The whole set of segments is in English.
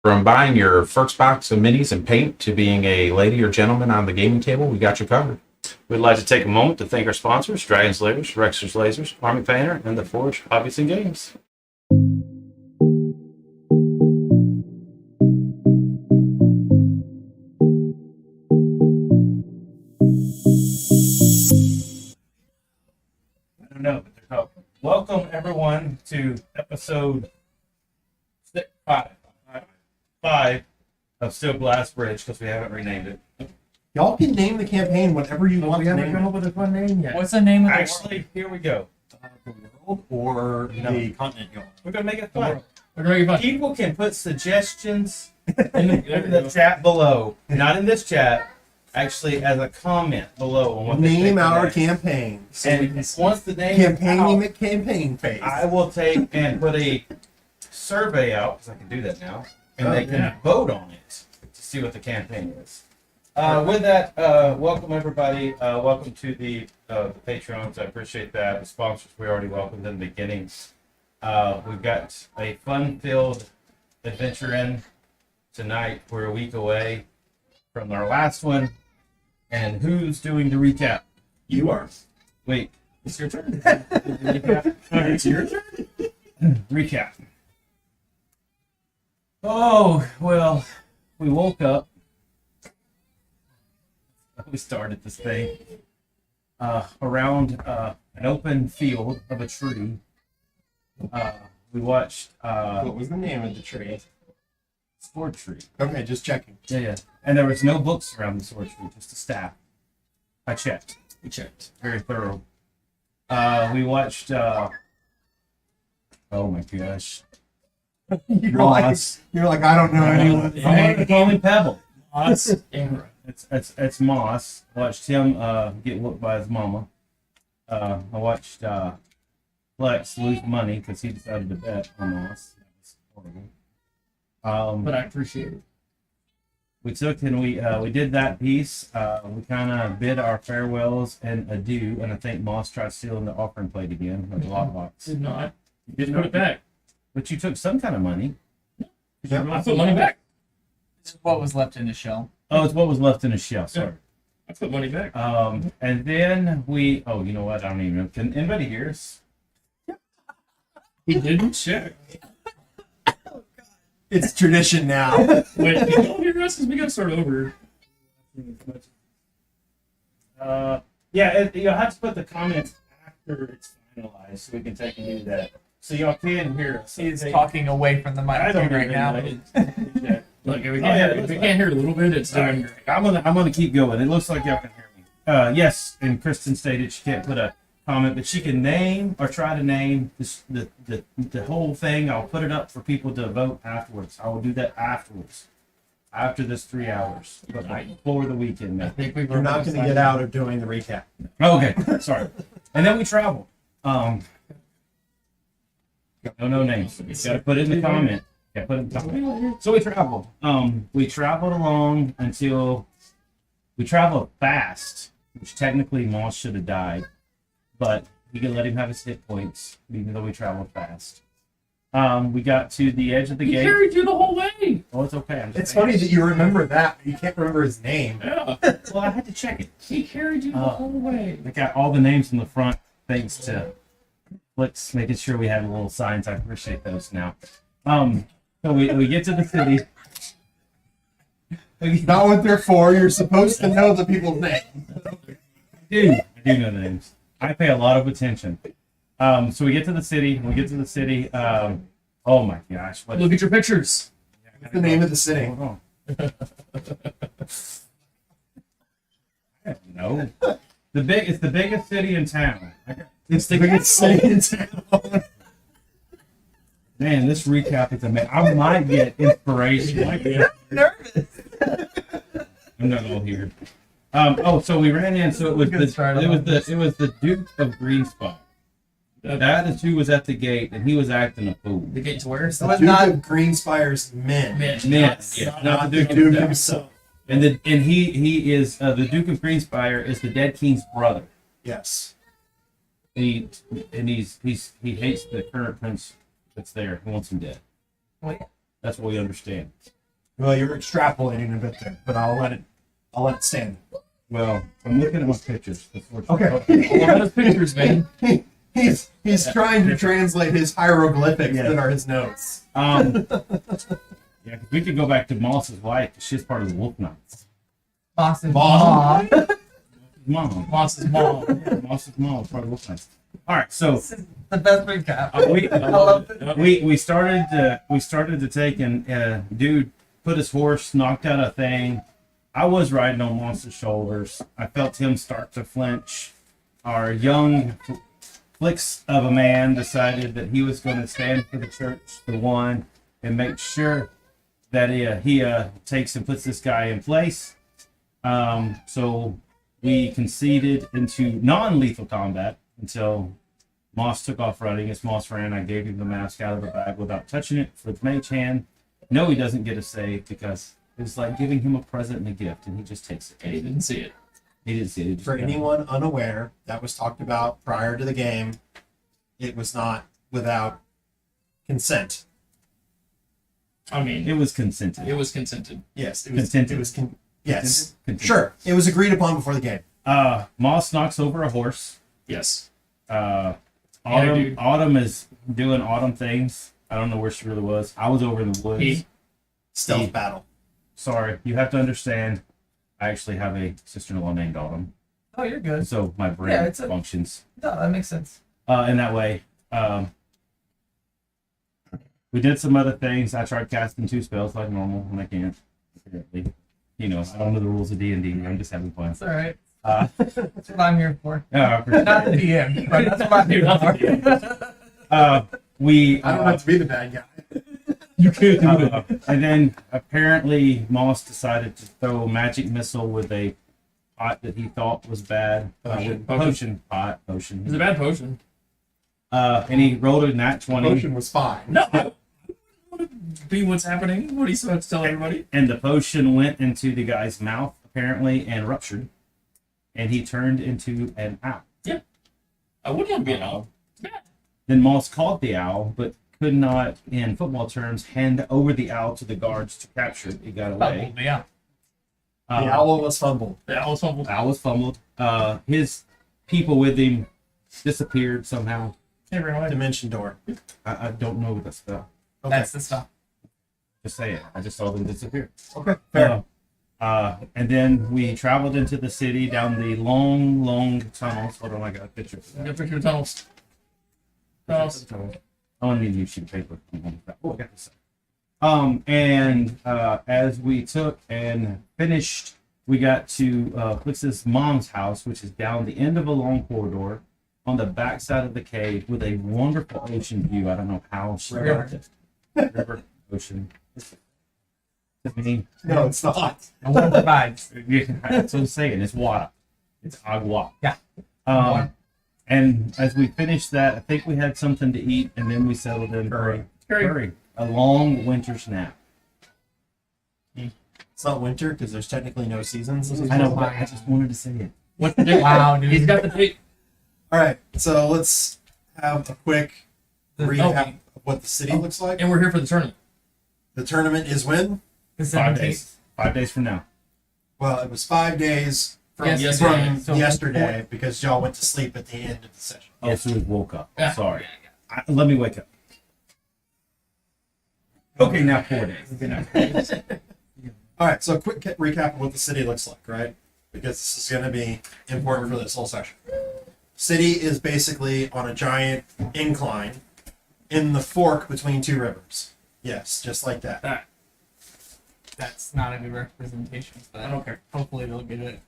From buying your first box of minis and paint to being a lady or gentleman on the gaming table, we got you covered. We'd like to take a moment to thank our sponsors, Dragons Lasers, Rexter's Lasers, Army Painter, and the Forge Hobbies and Games. I don't know, but they're called. Welcome, everyone, to episode 5 of Still Glassbridge, because we haven't renamed it. Y'all can name the campaign whatever you want We to haven't name come it. up with a fun name yet. What's the name of the Actually, here we go. The world or No. the continent you want. We're going to make it fun. We're going to get fun. People can put suggestions in the chat below. Not in this chat. Actually, as a comment below on what they Name think our next. campaign. So we And can once the name campaigning is the campaign phase. out, I will take and put a survey out, because I can do that now, and Oh, they can yeah. vote on it to see what the campaign is. With that, welcome everybody. Welcome to the Patreons. I appreciate that. The sponsors we already welcomed in the beginning. We've got a fun-filled adventure in tonight. We're a week away from our last one. And who's doing the recap? You are. Wait, It's your turn. recap? It's your turn. Recap. Oh, well, we woke up. We started this thing around an open field of a tree. We watched What was the name of the tree? Sword Tree. Okay, just checking. Yeah. And there was no books around the Sword Tree, just a staff. I checked. We checked. Very thorough. We watched. Oh my gosh. You're Moss. like, I don't know anyone. It's only Pebble. Moss and It's Moss. Watched him get whooped by his mama. I watched Flex lose money because he decided to bet on Moss. That was horrible. but I appreciate it. We took and we did that piece. We kind of bid our farewells and adieu, and I think Moss tried stealing the offering plate again, or the lockbox. Did not. You did Put it back. But you took some kind of money. Yeah. I put money back. This is what was left in the shell. Oh, it's what was left in the shell. Sorry. I put money back. And then we. Oh, you know what? I don't even know. Can anybody hear us? He didn't check. It's tradition now. Wait, you don't hear us? Because we got to start over. Yeah. You'll have to put the comments after it's finalized, so we can take and do that. So y'all can hear us. He's okay? talking away from the I don't microphone right even now. know. Look, if we Oh, can't, yeah, hear, that's if we fine. can't hear it a little bit, it's doing great. I'm gonna keep going. It looks like y'all can hear me. Yes, and Kristen stated she can't put a comment, but she can name or try to name the whole thing. I'll put it up for people to vote afterwards. I will do that afterwards, after this 3 hours, but before the weekend. I Man. think we were You're not going to get out of doing the recap. Okay, sorry. And then we traveled. No names. You gotta put it in the comment. Yeah, put it in the comment. So we traveled. We traveled along until we traveled fast, which technically Moss should have died, but we could let him have his hit points, even though we traveled fast. We got to the edge of the He gate. carried you the whole way. Oh, it's okay. I'm just It's saying. funny that you remember that, but you can't remember his name. Yeah. Well, I had to check it. He carried you the whole way. I got all the names in the front thanks to Flicks making sure we had little signs. I appreciate those now. So we get to the city. Not what they're for. You're supposed to know the people's name. I do know the names. I pay a lot of attention. So we get to the city. Oh my gosh! What Look at your pictures. What's the name of the city? Hold on. I don't know. It's the biggest city in town. It's the biggest city in town. Man, this recap is amazing. I might get inspiration. Nervous. I'm not all here. So we ran in. So it was the Duke of Greenspire. That is who was at the gate, and he was acting a fool. The gate to where? So The it's Duke not of Greenspire's men. Man, Yes, not the Duke Duke himself. himself. And he is the Duke of Greenspire is the dead king's brother. Yes. He hates the current prince that's there. He wants him dead. Wait. That's what we understand. Well, you're extrapolating a bit there, but I'll let it stand. Well, I'm looking at my pictures. That's what- Okay. All those pictures, man. He's trying to translate his hieroglyphics Yeah. that are his notes. Yeah, 'cause we could go back to Moss's wife. 'Cause she's part of the Wolf Knights. Moss's Mom. Mom. Moss's mom. Yeah, Moss's mom was part of the Wolf Knights. All right, so This is the best recap. we love it. we started to take and dude put his horse, knocked out a thing. I was riding on Monster's shoulders. I felt him start to flinch. Our young flicks of a man decided that he was going to stand for the church, the one, and make sure that he takes and puts this guy in place. So we conceded into non-lethal combat until Moss took off running. As Moss ran, I gave him the mask out of the bag without touching it for the mage hand. No, he doesn't get a save because it's like giving him a present and a gift, and he just takes it. And he didn't see it. He didn't see it. He just For got it. anyone unaware, that was talked about prior to the game. It was not without consent. I mean, It was consented. it was consented. Yes, it was. Consented. It was. Yes, Consented? sure. It was agreed upon before the game. Moss knocks over a horse. Yes. Autumn, dude. Autumn is doing autumn things. I don't know where she really was. I was over in the woods. He- Stealth He- battle. Sorry, you have to understand. I actually have a sister-in-law named Autumn, Oh, you're good. so my brain Yeah, it's a- functions No, that makes sense. in that way. We did some other things. I tried casting 2 spells like normal, and I can't. Apparently, you know, I don't know the rules of D&D. I'm just having fun. It's all right. Uh, That's what I'm here for. yeah, Not the DM, but that's what I'm here Not the for. we. I don't have to be the bad guy. You can't do it. And then apparently Moss decided to throw a magic missile with a pot that he thought was bad. Potion. Potion. It's a bad potion. And he rolled a nat 20. Potion was fine. No. I want to be what's happening. What are you supposed to tell everybody? And the potion went into the guy's mouth, apparently, and ruptured. And he turned into an owl. I wouldn't want to be an owl. It's bad. Then Moss caught the owl, but could not, in football terms, hand over the owl to the guards to capture it. He got away. Fumbled, yeah. The owl was fumbled. The owl was fumbled. Owl was fumbled. His people with him disappeared somehow. Hey, ran away. Dimension door. I don't know what that's about. Okay. That's the stuff. Just say it. I just saw them disappear. Okay. Fair. And then we traveled into the city down the long, long tunnels. Hold on, I got a picture for Get that. a picture of tunnels. Tunnels. I only need a new sheet of paper. Oh, I got this. And as we took and finished, we got to Flix's mom's house, which is down the end of a long corridor on the back side of the cave with a wonderful ocean view. I don't know how she got it. River, ocean. To me, No, it's not. No one provides. that's what I'm saying. It's water. It's agua. Yeah. Um, and as we finished that, I think we had something to eat, and then we settled in for a curry. A long winter's nap. It's not winter because there's technically no seasons. I know, but I just wanted to say it. What the dick? Wow, dude. He's got the date. All right, so let's have a quick recap Oh. of what the city looks like. And we're here for the tournament. The tournament is when? The 5 17th. days. 5 days from now. Well, it was 5 days from Yesterday. So- yesterday because y'all went to sleep at the end of the session. Oh, so we woke up. Yeah. Sorry. Let me wake up. Okay, now 4 days. All right, so a quick recap of what the city looks like, right? Because this is going to be important for this whole section. City is basically on a giant incline in the fork between 2 rivers. Yes, just like that. That's not a good representation, but I don't care. hopefully they'll get it.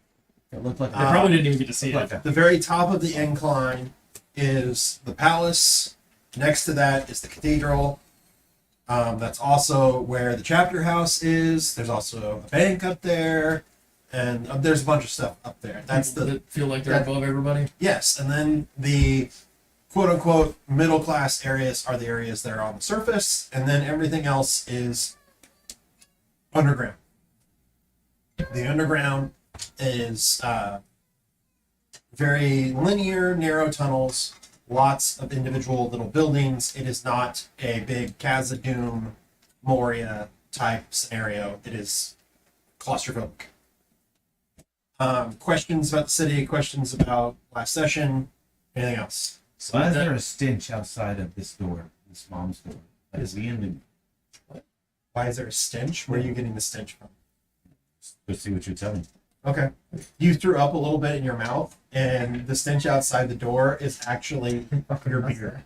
It looked like They probably didn't even get to see like it. that. The very top of the incline is the palace. Next to that is the cathedral. That's also where the chapter house is. There's also a bank up there, and there's a bunch of stuff up there. That's People the that feel like they're that- above everybody. yes, and then the quote unquote middle class areas are the areas that are on the surface, and then everything else is underground. The underground is very linear, narrow tunnels, lots of individual little buildings. It is not a big Khazad-dûm Moria type scenario. It is claustrophobic. Questions about the city? Questions about last session? Anything else? So why is there a stench outside of this door, this mom's door? Like, is we in the? Why is there a stench? Where are you getting the stench from? Let's see what you're telling. Okay. You threw up a little bit in your mouth, and the stench outside the door is actually your beer.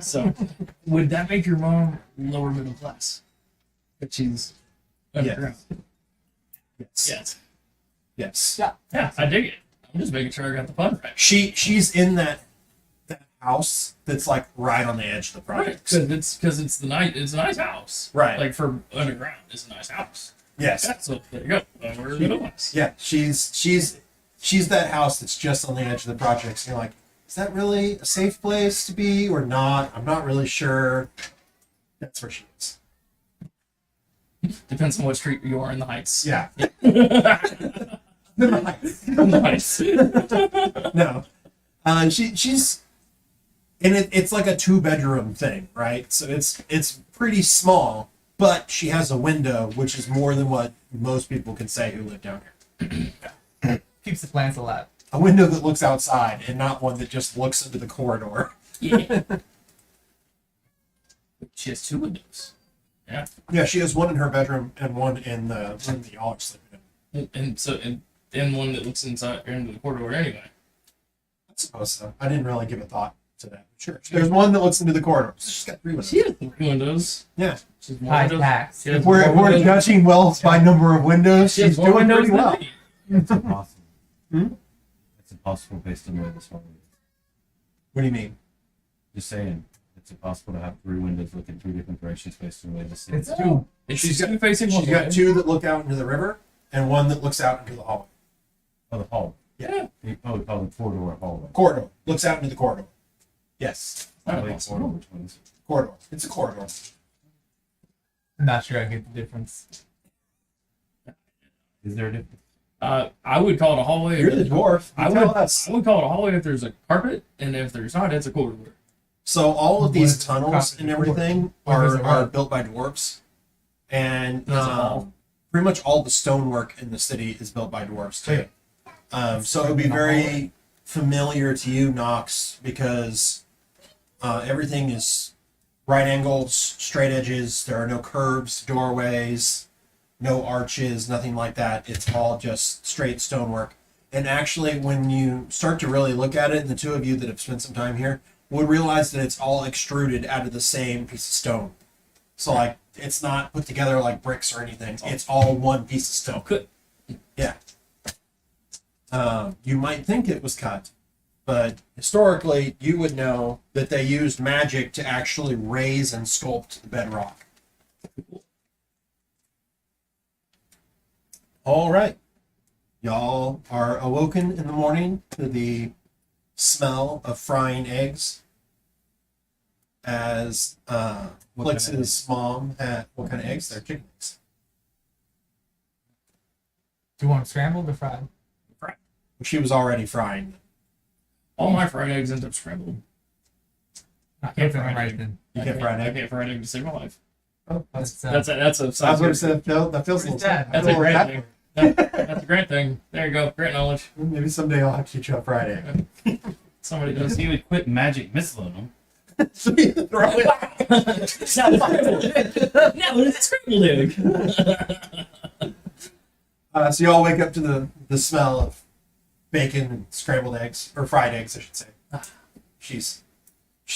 So, would that make your mom lower middle class? If she's underground. Yes. Yes. Yes. Yeah, I dig it. I'm just making sure I got the fun right. She's in that house that's like right on the edge of the Right, project. because it's a nice house. Right. Like for underground, it's a nice house. Yes. Yeah, so there you go. Lower middle class. Yeah. She's that house that's just on the edge of the project. So you're like, is that really a safe place to be or not? I'm not really sure. That's where she is. Depends on what street you are in the Heights. Yeah. In the Heights. No. She's and it's like a 2-bedroom thing, right? So it's pretty small, but she has a window, which is more than what most people can say who live down here. Keeps the plants alive. A window that looks outside and not one that just looks into the corridor. Yeah. She has 2 windows. Yeah. Yeah, she has one in her bedroom and one in the room that y'all are sleeping in. And one that looks inside or into the corridor anyway. I suppose so. I didn't really give a thought to that. Sure. There's one that looks into the corridor. So she's got 3 windows. She has 3 windows. Yeah. She's more High windows. tax. She has If we're more windows. judging wealth by number of windows, She has she's more doing windows pretty than well. me. It's impossible. Hmm? It's impossible based on where this hall is. What do you mean? Just saying, it's impossible to have 3 windows looking 3 different directions based on where this is. It's true. She's got- 2 facing She's one way. got 2 that look out into the river and one that looks out into the hallway. Oh, the hall. Yeah. The corridor hallway. Corridor. Looks out into the corridor. Yes. I Not like impossible. corridor, which ones? Corridor. It's a corridor. I'm not sure I get the difference. Is there a difference? I would call it a hallway. You're the dwarf. I You would, tell us. I would call it a hallway if there's a carpet, and if there's not, it's a corridor. So all of these What- tunnels and everything What is are, it? are built by dwarves. And There's a hall. pretty much all the stonework in the city is built by dwarves too. So it would be very familiar to you, Knox, because everything is right angles, straight edges. There are no curves, doorways, no arches, nothing like that. It's all just straight stonework. And actually, when you start to really look at it, and the 2 of you that have spent some time here would realize that it's all extruded out of the same piece of stone. So, like, it's not put together like bricks or anything. It's all one piece of stone. Good. Yeah. You might think it was cut, but historically, you would know that they used magic to actually raise and sculpt the bedrock. All right. Y'all are awoken in the morning to the smell of frying eggs. As What kind of Flix's mom had, what kind of eggs? They're chicken eggs. Do you want them scrambled or fried? She was already frying. All my fried eggs end up scrambled. I can't can't fry fry an right then. You can't fry an I egg. can't fry an egg to save my life. Oh, That's That's a I was going to science. say that feels a little Pretty sad. That's a great thing. That's a great thing. There you go. Great knowledge. Maybe someday I'll have to teach you a fried egg. Somebody Because does. he would quit magic missile on them. So you throw it. Now it's a scrambled egg. So y'all wake up to the smell of bacon and scrambled eggs, or fried eggs, I should say. She's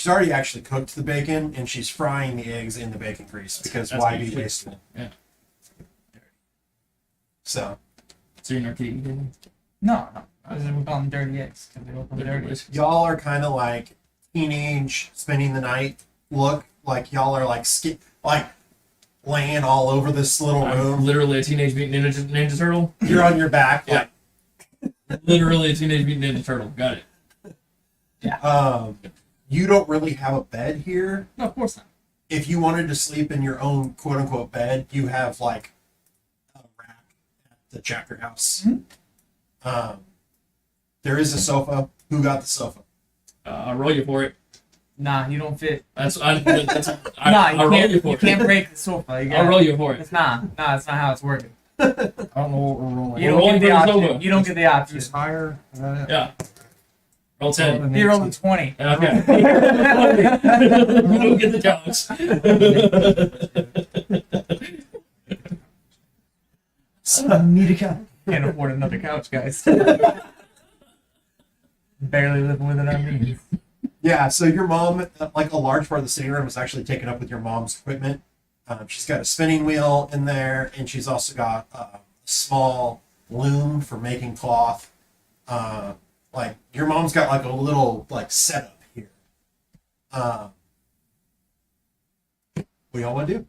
already actually cooked the bacon, and she's frying the eggs in the bacon grease because That's why how be you do it. wasteful? Yeah. So So you're not eating. No, no. I was we call them dirty eggs because they look They're dirty. delicious. y'all are kind of like teenage spending the night look. Like y'all are like like laying all over this little I'm room. literally a teenage mutant ninja turtle. You're on your back, Yeah. Literally a teenage mutant ninja turtle. Got it. you don't really have a bed here. No, of course not. If you wanted to sleep in your own quote unquote bed, you have like a rack at the chapter house. There is a sofa. Who got the sofa? I'll roll you for it. Nah, you don't fit. That's I Nah, I'll roll you for you it. can't break the sofa. You I'll got roll you for it. It's not. Nah, it's not how it's working. I don't know what we're rolling. You We're don't get the rolling for the option. sofa. You don't get the option. Just higher. Yeah. Roll 10. You rolled a 20. Okay. You don't get the couch. So, need a couch. Can't afford another couch, guys. Barely living within our means. Yeah, so your mom, like a large part of the sitting room is actually taken up with your mom's equipment. She's got a spinning wheel in there, and she's also got a small loom for making cloth. Like your mom's got like a little like setup here. What do y'all want to do?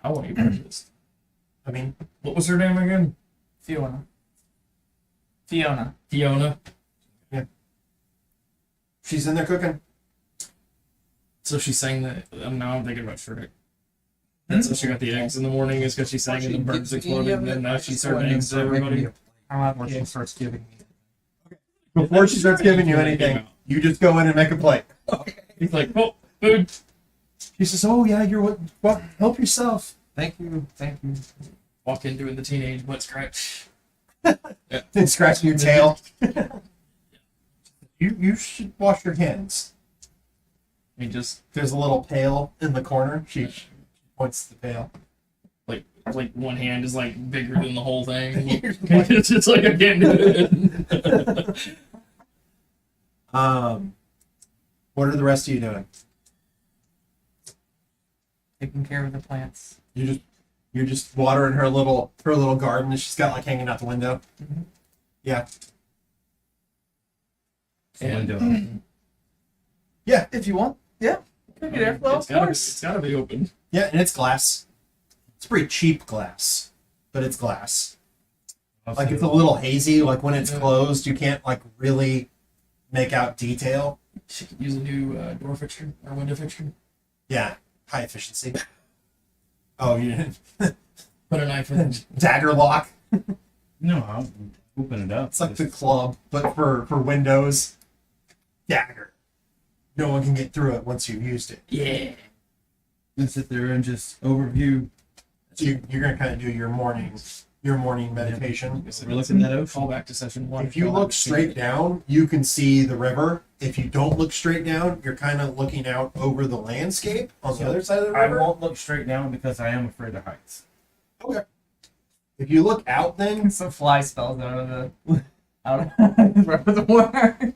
I want you breakfast. I mean, What was her name again? Fiona. Fiona. she's in there cooking. So she sang that. Now I'm thinking about Shrek. That's how she got the eggs in the morning, is because she sang and the birds exploded, and then now she's serving eggs to everybody. I'm Before she starts giving me. Before she starts giving you anything, you just go in and make a plate. He's like, oh, food. She says, "Oh yeah, you're what? Help yourself." Thank you. Thank you. Walk in doing the teenage butt scratch. Then scratching your tail. You should wash your hands. He just There's a little pail in the corner. She points to the pail. like one hand is like bigger than the whole thing. It's just like I can't do it. What are the rest of you doing? taking care of the plants. You're just watering her little garden that she's got like hanging out the window. Mhm. Yeah. And Yeah, if you want. Get airflow, it's gotta be open. Yeah, and it's glass. It's pretty cheap glass, but it's glass. Like it's a little hazy. Like when it's closed, you can't like really make out detail. She could use a new door fixture or window fixture. Yeah, high efficiency. Oh, you didn't. Put a knife in it. Dagger lock. No, I'll open it up. It's like the club, but for Windows. Dagger. No one can get through it once you've used it. Yeah. And sit there and just overview. So you're gonna kind of do your morning meditation. We're looking at ocean. Call back to session 1. If you look straight down, you can see the river. If you don't look straight down, you're kind of looking out over the landscape on the other side of the I river. won't look straight down because I am afraid of heights. Okay. If you look out, then Some fly spells out of the water.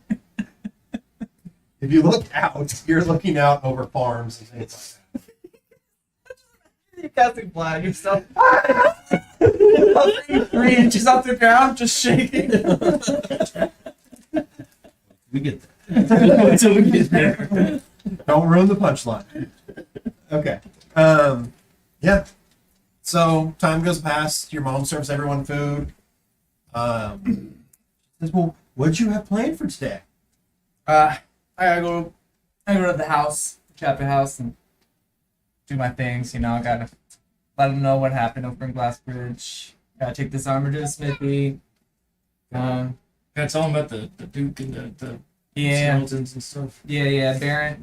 if you look out, you're looking out over farms and things like that. You're casting flag yourself. 3 inches off the ground, just shaking. We get that. Until we get there. Don't ruin the punchline. Okay. Yeah. So time goes past. Your mom serves everyone food. Says, well, what'd you have planned for today? I go to the house, the chapter house, and do my things. You know, I gotta let them know what happened over in Glassbridge. Gotta take this armor to the smithy. Gotta tell them about the Duke and the Yeah, skeletons and stuff. yeah.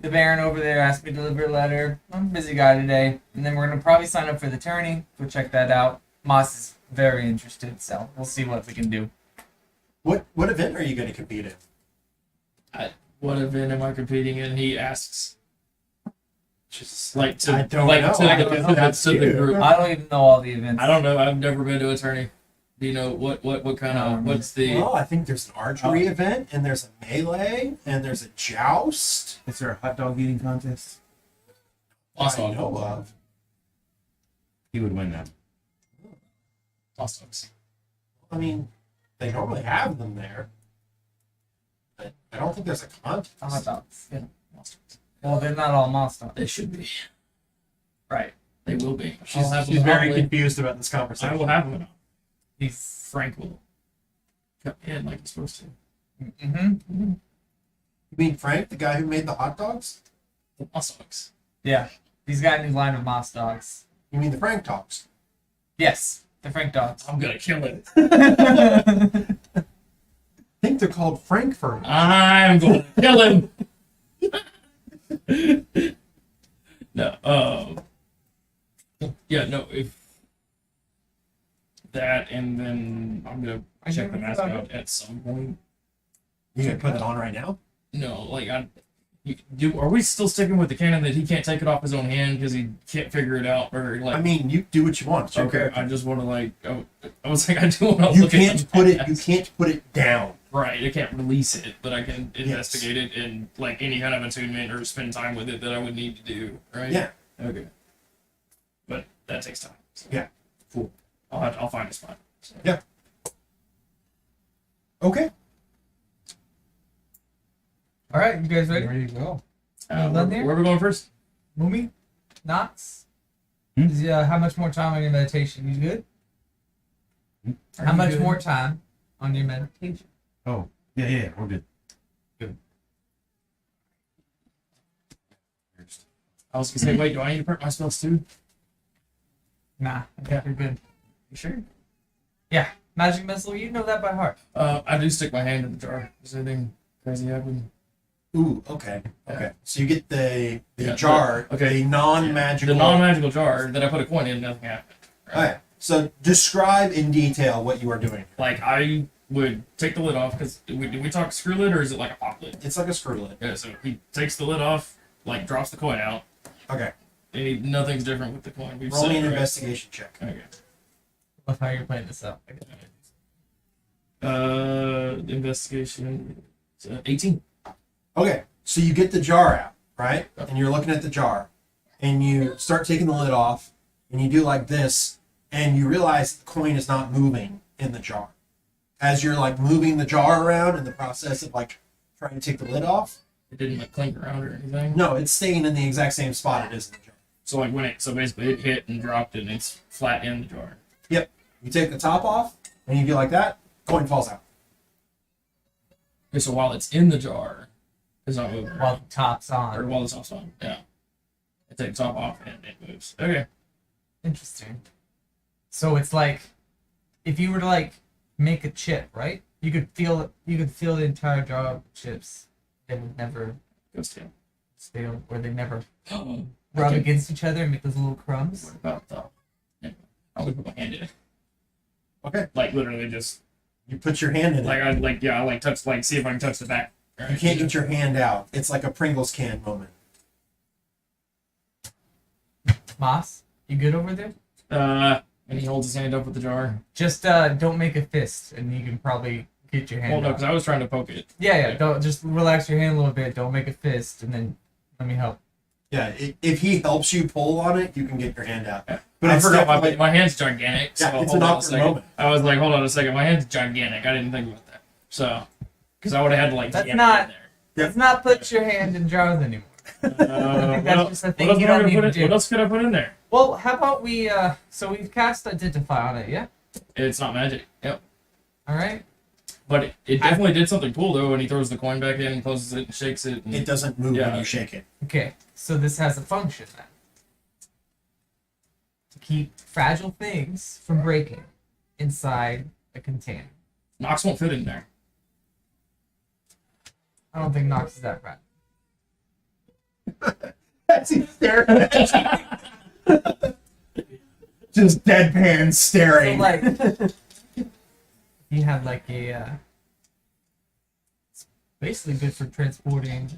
The Baron over there asked me to deliver a letter. I'm a busy guy today, and then we're gonna probably sign up for the tourney. Go check that out. Moss is very interested, so we'll see what we can do. What event are you going to compete in? What event am I competing in? He asks. Just Like to I don't like know. to, I don't know. the, That's to the you. group. I don't even know all the events. I don't know. I've never been to a tourney. Do you know what kind of what's the? Well, I think there's an archery event, and there's a melee, and there's a joust. Is there a hot dog eating contest? Lost I know dogs. of. He would win that. Lost dogs. I mean, they normally have them there, but I don't think there's a contest. Hot dogs. Yeah, lost dogs. Well, they're not all Moss dogs. They should be. Right. They will be. She's I'll have very them probably- confused about this I conversation. will have them. He's. Frank will cut in like it's supposed to. Mm-hmm. You mean Frank, the guy who made the hot dogs? The lost dogs. Yeah. He's got a new line of Moss dogs. You mean the Frank dogs? Yes. The Frank dogs. I'm gonna kill it. I think they're called Frankfurt. I'm gonna kill him. No. Yeah. No. If that, and then I'm gonna check the mask out at some point. You gonna put it on right now? No, like are we still sticking with the canon that he can't take it off his own hand because he can't figure it out, or like? I mean, you do what you want. It's your Okay, character. I just want to like. I was like, I do want to You look at can't the put it. You mask. can't put it down. Right, I can't release it, but I can investigate it and like any kind of attunement or spend time with it that I would need to do. Right. Yeah. Okay. But that takes time. So. Yeah. Cool. I'll find a spot. So. Yeah. Okay. All right, you guys ready? There you go. Where are we going first? Mumi? Knox? Hmm? How much more time on your meditation? You good? Are How you much good? more time on your meditation? Oh, yeah, we're good. I was gonna say, wait, do I need to prep my spells too? Nah, I think you're good. You sure? Yeah, magic missile. You know that by heart. I do stick my hand in the jar. Does anything crazy happen? Ooh. Okay. Okay. So you get the Yeah, jar. okay. The non-magical. The non-magical jar that I put a coin in, nothing happened. All right. So describe in detail what you are doing. Like I would take the lid off because did we talk screw lid or is it like a pop lid? It's like a screw lid. Yeah, so he takes the lid off, like drops the coin out. Okay. Nothing's different with the coin. We've Roll me said, an right? investigation check. Okay. Love how you're playing this out. Investigation. 18. Okay. So you get the jar out, right? And you're looking at the jar, and you start taking the lid off, and you do like this, and you realize the coin is not moving in the jar. As you're like moving the jar around in the process of like trying to take the lid off, It didn't like clink around or anything. no, it's staying in the exact same spot it is in the jar. So like so basically it hit and dropped and it's flat in the jar. Yep. You take the top off, and you do like that, coin falls out. Okay, so while it's in the jar, it's not moving. While the top's or on. while it's on. Yeah. It takes top off and it moves. Okay. Interesting. So it's like, if you were to like make a chip, right? You could feel it. You could feel the entire jar of chips. They would never Goes to. stale, or they never What rub against each other and make those little crumbs. about the? Yeah. I would put my hand in it. Okay. Like literally just You put your hand in it. I like touch see if I can touch the back. You can't get your hand out. It's like a Pringles can moment. Moss, you good over there? And he holds his hand up with the jar. Just don't make a fist, and you can probably get your hand. Well, no, out. because I was trying to poke it. Yeah. Don't just relax your hand a little bit. Don't make a fist, and then let me help. Yeah, if he helps you pull on it, you can get your hand out. But I it's forgot definitely- my hand's gigantic. So Yeah, it's hold an on a awkward second. moment. I was like, hold on a second. My hand's gigantic. I didn't think about that. So, because I would have had to like That's jam it not- in there. Let's not put your hand in jars anymore. What that's just a thing else you am I don't gonna need put to in- do. What else could I put in there? Well, how about we? So we've cast Identify on it, yeah. It's not magic. Yep. All right. But it definitely did something cool though when he throws the coin back in and closes it and shakes it. And, It doesn't move Yeah. when you shake it. Okay. So this has a function then. To keep fragile things from breaking inside a container. Nox won't fit in there. I don't think Nox is that fragile. As he's staring at you. Just deadpan So staring. like, you have like a. It's basically good for transporting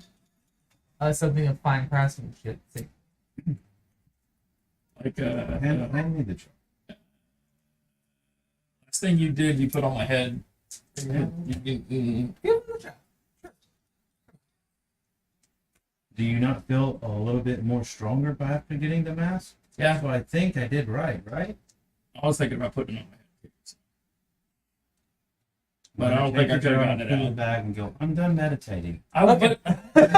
something of fine craftsmanship. Say, Like Hand me the jar. last thing you did, you put on my head. You- Do you not feel a little bit more stronger by after getting the mask? Yeah. That's what I think I did right? I was thinking about putting it on my head. But When I don't think I take the could have jar, gotten it put in out. the bag and go, I'm done meditating. I would Okay. put.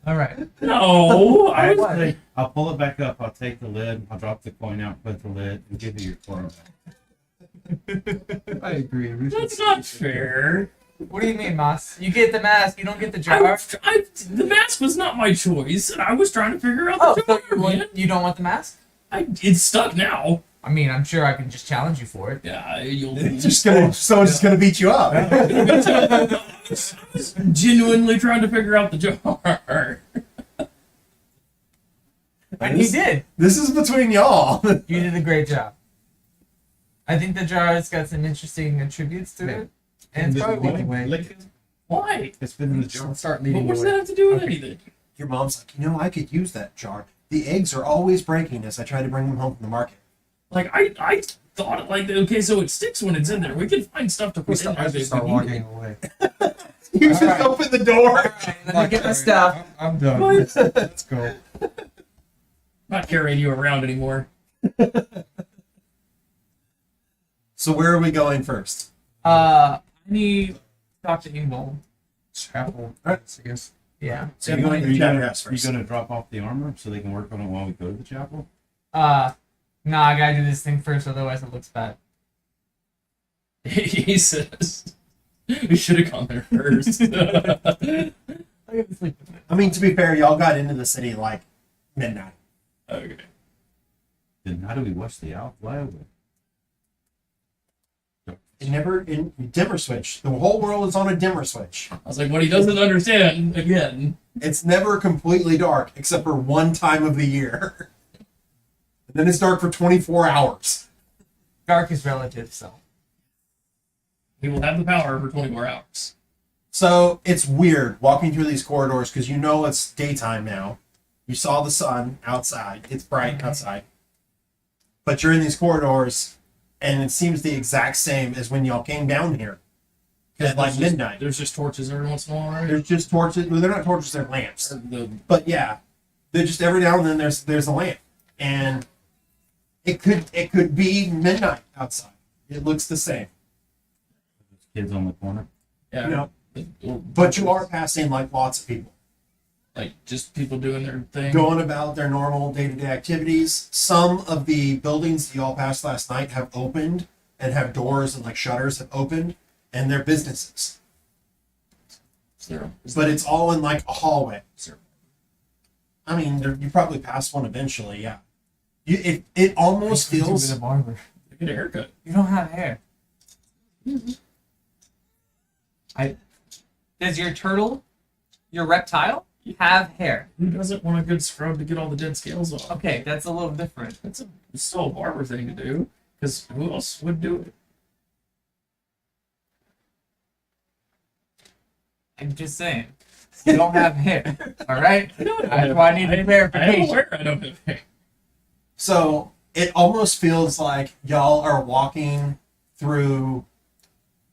all right. No, I What? Actually, I'll pull it back up. I'll take the lid. I'll drop the coin out, put the lid, and give you your coin back. I agree. That's not fair. What do you mean, Moss? You get the mask, you don't get the jar. The mask was not my choice, and I was trying to figure out Oh, the so jar, man. you don't want the mask? It's stuck now. I mean, I'm sure I can just challenge you for it. Yeah, you'll Someone's just gonna beat you up. genuinely trying to figure out the jar. And he did. This is between y'all. You did a great job. I think the jar has got some interesting attributes to it. And it's probably leading way. Lick it. Why? It's been in the jar. Start What leading does the that way. have to do with anything? Your mom's like, I could use that jar. The eggs are always breaking as I try to bring them home from the market. Like I thought like okay, so it sticks when it's in there. We can find stuff to put in there if we need it. away. You just Alright. open the door. Let me get my stuff. I'm done. What? Let's go. Not carrying you around anymore. So where are we going first? I need to talk to Ingol. Chapel. Alright. I guess. Yeah. So you're going to the chapter house You first. gonna drop off the armor so they can work on it while we go to the chapel? Nah, I gotta do this thing first, otherwise it looks bad. He says we should have gone there first. I gotta sleep with it. I mean, to be fair, y'all got into the city like midnight. Okay. Then how do we watch the outflow? It never in dimmer switch. The whole world is on a dimmer switch. I was like, what he doesn't understand again. It's never completely dark except for one time of the year. And then it's dark for 24 hours. Dark is relative, so. He will have the power for 24 hours. So it's weird walking through these corridors because you know it's daytime now. You saw the sun outside. It's bright outside. But you're in these corridors and it seems the exact same as when y'all came down here. At like There's just- midnight. There's just torches every once in a while, right? There's just torches. Well, they're not torches, they're lamps. Or the But yeah, they're just every now and then there's a lamp. And it could be midnight outside. It looks the same. Kids on the corner. yeah. You know, Well, but you are passing like lots of people. like just people doing their thing. Going about their normal day-to-day activities. Some of the buildings that you all passed last night have opened and have doors and like shutters have opened, and they're businesses. But it's all in like a hallway. I mean, you probably passed one eventually, yeah. It almost With feels. a barber. Get a haircut. You don't have hair. Does your turtle, your reptile, have hair? Who doesn't want a good scrub to get all the dead scales off? Okay, that's a little different. It's still a barber thing to do. Because who else would do it? I'm just saying. You don't have hair. Alright? That's why I need I am clarification. aware I don't have hair. So it almost feels like y'all are walking through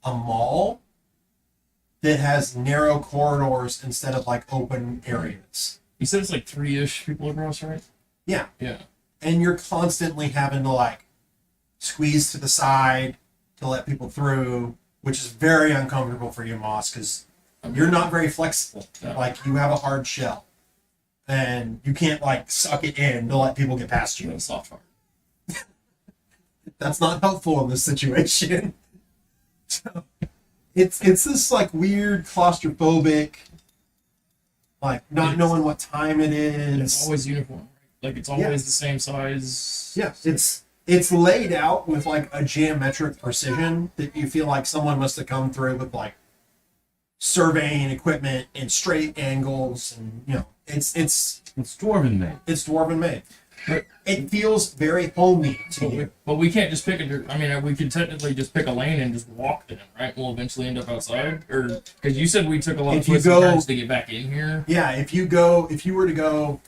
a mall that has narrow corridors instead of like open areas. You said it's like 3-ish people across, right? Yeah. Yeah. And you're constantly having to like squeeze to the side to let people through, which is very uncomfortable for you, Moss, because you're not very flexible. No. Like you have a hard shell. And you can't like suck it in to let people get past You you. know, soft heart. That's not helpful in this situation. So, it's this like weird claustrophobic, like not knowing what time it And it's is. always uniform. Like it's always Yeah. the same size. Yeah, it's laid out with like a geometric precision that you feel like someone must have come through with like surveying equipment and straight angles, and you know it's It's dwarven made. dwarven made. But- It feels very homey to you. But we can't just pick a. I mean, we could technically just pick a lane and just walk them, right? We'll eventually end up outside, or because you said we took a lot of If you twists and go- turns to get back in here. Yeah, if you were to go,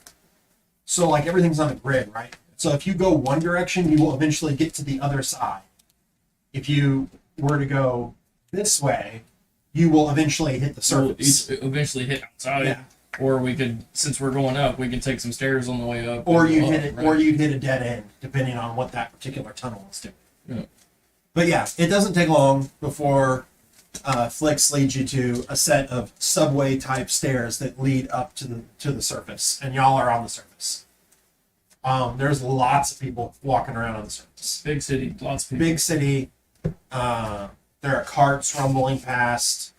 so like everything's on a grid, right? So if you go one direction, you will eventually get to the other side. If you were to go this way, you will eventually hit the We'll surface. eventually hit outside, Yeah. or we could, since we're going up, we can take some stairs on the way up. Or and you'd go hit up, it, right? or you'd hit a dead end, depending on what that particular tunnel is doing. Yeah. But yeah, it doesn't take long before Flix leads you to a set of subway type stairs that lead up to the surface, and y'all are on the surface. There's lots of people walking around on the surface. Big city, lots of people. Big city. There are carts rumbling past.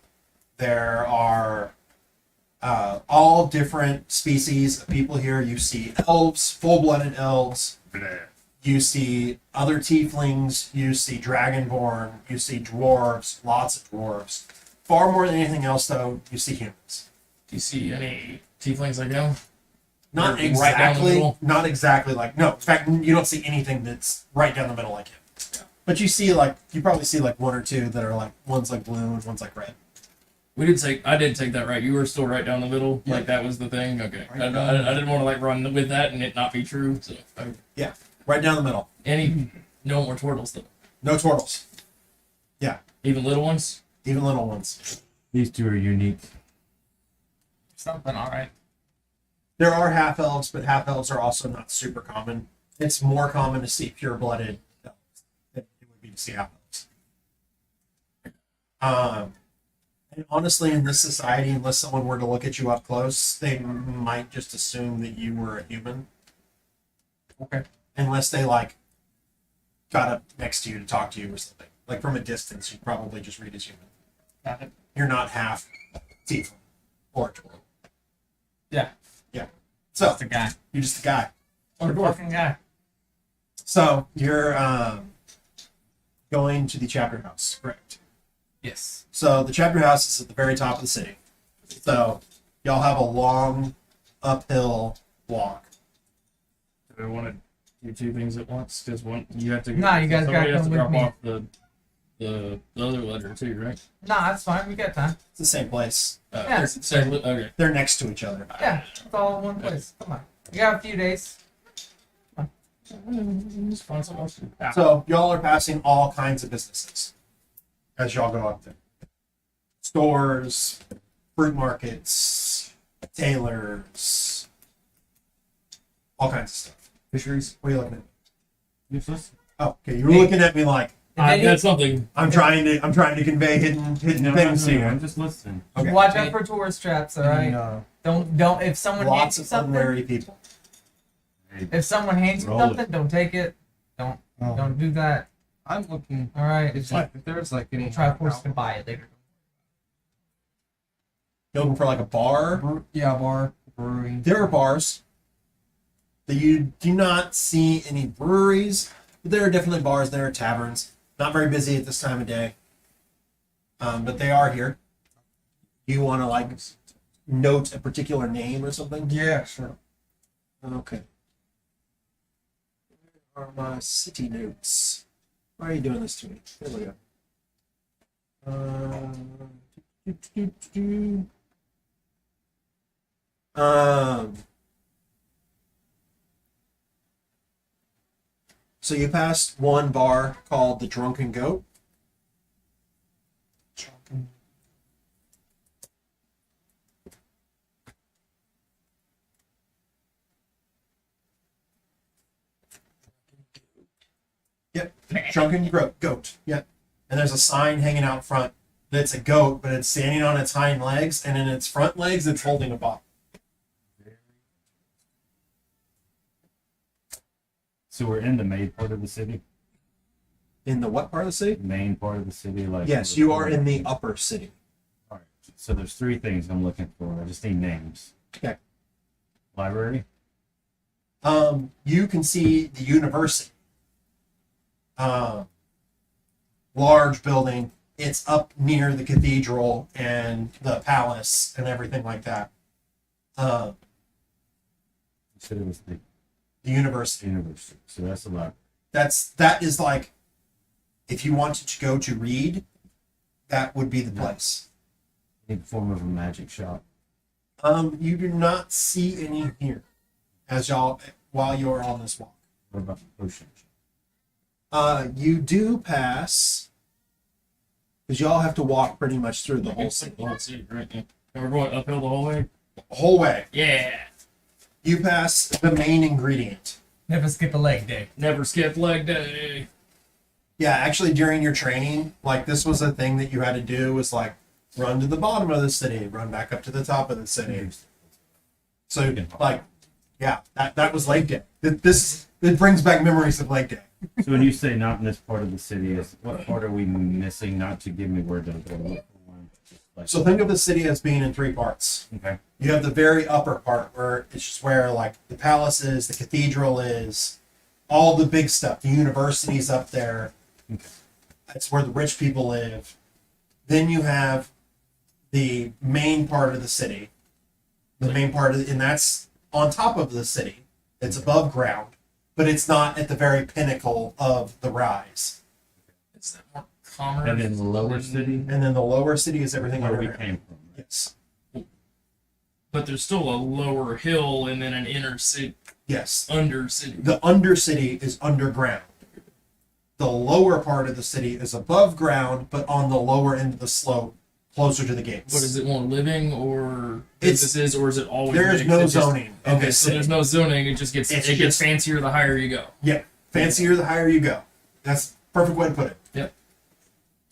There are all different species of people here. You see elves, full-blooded elves. You see other tieflings, you see dragonborn, you see dwarves, lots of dwarves. Far more than anything else, though, you see humans. Do you see any tieflings like them? Not They're right down the exactly, middle? not exactly like, no, in fact, you don't see anything that's right down the middle like him. But you see, like, you probably see, like, one or two that are, like, one's, like, blue and one's, like, red. I did take that right. You were still right down the middle. Yeah. Like that was the thing. Okay. Right I didn't want to like run with that and it not be true. So Right down the middle. no more turtles though. No turtles. Even little ones. Even little ones. These two are unique. Something, all right. There are half-elves, but half-elves are also not super common. It's more common to see pure-blooded elves than it would be to see half-elves. And honestly, in this society, unless someone were to look at you up close, they might just assume that you were a human. Okay. Unless they, like, got up next to you to talk to you or something. Like, from a distance, you'd probably just read as human. Got it. You're not half tiefling or dwarf. Yeah. So, Just a guy. you're just a guy. Or a fucking guy. So, you're going to the chapter house, correct? Yes. So, the chapter house is at the very top of the city. So, y'all have a long uphill walk. Do I want to do two things at once? Because one you have to. Nah, you guys somebody gotta has to come drop with me. off the other letter too, right? Nah, that's fine. We got time. It's the same place. Yeah. Okay. They're next to each other. Yeah, it's all in one place. Come on. We got a few days. Just find something else to do. So, y'all are passing all kinds of businesses as y'all go up there. Stores, fruit markets, tailors, all kinds of stuff. Fisheries. What are you looking at? Useless. Oh, okay. You were looking at me like That's something. I'm trying to convey hidden things to you. I'm just listening. Okay. Watch out for tourist traps, all right? And, Don't. If someone Lots hands you of something, ordinary people. if someone hands you Roll something, don't take it. Don't do that. I'm looking. All right. It's like if there's like any. Try force to buy it later. You're looking for like a bar. Yeah, bar, brewery. There are bars. You do not see any breweries, but there are definitely bars. There are taverns. Not very busy at this time of day, but they are here. You want to like note a particular name or something? Yeah, sure. Okay. Where are my city notes? Why are you doing this to me? There we go. So you passed one bar called the Drunken Goat. Yep, Goat. Yep. And there's a sign hanging out front that's a goat, but it's standing on its hind legs, and in its front legs, it's holding a bottle. So we're in the main part of the city. In the what part of the city? Main part of the city, like. Yes, you are in the upper city. All right. So there's three things I'm looking for. I just need names. Okay. Library. You can see the university. Large building. It's up near the cathedral and the palace and everything like that. You said it was the The university. university. So that's a lot. That is like, if you wanted to go to read, that would be the place. Any form of a magic shop. You do not see any here, while you're on this walk. What about the potion? You do pass, because y'all have to walk pretty much through the whole city. Let's see, right? Yeah. And we're going uphill the whole way. Whole way. Yeah. You pass the main ingredient. Never skip a leg day. Never skip leg day. Yeah, actually, during your training, like this was a thing that you had to do was like run to the bottom of the city, run back up to the top of the city. So, like, yeah, that was leg day. It brings back memories of leg day. So when you say not in this part of the city, what part are we missing? Not to give me where to go look for one. Like, So think of the city as being in three parts. okay. You have the very upper part where it's just where like the palace is, the cathedral is, all the big stuff. The university's up there. Okay. That's where the rich people live. Then you have the main part of the city. And that's on top of the city. It's above ground, but it's not at the very pinnacle of the rise. Is that more commerce? And then the lower city, And then the lower city is everything where we underground. came from. Yes. But there's still a lower hill and then an inner city, Yes. under city. The undercity is underground. The lower part of the city is above ground, but on the lower end of the slope, closer to the gates. What is it more living or It's- businesses, or is it always There is mixed? no It just- zoning. in Okay, this so city. there's no zoning. It just gets It's it gets just- fancier the higher you go. Yeah. Fancier the higher you go. That's the perfect way to put it.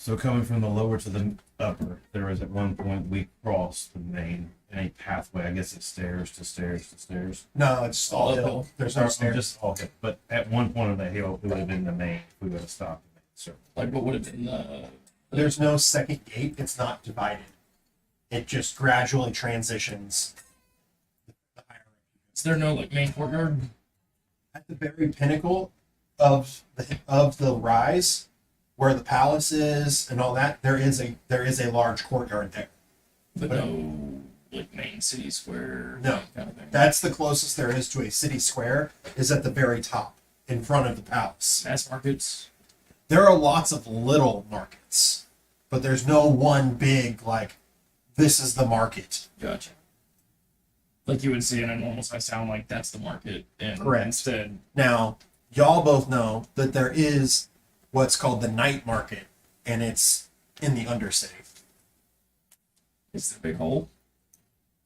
So coming from the lower to the upper, there was at one point we crossed the main in a pathway. I guess it's stairs to stairs to stairs. No, it's just all Uphill. hill. There's no Or stairs. just all hit. But at one point on that hill, it would have been the main. If we would have stopped the main circle. Like what would have been the There's no second gate. It's not divided. It just gradually transitions. The higher up. is there no like main courtyard? At the very pinnacle of the rise, where the palace is and all that, there is a large courtyard there. But no like main city square No. kind of thing. That's the closest there is to a city square, is at the very top, in front of the palace. Mass markets. There are lots of little markets, but there's no one big, like, this is the market. Gotcha. Like you would see in a normal size town, like that's the market, and Correct. instead, Now, y'all both know that there is what's called the night market, and it's in the undercity. it's the big hole.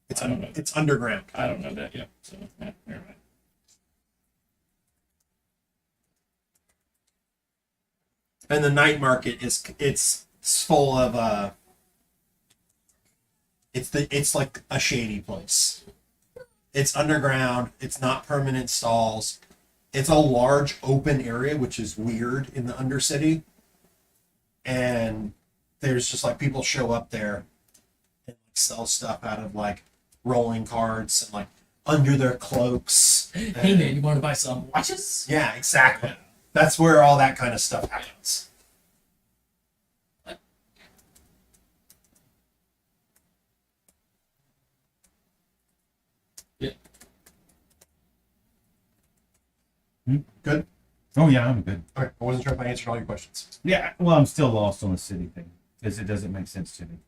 It's I don't know. it's underground. I don't know that yet, so yeah, never mind. And the night market it's full of it's like a shady place. It's underground. It's not permanent stalls. It's a large open area, which is weird in the undercity. And there's just like people show up there and like sell stuff out of like rolling carts and like under their cloaks. Hey man, you want to buy some watches? Yeah, exactly. That's where all that kind of stuff happens. Good? Oh yeah, I'm good. Okay, I wasn't sure if I answered all your questions. Yeah, well, I'm still lost on the city thing because it doesn't make sense to me.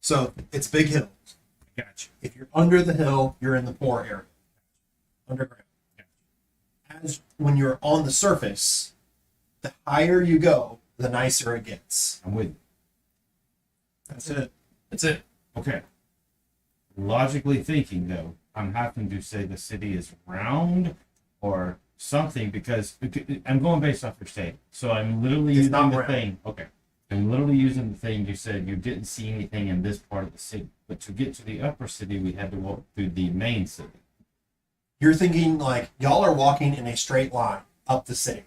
So it's big hill. Gotcha. If you're under the hill, you're in the poor area. Underground. As when you're on the surface, the higher you go, the nicer it gets. I'm with you. That's it. That's it. Okay. Logically thinking, though, I'm having to say the city is round or something because I'm going based off your statement. So I'm literally It's using not the round. thing. Okay. I'm literally using the thing you said you didn't see anything in this part of the city. But to get to the upper city, we had to walk through the main city. You're thinking like y'all are walking in a straight line up the city.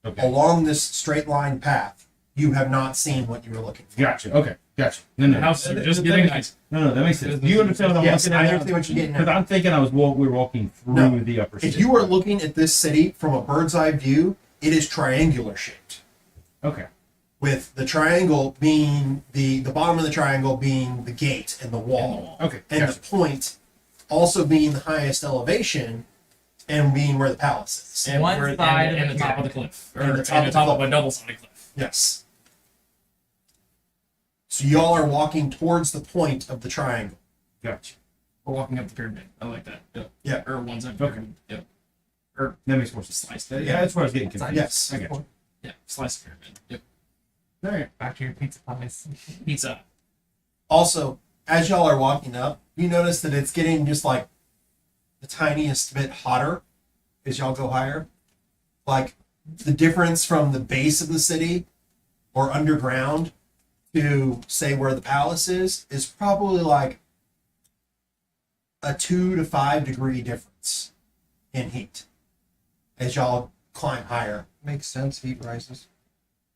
Okay. Along this straight line path, you have not seen what you were looking for. Gotcha. Okay. Gotcha. No, The no. houses are That- just that getting makes- nice. No, that makes sense. Do you understand what I'm Yes, looking I at? understand what you're getting Because at. I'm thinking we were walking through No. the upper city. If you are looking at this city from a bird's eye view, it is triangular shaped. Okay. With the triangle being the bottom of the triangle being the gate and the wall. Okay. And Gotcha. the point also being the highest elevation and being where the palace is. And One we're side and of the the top of the cliff, or And the and top the of top the of a double-sided cliff. Yes. So y'all are walking towards the point of the triangle. Gotcha. We're walking up the pyramid. I like that. Yep. Yeah. Or one side Okay. pyramid. Yep. That makes more sense. Slice. Yeah, that's where I was getting confused. Yes. I got you. Yeah. Slice pyramid. Yep. All right. Back to your pizza pies. Pizza. Also, as y'all are walking up, you notice that it's getting just like the tiniest bit hotter as y'all go higher. Like the difference from the base of the city or underground to say where the palace is probably like a 2 to 5 degree difference in heat as y'all climb higher. Makes sense. Heat rises.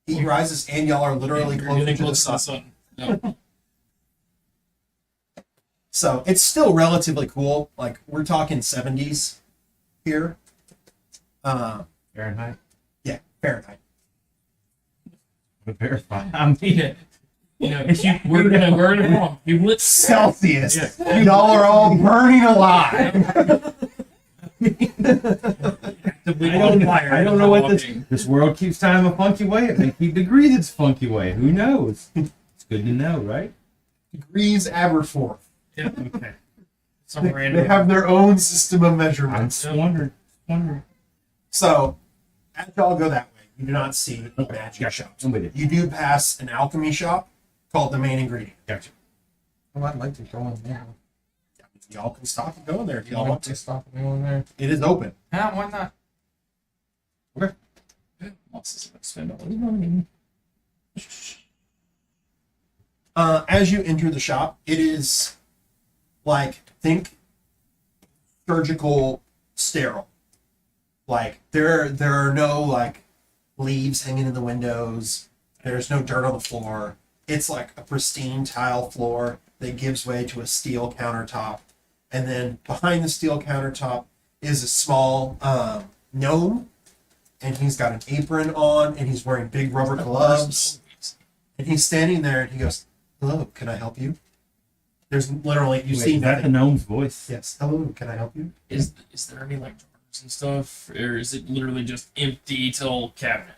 Heat rises and y'all are literally You're closer getting to the close to the sun. sun. Yep. So it's still relatively cool. Like we're talking 70s here. Fahrenheit. Yeah, Fahrenheit. To verify. I mean, if you we're gonna wrong. You lit Celsius. Yeah. Y'all are all burning alive. I don't know what this world keeps time a funky way. It may keep degrees its funky way. Who knows? It's good to know, right? Degrees Aberforth. Yeah. Okay. Some They random. have their own system of I'm measurements. just wondering. So, as y'all go that way, you do not see magic Gotcha. shops. I'm with you. You do pass an alchemy shop called the Main Ingredient. Gotcha. Well, I'd like to go in there. Y'all can stop and go in there if y'all Y'all want want to. to stop and go in there? It is open. Yeah, why not? Moss is gonna spend all his money. As you enter the shop, it is like, think surgical sterile. Like there are no like leaves hanging in the windows. There's no dirt on the floor. It's like a pristine tile floor that gives way to a steel countertop. And then behind the steel countertop is a small gnome. And he's got an apron on and he's wearing big rubber gloves. And he's standing there and he goes, "Hello, can I help you?" There's literally, you see Is that the nothing. gnome's voice? Yes, hello, can I help you? Is there any like drawers and stuff, or is it literally just empty till cabinet?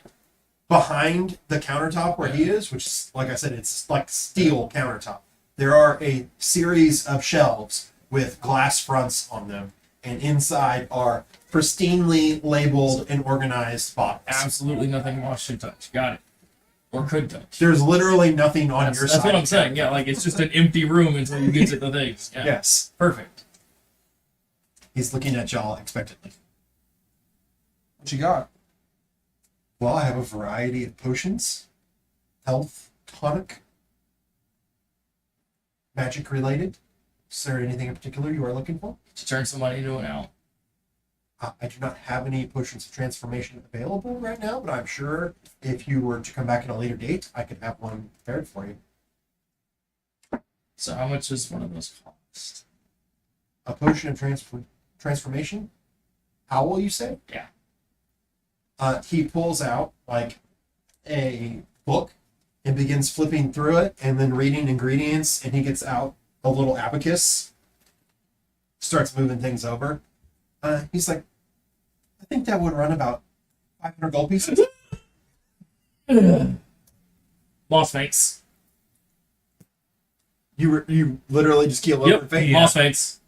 Behind the countertop where he is, which is, like I said, it's like steel countertop, there are a series of shelves with glass fronts on them. And inside are pristinely labeled and organized bottles. Absolutely nothing Moss should touch. Got it. Or could touch. There's literally nothing on That's, your that's side. what I'm saying. Yeah, like it's just an empty room until you get to the things. Yeah. Yes. Perfect. He's looking at y'all expectantly. What you got? Well, I have a variety of potions, health, tonic, magic related. Is there anything in particular you are looking for? To turn somebody into an owl. I do not have any potions of transformation available right now, but I'm sure if you were to come back at a later date, I could have one prepared for you. So how much does one of those cost? A potion of transformation? Owl, you say? Yeah. He pulls out like a book and begins flipping through it and then reading ingredients, and he gets out a little abacus, starts moving things over. He's like, I think that would run about 500 gold pieces. Moss thanks. You literally just keel over Yep. and faint. Yeah. Moss thanks.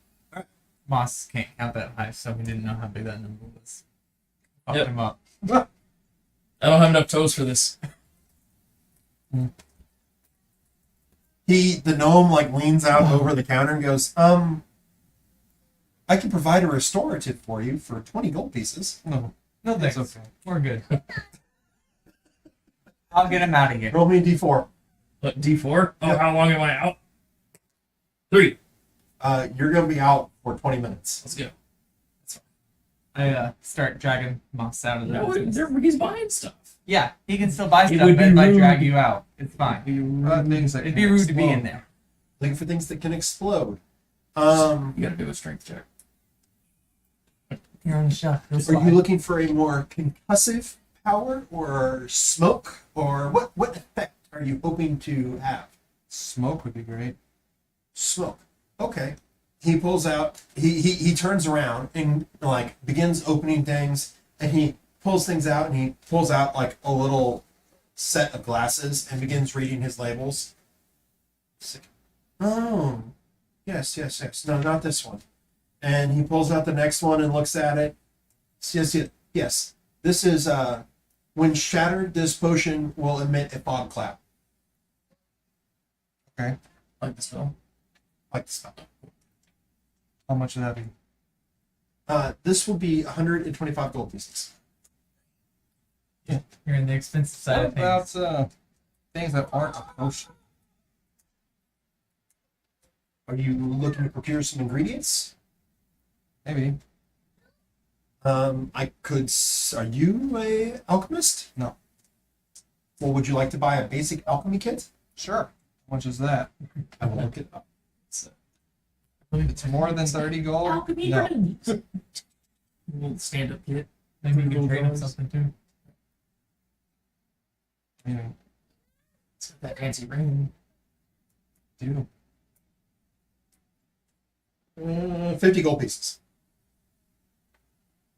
Moss can't count that high, so he didn't know how big that number was. Fucked Yep. him up. I don't have enough toes for this. The gnome like leans out over the counter and goes, I can provide a restorative for you for 20 gold pieces. No, No it's thanks. okay. We're good. I'll get him out of here. Roll me a d4. What, D4? Oh, Yep. how long am I out? 3. You're going to be out for 20 minutes. Let's go. I start dragging Moss out of No, the. he's buying stuff. Yeah, he can still buy It stuff would be if I rude. drag you out. It's fine. Things that It'd can be rude to be explode. in there. Looking for things that can explode. You gotta do a strength check. You're on the shelf. Are you looking for a more concussive power or smoke? Or what effect are you hoping to have? Smoke would be great. Smoke. Okay. He pulls out, he turns around and like begins opening things, and he pulls things out, and he pulls out like a little set of glasses and begins reading his labels. It's like, oh, yes. No, not this one. And he pulls out the next one and looks at it. Yes. This is, when shattered, this potion will emit a fog cloud. Okay. Like the spell. Like the spell. How much would that be? This will be 125 gold pieces. You're in the expensive side What of about things. things that aren't a potion? Are you looking to procure some ingredients? Maybe. I could. Are you a alchemist? No. Well, would you like to buy a basic alchemy kit? Sure. How much is that? I will look it up. It's more than 30 gold? No. Little stand-up kid. Maybe you Google can trade him Docs. something too. I mean, It's got that fancy ring. dude. 50 gold pieces.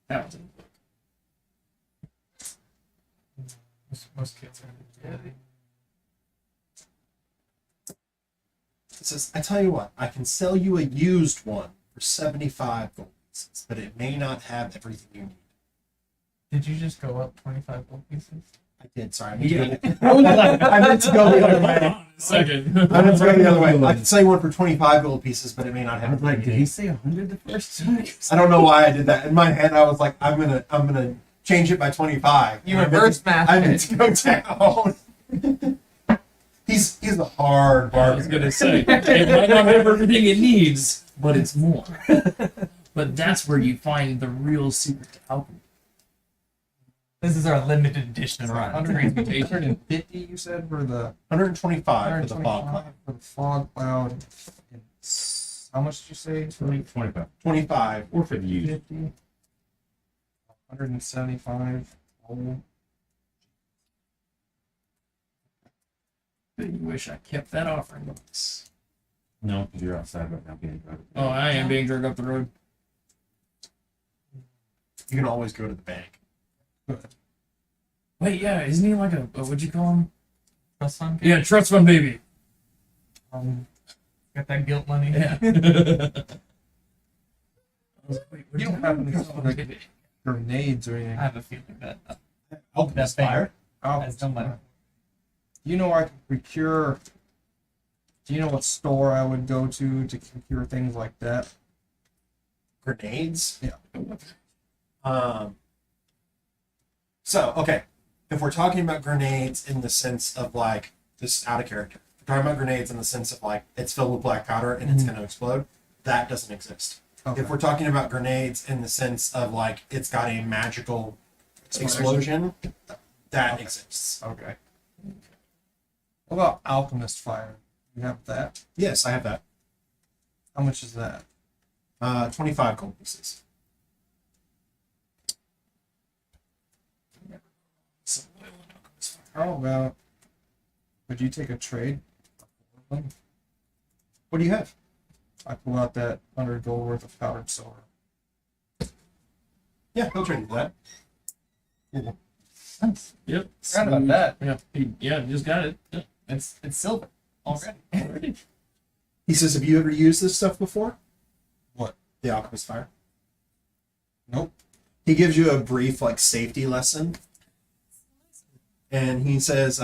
That was in the book. Most kids are. Yeah. It says, I tell you what, I can sell you a used one for 75 gold pieces, but it may not have everything you need. Did you just go up 25 gold pieces? I did, sorry. I Yeah. meant to go the other way. Second. I meant to go the other way. I can sell you one for 25 gold pieces, but it may not I have was like, everything did you he need. say 100 the first time? I don't know why I did that. In my head, I was like, I'm gonna change it by 25. You And I meant reverse to- math I it. meant to go down. he's a hard I was bargainer. gonna say it might not have everything it needs, but it's more. But that's where you find the real secret to alchemy. This is our limited edition run. 150 you said for the 125 for the fog 125 cloud. for the fog cloud. And how much did you say? 25. 25. Or for the use. 50. 175. Oh, But you wish I kept that offering box. No, because you're outside right now being drunk. Oh, I am being dragged up the road. You can always go to the bank. Wait, yeah, isn't he like a what'd you call him? Trust fund? Yeah, trust fund baby. Got that guilt money. Yeah. I was like, wait, what You don't have any like grenades or I anything. have a feeling that Alchemist That fire. that's done money. Do you know where I can procure? Do you know what store I would go to procure things like that? Grenades. Yeah. So, okay. If we're talking about grenades in the sense of like, this is out of character. If we're talking about grenades in the sense of like, it's filled with black powder and it's going to explode, that doesn't exist. Okay. If we're talking about grenades in the sense of like, it's got a magical explosion, that Okay. exists. Okay. What about alchemist fire? You have that? Yes, I have that. How much is that? 25 gold pieces. How about? Would you take a trade? What do you have? I pull out that 100 gold worth of powdered silver. Yeah, he'll trade you that. Yep. Forgot about that. Yeah, you just got it. Yeah. It's silver already. He says, have you ever used this stuff before? What? The alchemist fire. Nope. He gives you a brief like safety lesson. And he says,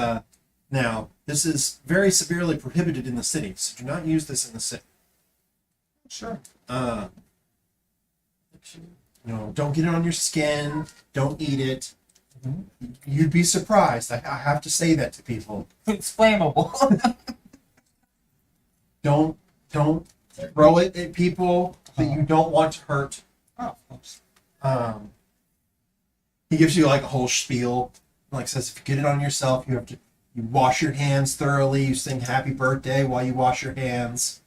now, this is very severely prohibited in the city, so do not use this in the city. Sure. Don't get it on your skin. Don't eat it. You'd be surprised. I have to say that to people. It's flammable. Don't throw it at people that you don't want to hurt. Oh, oops. He gives you like a whole spiel. Like says, if you get it on yourself, you wash your hands thoroughly. You sing happy birthday while you wash your hands.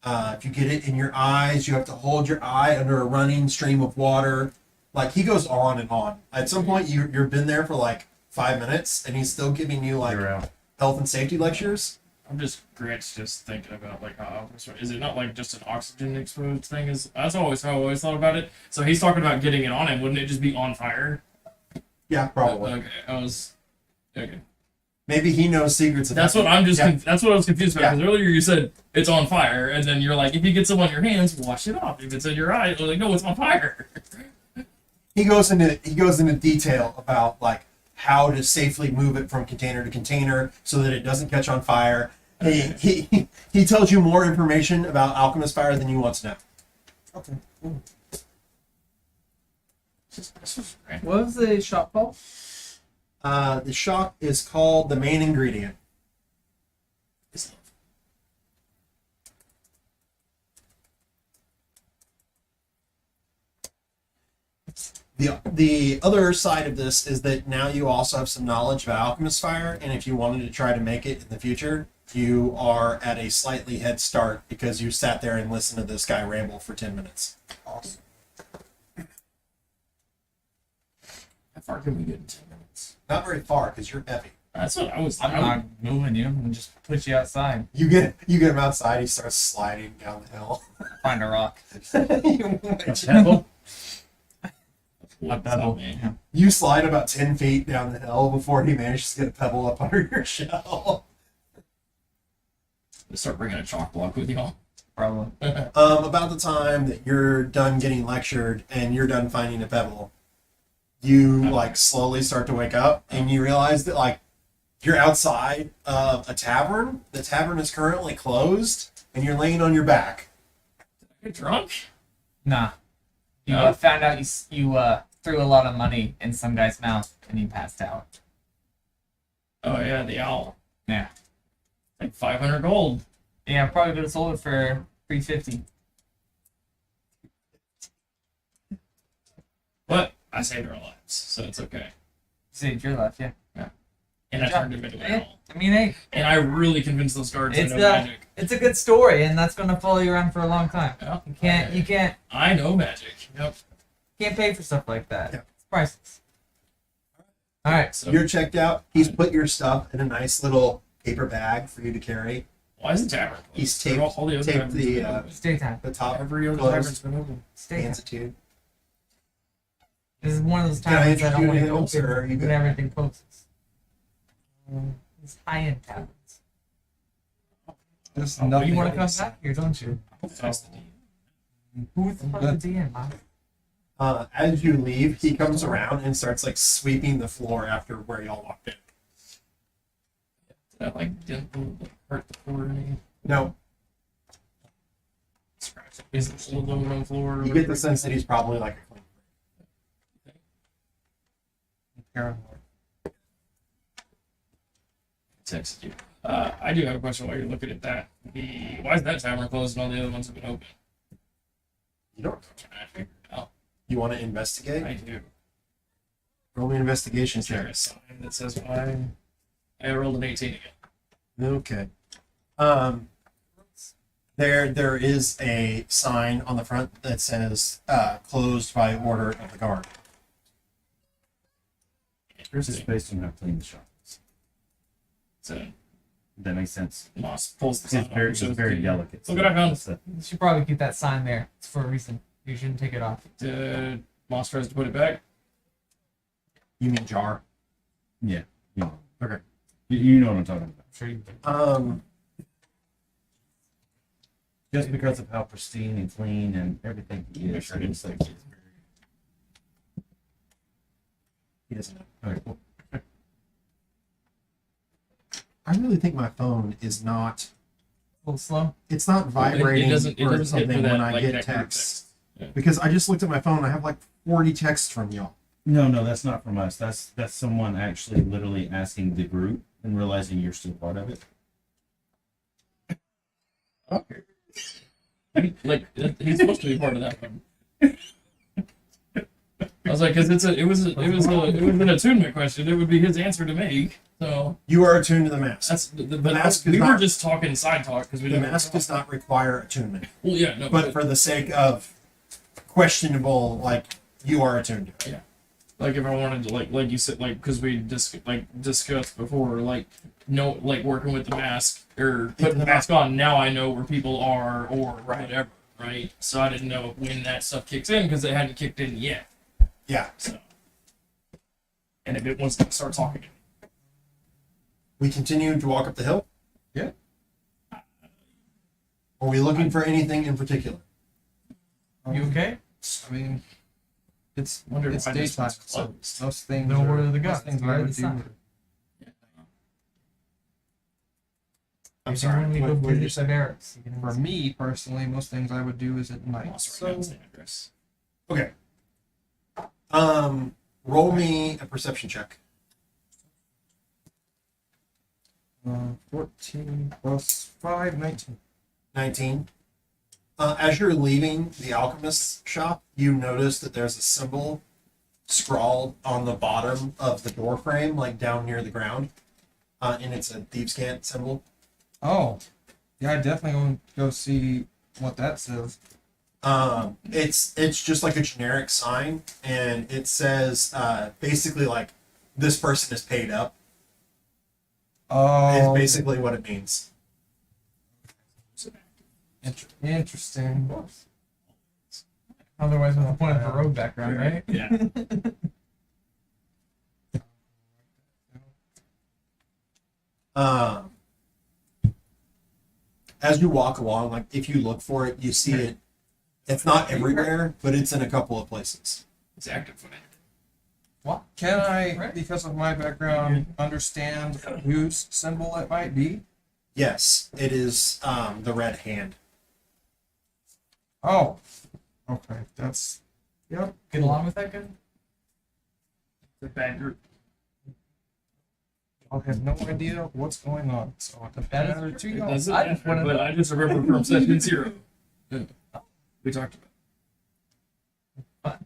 If you get it in your eyes, you have to hold your eye under a running stream of water. Like he goes on and on. At some point, you've been there for like 5 minutes, and he's still giving you like You're out. health and safety lectures. I'm just Grant's just thinking about like how is it not like just an oxygen exposed thing? Is that's always how I always thought about it. So he's talking about getting it on him. Wouldn't it just be on fire? Yeah, probably. Okay, I was okay. Maybe he knows secrets. Of That's what I'm just. Yeah. That's what I was confused about. Because earlier you said it's on fire, and then you're like, if you get some on your hands, wash it off. If it's in your eye, you're like, no, it's on fire. He goes into detail about like how to safely move it from container to container so that it doesn't catch on fire. He tells you more information about alchemist fire than you want to know. Okay. This was Grant. What was the shop called? The shop is called the main ingredient. The other side of this is that now you also have some knowledge about alchemist fire, and if you wanted to try to make it in the future, you are at a slightly head start because you sat there and listened to this guy ramble for 10 minutes. Awesome. far can we get in 10 minutes? Not very far because you're heavy. That's what I was. I'm not moving you. I'm just put you outside. You get him outside. He starts sliding down the hill. Find a rock. Pebble? A pebble. Man. You slide about 10 feet down the hill before he manages to get a pebble up under your shell. Just start bringing a chalk block with y'all. Probably. About the time that you're done getting lectured and you're done finding a pebble, you like slowly start to wake up and you realize that like you're outside of a tavern. The tavern is currently closed and you're laying on your back. Get drunk? Nah. You No? found out you threw a lot of money in some guy's mouth and he passed out. Oh yeah, the owl. Yeah. Like 500 gold. Yeah, probably could have sold it for 350. But I saved our lives, so it's okay. Saved your life, yeah. And Good I job. turned him into an Yeah. owl. I mean, hey, And I really convinced those guards I It's know the- magic. it's a good story, and that's gonna follow you around for a long time. Yeah. You can't I know magic. Yep. pay for stuff like that. Yeah. It's priceless. All right. So You're checked out. He's put your stuff in a nice little paper bag for you to carry. why is the tavern closed? He's They're taped- all the other taped taverns the, been open. Stay time. The top Every other closed. tavern's been open. Stay time. hands it to you. This is one of those Can I times I introduce don't you want to to him, open sir? Are you when good? everything closes. It's high-end taverns. There's Oh, nothing. You want to come else. back here, don't you? That's the deal. Who's the fuck is DM, man? As you leave, he comes around and starts like sweeping the floor after where y'all walked in. That like didn't hurt the floor or anything. No, Scratch it. Is it still aluminum floor? or you get the whatever? sense that he's probably like a clean. Texted you. I do have a question while you're looking at that. Why is that tavern closed and all the other ones have been open? You don't. I figured it out. You want to investigate? I do. Roll me an investigation Is there check. a sign that says why? I rolled an 18 again. Okay. There is a sign on the front that says closed by order of the guard. Yours is based on how clean the shop is. So That makes sense. Moss pulls the It's sign off very, and it's shows very the- delicate. Look what I found. That's the- You should probably keep that sign there. It's for a reason. You shouldn't take it off. Moss tries to put it back. You mean jar? Yeah. You know. Okay. You know what I'm talking about. I'm sure you do. Just because of how pristine and clean and everything he is. Sure, it's like- He doesn't know. Okay, cool. I really think my phone is not. A little slow. It's not vibrating It doesn't or hit for something that, when I like, get that group texts. text. Yeah. Because I just looked at my phone. And I have like 40 texts from y'all. No, that's not from us. That's someone actually literally asking the group and realizing you're still part of it. Okay. Like he's supposed to be part of that one. I was like, because it was an attunement question. It would be his answer to make. So You are attuned to the mask. that's but mask is we were not- just talking side talk because we The didn't. mask does not require attunement, Well, yeah, no, but for the sake of questionable, like you are attuned to it. like if I wanted to like you said because we discussed before like working with the mask or putting the mask on. Now I know where people are or whatever, right? So I didn't know when that stuff kicks in because it hadn't kicked in yet. Yeah. So and if it wants to start talking. We continue to walk up the hill. Yeah. Are we looking for anything in particular? You okay? I mean, it's Wonder if it's I just daytime, was so closed. most things. No are- word of the most gods, things word I of would the do. sun. I'm Maybe sorry. when we go what did you visit say? the barracks. you can For ask. me personally, most things I would do is at night. Moss right now is So the address. Okay. Roll me a perception check. 14 plus 5, 19. 19. As you're leaving the alchemist's shop, you notice that there's a symbol scrawled on the bottom of the door frame, like down near the ground. And it's a thieves' cant symbol. Oh, yeah, I definitely want to go see what that says. It's just like a generic sign, and it says basically like this person is paid up. Is Oh, basically what it means. interesting. Otherwise, what's the point of the road background, right? Yeah. Um, as you walk along, like if you look for it, you see it. It's not everywhere, but it's in a couple of places. It's active for What? Can I, Right. because of my background, understand whose symbol it might be? Yes, it is the red hand. Oh, okay. That's yep. Get along with that guy? the bad group. I have no idea what's going on. So it That is matter to It you. doesn't I just matter, wanna but know. I just remember from session 0. Yeah. We talked about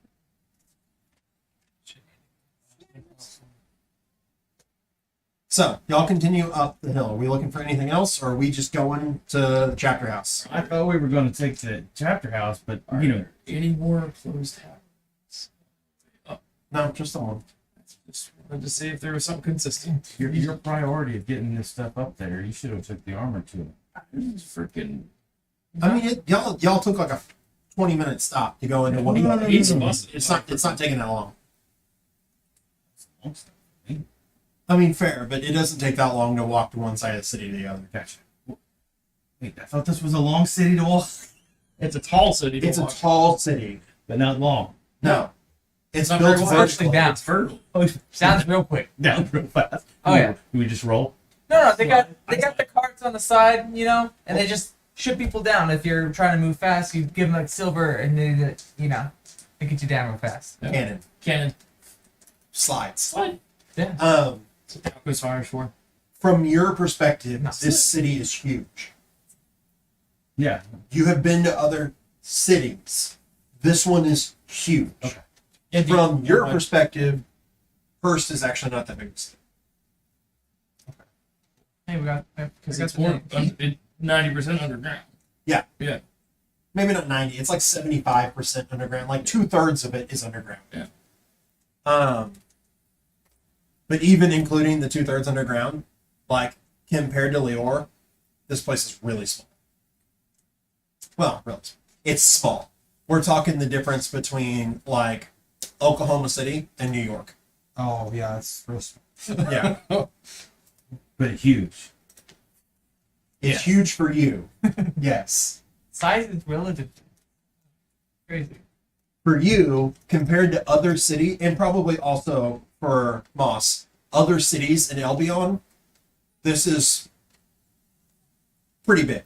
So y'all continue up the hill. Are we looking for anything else, or are we just going to the chapter house? I thought we were going to take the chapter house, but it. you know, Any more closed houses? No, just the one. Just wanted to see if there was something consistent. your priority of getting this stuff up there, you should have took the armor to it. It's freaking. I mean, y'all took like a 20-minute stop to go into one. Each of us. It's not taking that long. I mean, fair, but it doesn't take that long to walk to one side of the city to the other. Gotcha. Wait, I thought this was a long city to walk, It's a tall city. To It's a walk. tall city. but not long. No, it's Not built very well. Virtually down. It's fertile. Sounds real quick. Down real fast. Oh, yeah. Do we just roll? No, they got the carts on the side, you know, and they just shut people down. If you're trying to move fast, you give them like silver, and they, you know, they get you down real fast. Yeah. Cannon Cannon. slides. What? Yeah. That's what Falco's fires for. From your perspective, No. this city is huge. Yeah. You have been to other cities. This one is huge. Okay. From your perspective, Hearst is actually not that big. a city. Hey, we got Because we got it's the more name. 90% underground. Yeah. Yeah. Maybe not 90. It's like 75% underground. Like 2/3 of it is underground. Yeah. But even including the 2/3 underground, like compared to Leor, this place is really small. Well, really, it's small. We're talking the difference between like Oklahoma City and New York. Oh yeah, it's real. Yeah, But huge. it's huge for you. Yes, Size is relative. Crazy. for you compared to other city, and probably also for Moss, other cities in Albion, this is pretty big.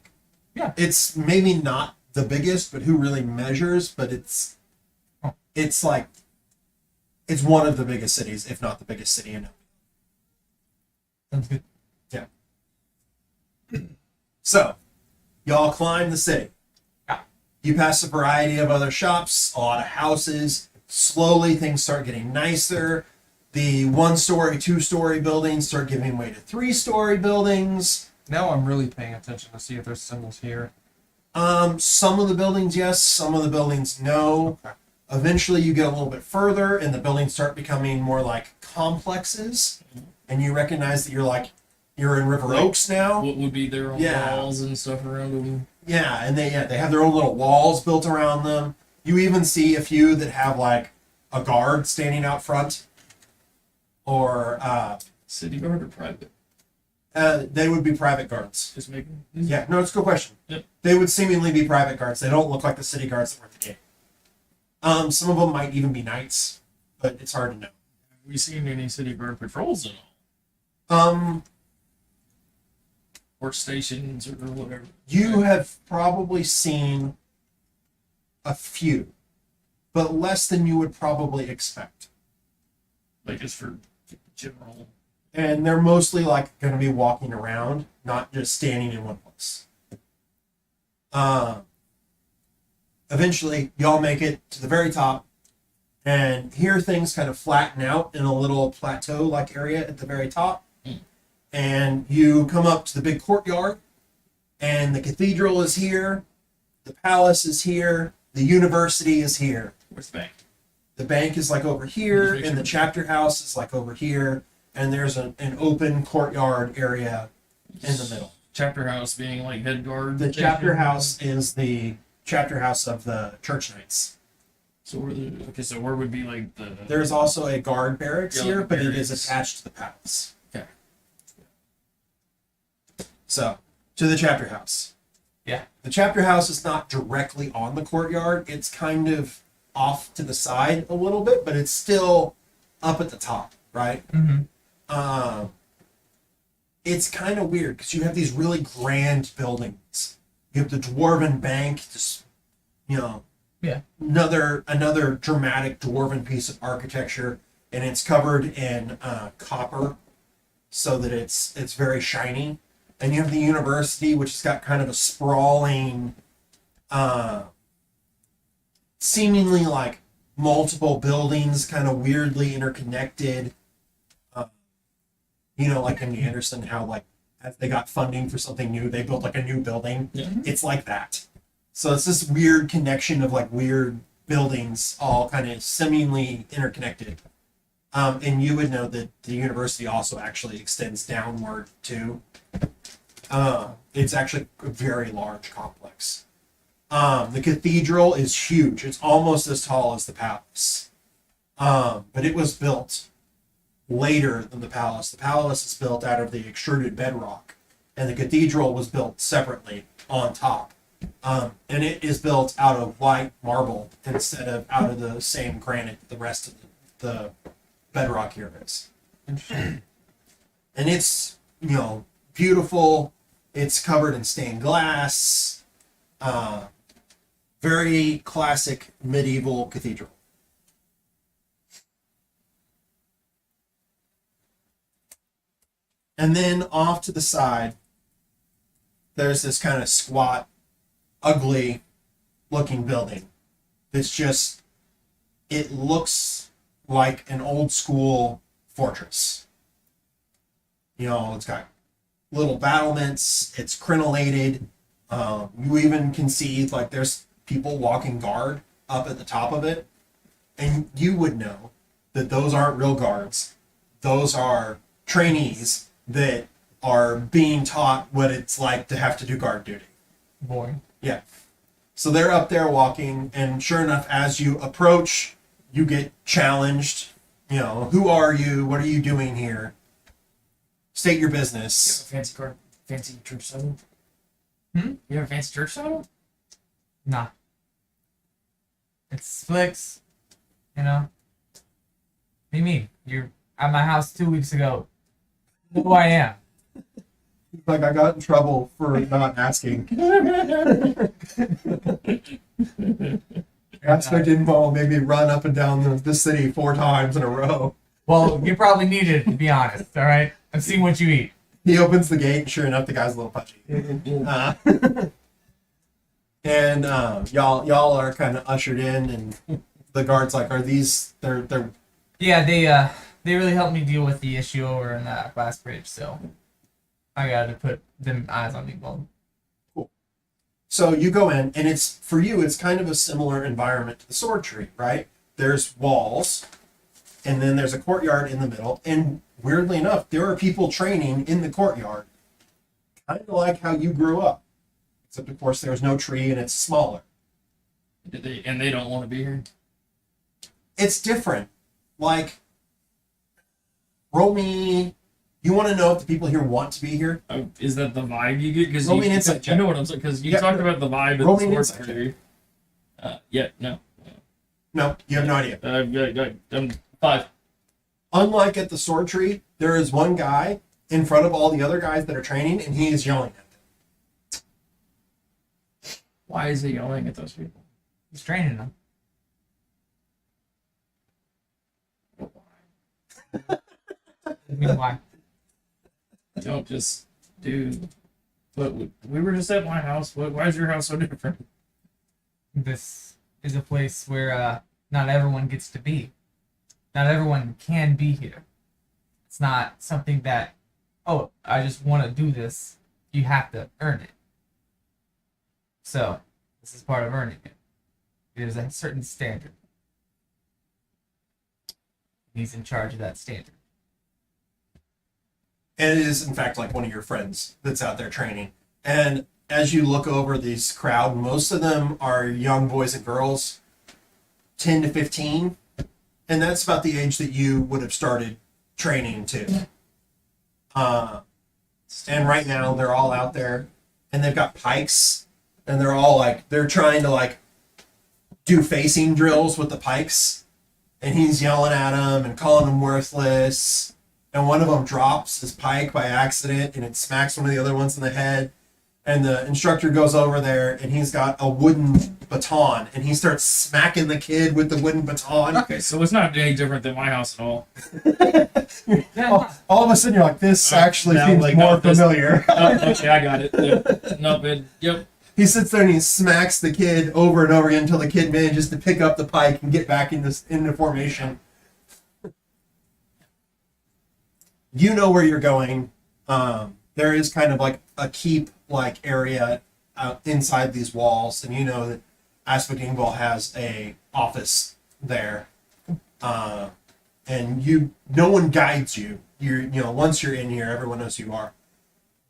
Yeah. It's maybe not the biggest, but who really measures? But it's like it's one of the biggest cities, if not the biggest city in Albion. Sounds good. So, y'all climb the city. Yeah. You pass a variety of other shops, a lot of houses. Slowly, things start getting nicer. The 1-story, 2-story buildings start giving way to 3-story buildings. Now I'm really paying attention to see if there's symbols here. Some of the buildings, yes. Some of the buildings, no. Okay. Eventually, you get a little bit further, and the buildings start becoming more like complexes. And you recognize that you're in River Like, Oaks now. What would be their own Yeah. walls and stuff around them? Yeah, and they have their own little walls built around them. You even see a few that have like a guard standing out front, or City guard or private? they would be private guards. Just making. Yeah, no, it's a good question. Yep. They would seemingly be private guards. They don't look like the city guards that were at the gate. Some of them might even be knights, but it's hard to know. Have we seen any city guard patrols at all? Or stations or whatever? You have probably seen a few, but less than you would probably expect. Like just for general. And they're mostly like going to be walking around, not just standing in one place. Eventually, y'all make it to the very top, and here things kind of flatten out in a little plateau-like area at the very top. And you come up to the big courtyard, and the cathedral is here, the palace is here, The university is here. Where's the bank? The bank is like over here, Just make and the sure. chapter house is like over here, and there's an open courtyard area in the middle. Chapter house being like head guard. The chapter house is the chapter house of the church knights. So where would be like the? There's also a guard barracks Yeah, here, like but it is barracks. attached to the palace. Okay. So, to the chapter house. Yeah. The chapter house is not directly on the courtyard. It's kind of off to the side a little bit, but it's still up at the top, right? Mm-hmm. It's kind of weird because you have these really grand buildings. You have the Dwarven Bank, just, you know, Yeah. another dramatic Dwarven piece of architecture, and it's covered in copper, so that it's very shiny. And you have the university, which has got kind of a sprawling, seemingly like multiple buildings, kind of weirdly interconnected. You know, like in Anderson, how like as they got funding for something new, they built like a new building. Yeah. It's like that. So it's this weird connection of like weird buildings, all kind of seemingly interconnected. And you would know that the university also actually extends downward too. It's actually a very large complex. The cathedral is huge. It's almost as tall as the palace. But it was built later than the palace. The palace is built out of the extruded bedrock, and the cathedral was built separately on top. And it is built out of white marble instead of out of the same granite the rest of the bedrock here is. And it's, you know, beautiful. It's covered in stained glass. Very classic medieval cathedral. And then off to the side, there's this kind of squat, ugly looking building. It's just, it looks like an old school fortress. You know, it's got little battlements, it's crenellated. You even can see like there's people walking guard up at the top of it. And you would know that those aren't real guards. Those are trainees that are being taught what it's like to have to do guard duty. Boy. Yeah. So they're up there walking, and sure enough, as you approach, you get challenged. You know, who are you? What are you doing here? State your business. Fancy card, fancy church settle. Hmm? You have a fancy church settle? Nah. It's flicks. You know? What do you mean? You're at my house 2 weeks ago. Know who I am. Like, I got in trouble for not asking. Aspect involved made me run up and down the city 4 times in a row. Well, you probably need it, to be honest, alright? I've seen what you eat. He opens the gate, and sure enough, the guy's a little pudgy. And y'all are kind of ushered in, and the guard's like, "Are these? They're Yeah, they really helped me deal with the issue over in Glassbridge, so I gotta put them eyes on me. Well, So you go in, and it's for you. It's kind of a similar environment to the sword tree, right? There's walls, and then there's a courtyard in the middle. And weirdly enough, there are people training in the courtyard, kind of like how you grew up, except of course there's no tree and it's smaller. And they don't want to be here. It's different. Like, roll me. You want to know if the people here want to be here? Is that the vibe you get? Because Roll me an insight you check. know what I'm saying. Because you Yeah, talked about the vibe roll of me an the insight sports tree. Yeah, no. No, you have no idea. I'm 5. Unlike at the sword tree, there is one guy in front of all the other guys that are training, and he is yelling at them. Why is he yelling at those people? he's training them. I mean, why? Don't just do. But we were just at my house. Why is your house so different? This is a place where not everyone gets to be. Not everyone can be here. It's not something that, oh, I just want to do this. You have to earn it. So, this is part of earning it. There's a certain standard. He's in charge of that standard. And it is, in fact, like one of your friends that's out there training. And as you look over this crowd, most of them are young boys and girls, 10 to 15. And that's about the age that you would have started training to. And right now, they're all out there, and they've got pikes, and they're all like, they're trying to like do facing drills with the pikes. And he's yelling at them and calling them worthless. And one of them drops his pike by accident, and it smacks one of the other ones in the head. And the instructor goes over there, and he's got a wooden baton, and he starts smacking the kid with the wooden baton. Okay, so it's not any different than my house at all. All of a sudden, you're like, this actually now, seems like, more not this- familiar. Okay, I got it. Yeah. No, but yep. He sits there and he smacks the kid over and over again until the kid manages to pick up the pike and get back into formation. You know where you're going. There is kind of like a keep like area out inside these walls, and you know that Aspect Ingval has a office there. And no one guides you. Once you're in here, everyone knows who you are.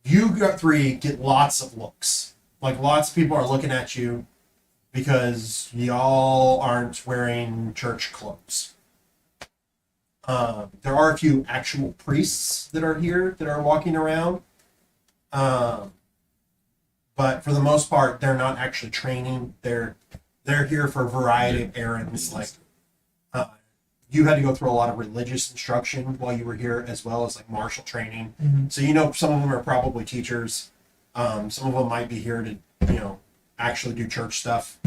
You got three get lots of looks. Like lots of people are looking at you because y'all aren't wearing church clothes. There are a few actual priests that are here that are walking around. But for the most part, they're not actually training. They're here for a variety of errands. Like you had to go through a lot of religious instruction while you were here, as well as like martial training. Mm-hmm. So some of them are probably teachers. Some of them might be here to actually do church stuff,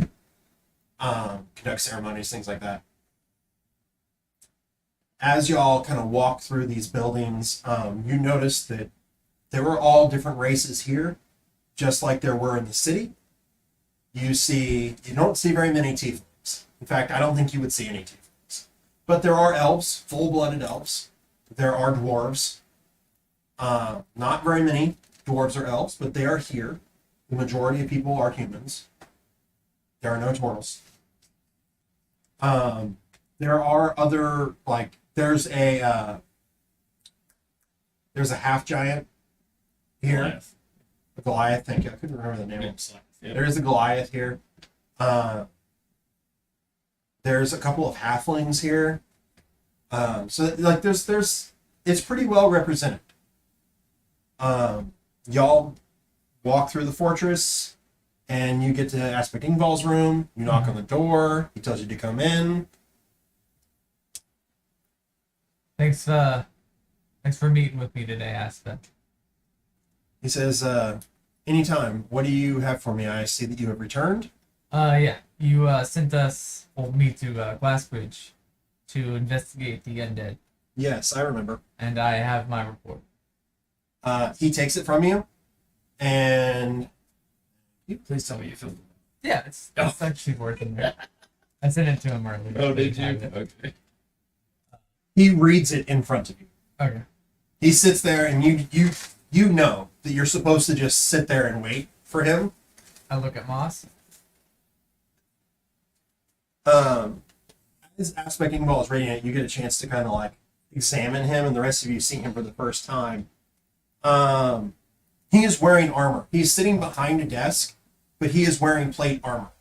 conduct ceremonies, things like that. As y'all kind of walk through these buildings, you notice that there were all different races here, just like there were in the city. You don't see very many tieflings. In fact, I don't think you would see any tieflings. But there are elves, full-blooded elves. There are dwarves. Not very many dwarves or elves, but they are here. The majority of people are humans. There are no turtles. There are other, like, there's a half giant here. Goliath. A Goliath, thank you. I couldn't remember the name of it. Yep. There is a Goliath here. There's a couple of halflings here. So like there's it's pretty well represented. Y'all walk through the fortress and you get to Aspect Ingval's room. You knock on the door. He tells you to come in. Thanks for meeting with me today, Aspect. He says, anytime. What do you have for me? I see that you have returned. Yeah. You sent me to Glassbridge to investigate the undead, Yes, I remember. and I have my report. He takes it from you, and Please tell me you filled it. Yeah, it's actually worth it. I sent it to him earlier. Oh, did He you? had it. Okay. he reads it in front of you. Okay. He sits there, and you know that you're supposed to just sit there and wait for him. I look at Moss. As Aspect Ingval is reading it, you get a chance to kind of like examine him, and the rest of you see him for the first time. He is wearing armor. He's sitting behind a desk, but he is wearing plate armor.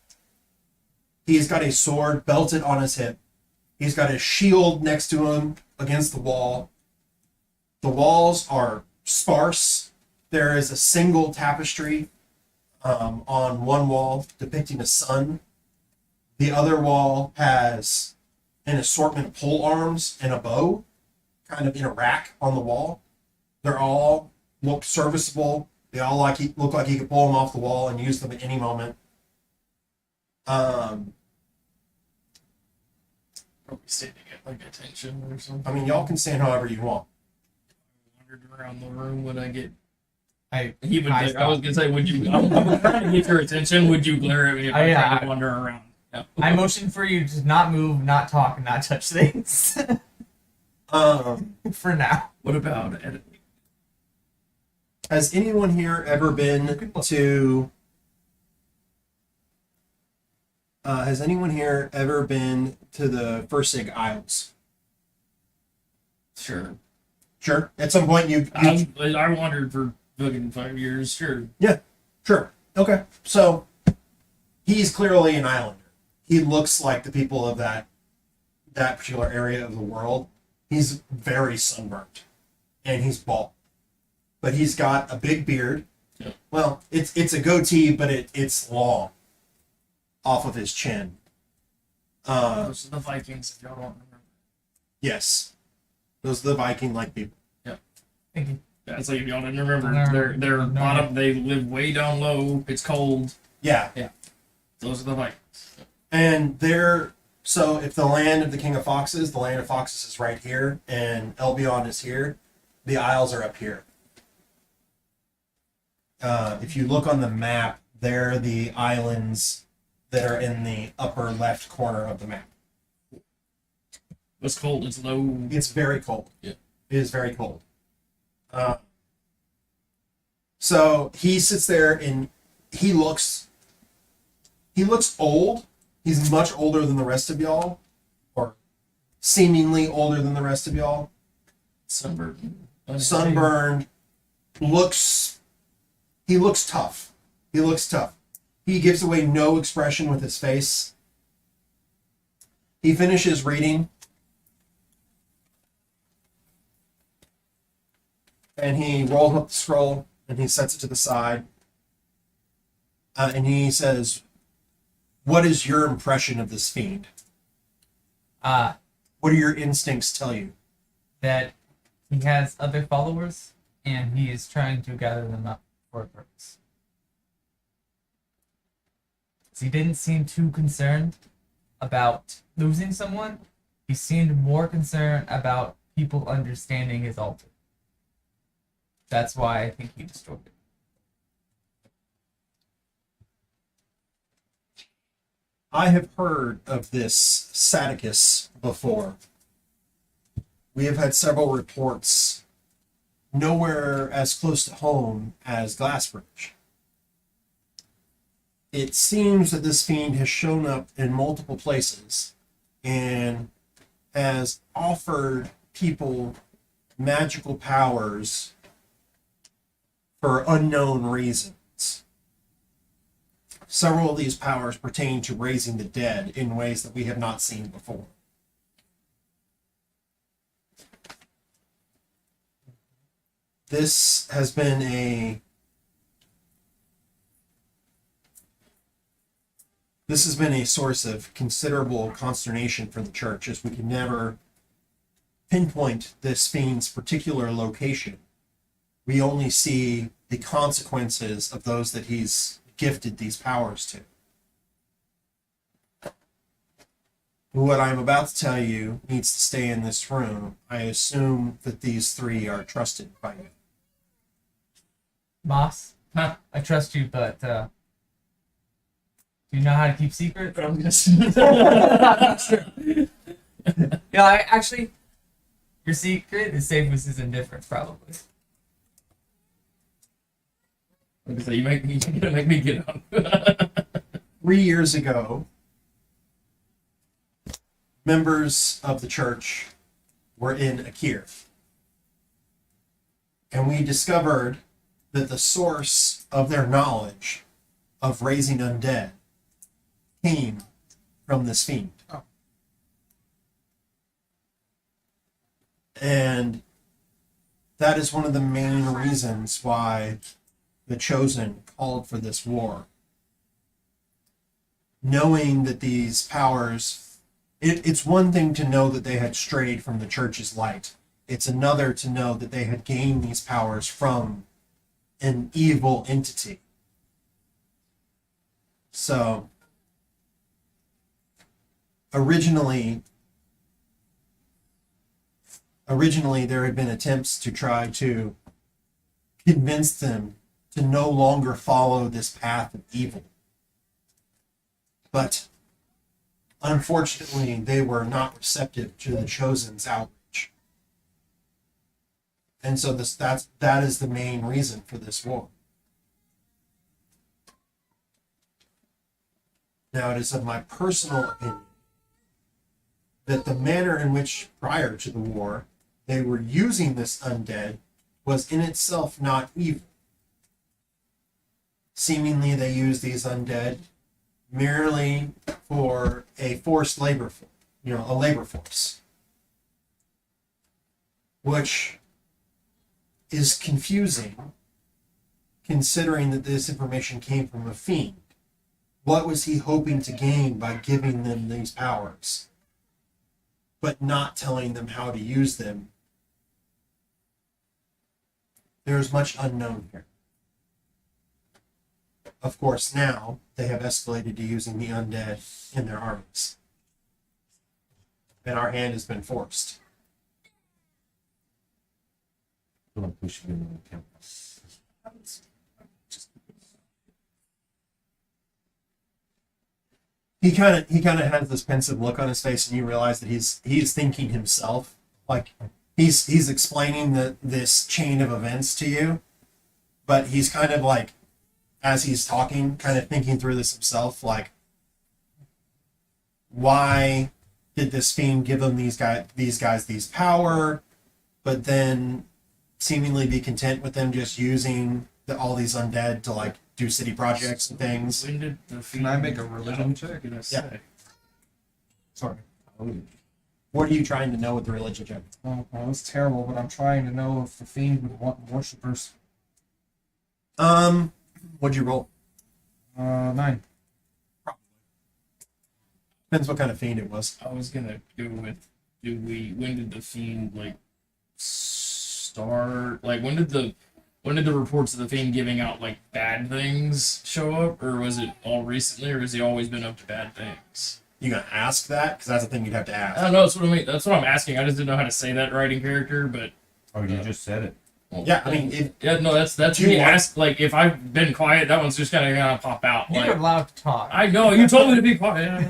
He's got a sword belted on his hip. He's got a shield next to him against the wall. The walls are sparse. There is a single tapestry on one wall depicting a sun. The other wall has an assortment of pole arms and a bow kind of in a rack on the wall. They're all look serviceable. They all look like you could pull them off the wall and use them at any moment. Probably standing at like attention or something. I mean, y'all can stand however you want. Wandered around the room when I get. I I was gonna say, would you? I'm trying to get your attention. Would you glare at me if I tried to wander around? Yeah. I motion for you to not move, not talk, and not touch things. For now. What about editing? Has anyone here ever been to Has anyone here ever been to the Forsig Isles? Sure. Sure. At some point, you I wandered for fucking 5 years. Sure. sure. Okay. So he's clearly an islander. He looks like the people of that particular area of the world. He's very sunburnt, and he's bald, but he's got a big beard. Yeah. Well, it's a goatee, but it's long off of his chin. Those are the Vikings, if y'all don't remember. Yes, those are the Viking-like people. Thank you. Yeah, it's like if y'all didn't remember, No. they're No. bottom. They live way down low. It's cold. Yeah, Those are the Vikings. and so if the land of the King of Foxes, the land of Foxes is right here, and Elbion is here, the Isles are up here. If you look on the map, they're the islands that are in the upper left corner of the map. It's cold. It's low. It's very cold. Yeah. It is very cold. So he sits there and he looks old. He's much older than the rest of y'all, or seemingly older than the rest of y'all. Sunburned. Sunburned. He looks tough. He looks tough. He gives away no expression with his face. He finishes reading. And he rolls up the scroll and he sets it to the side. And he says, "What is your impression of this fiend? Uh, What do your instincts tell you?" that he has other followers and he is trying to gather them up for a purpose. He didn't seem too concerned about losing someone. He seemed more concerned about people understanding his altar. That's why I think he destroyed it. I have heard of this Sadicus before. We have had several reports, nowhere as close to home as Glassbridge. It seems that this fiend has shown up in multiple places and has offered people magical powers for unknown reasons. Several of these powers pertain to raising the dead in ways that we have not seen before. This has been a source of considerable consternation for the church, as we can never pinpoint this fiend's particular location. We only see the consequences of those that he's gifted these powers to. What I'm about to tell you needs to stay in this room. I assume that these three are trusted by you. Moss, I trust you, but do you know how to keep secrets? Yeah, actually, your secret is safe with his indifference, probably. Like I say, you're gonna make me get up. 3 years ago, members of the church were in Akir. And we discovered that the source of their knowledge of raising undead came from this fiend. Oh. And that is one of the main reasons why the Chosen called for this war. Knowing that these powers, it's one thing to know that they had strayed from the church's light. It's another to know that they had gained these powers from an evil entity. So, originally there had been attempts to try to convince them to no longer follow this path of evil. But unfortunately, they were not receptive to the Chosen's outreach. And so that is the main reason for this war. Now, it is of my personal opinion that the manner in which, prior to the war, they were using this undead was in itself not evil. Seemingly, they used these undead merely for a forced labor, a labor force, which is confusing, considering that this information came from a fiend. What was he hoping to gain by giving them these powers, but not telling them how to use them? There is much unknown here. Of course, now they have escalated to using the undead in their armies, and our hand has been forced. I feel like we should be able to count. He kind of has this pensive look on his face, and you realize that he's thinking himself, like he's explaining this chain of events to you, but he's kind of like, as he's talking, kind of thinking through this himself, like, why did this fiend give them these guys power, but then seemingly be content with them just using all these undead to like do city projects and things? When did the Can I make a religion check? Gonna Yeah. say? Sorry. What are you trying to know with the religion check? Oh, well, that's terrible, but I'm trying to know if the fiend would want worshippers. What'd you roll? 9. Depends what kind of fiend it was. I was gonna go with, when did the fiend like start? Like when did the reports of the fiend giving out like bad things show up, or was it all recently, or has he always been up to bad things? You gonna ask that? Because that's the thing you'd have to I ask. don't know. That's what I mean. That's what I'm asking. I just didn't know how to say that right in character, but Oh, you just said it. well, Yeah, I mean, yeah, no, that's Do you me. want- Ask like if I've been quiet, that one's just kind of gonna pop out. You're Like allowed to talk. I know you told me to be quiet.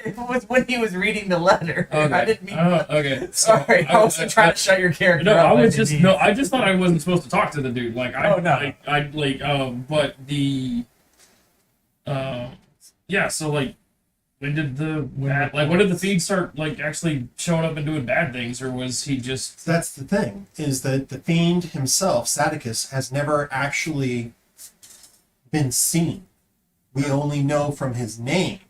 It was when he was reading the letter. Okay. I didn't mean. Okay. Sorry, I wasn't trying to shut your character. No, up I by was any just means. no. I just thought I wasn't supposed to talk to the dude. Like I, Oh, no. I like but the, yeah. So like, when did when did the feed start like actually showing up and doing bad things, or was he just? that's the thing, is that the fiend himself, Sadicus, has never actually been seen. We only know from his name,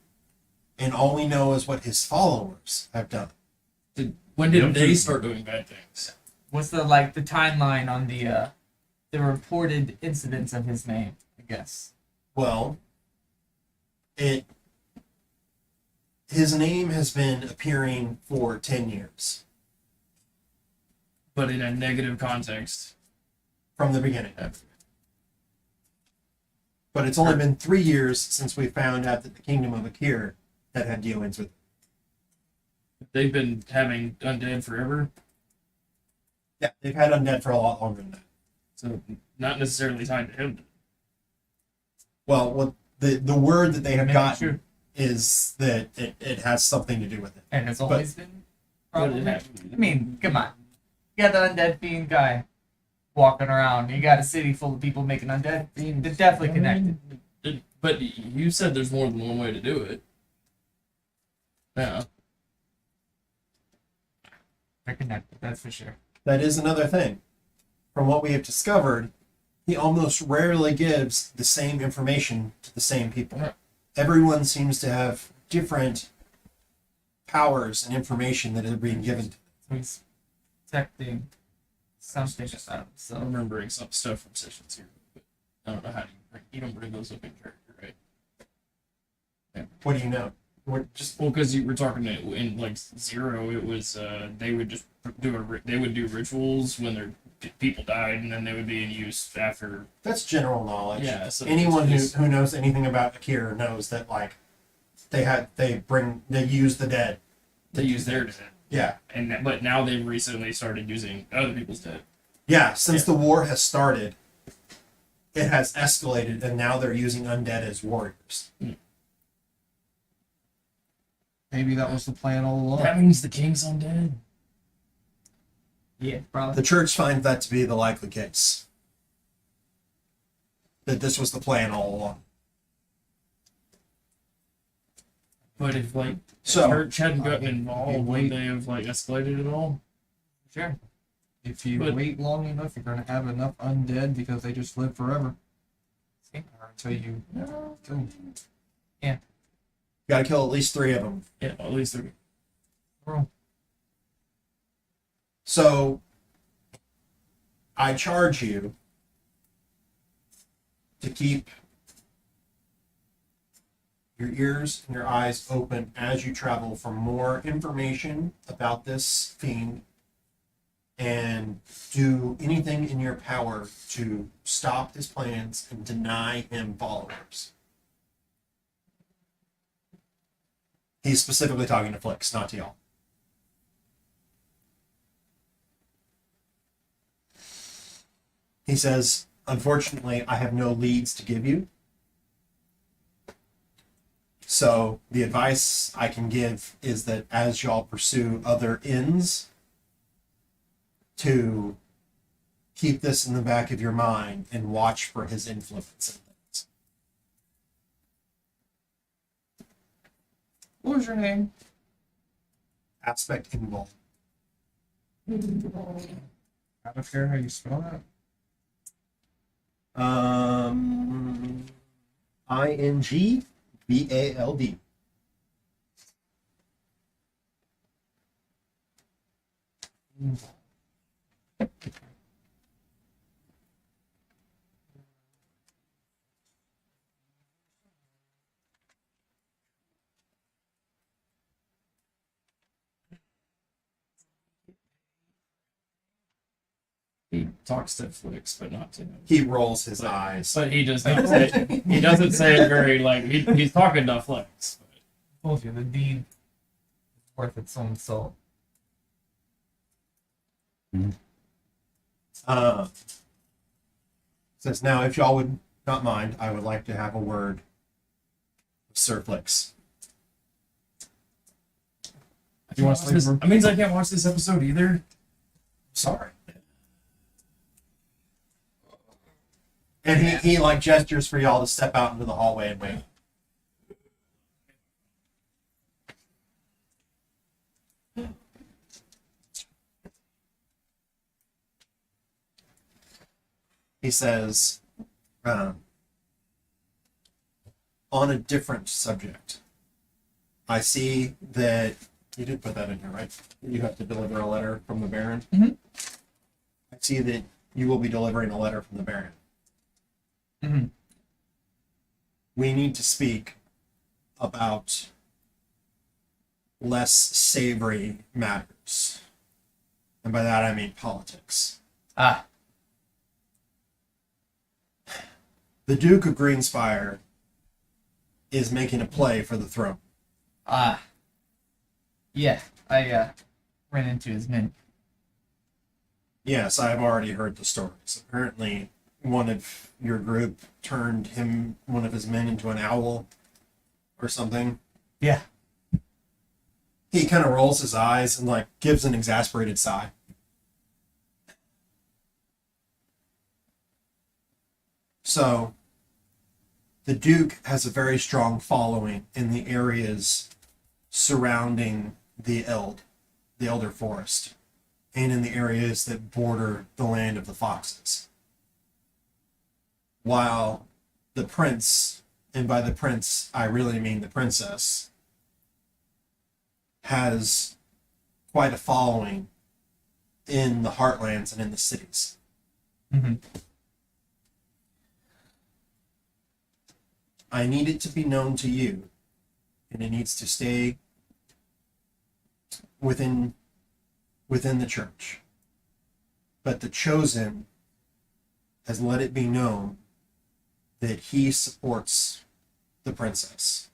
and all we know is what his followers have done. When did Yep. they start doing bad things? What's the the timeline on the reported incidents of his name? I guess. Well, his name has been appearing for 10 years But in a negative context. from the beginning. But it's only been 3 years since we found out that the kingdom of Akir had dealings with. They've been having undead forever, Yeah, they've had undead for a lot longer than that. so not necessarily tied to him. Well, what the word that they have Maybe gotten true. is that it has something to do with it. And it's always been. But Probably. it happened. I mean, come on. You got the undead fiend guy walking around. You got a city full of people making undead fiend. They're definitely connected. But you said there's more than one way to do it. Yeah. They're connected. That's for sure. That is another thing. From what we have discovered, he almost rarely gives the same information to the same people. Yeah. Everyone seems to have different powers and information that are being given to them. So he's protecting something about I'm himself. remembering some stuff from sessions here, but I don't know how you don't bring those up in character, right? What do you know? What just Well, because you were talking in like Zero, it was they would just they would do rituals when their people died, and then they would be in use after. that's general knowledge. Yeah, so Anyone it's who knows anything about Akira knows that like they use the dead. They use their dead, Yeah. but now they've recently started using other people's dead. Yeah, since Yeah. the war has started, it has escalated, and now they're using undead as warriors. Maybe that was the plan all along. That means the king's undead. Yeah, probably. The church finds that to be the likely case. That this was the plan all along. But if like So- church hadn't gotten if you involved, wait- would they have like escalated at all? Sure. If you But- wait long enough, you're gonna have enough undead because they just live forever. See? Or until you kill them. Got to kill at least 3 of them. Yeah, at least they're So I charge you to keep your ears and your eyes open as you travel for more information about this fiend and do anything in your power to stop his plans and deny him followers. He's specifically talking to Flix, not to y'all. He says, unfortunately, I have no leads to give you. So the advice I can give is that as y'all pursue other ends, to keep this in the back of your mind and watch for his influence in things. What was your name? Aspect involved. I don't care how you spell that. INGBALD. he talks to Flix, but not to him. He rolls his eyes. But he does not say he doesn't say it very like he's talking to Flix. Told you the deed is worth its own soul. Says, now, if y'all would not mind, I would like to have a word with Sir Flix. You want to sleep? That means I can't watch this episode either. Sorry. And he like gestures for y'all to step out into the hallway and wait. He says, on a different subject, I see that you did put that in here, right? You have to deliver a letter from the Baron. Mhm. I see that you will be delivering a letter from the Baron. Mm-hmm. We need to speak about less savory matters. And by that I mean politics. Ah, The Duke of Greenspire is making a play for the throne. yeah. I ran into his men. Yes, I've already heard the stories. Apparently, one of your group turned one of his men, into an owl or something. Yeah. He kind of rolls his eyes and like gives an exasperated sigh. So, the Duke has a very strong following in the areas surrounding the Elder Forest, and in the areas that border the land of the Foxes. While the prince, and by the prince I really mean the princess, has quite a following in the heartlands and in the cities. Mm-hmm. I need it to be known to you, and it needs to stay within the church. But the chosen has let it be known that he supports the princess.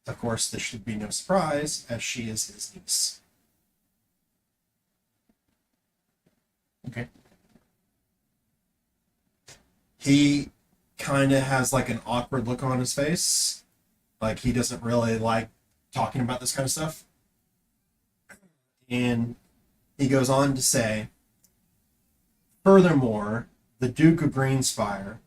Of course, this should be no surprise, as she is his niece. Okay. He kind of has like an awkward look on his face. Like he doesn't really like talking about this kind of stuff. And he goes on to say, furthermore, the Duke of Greenspire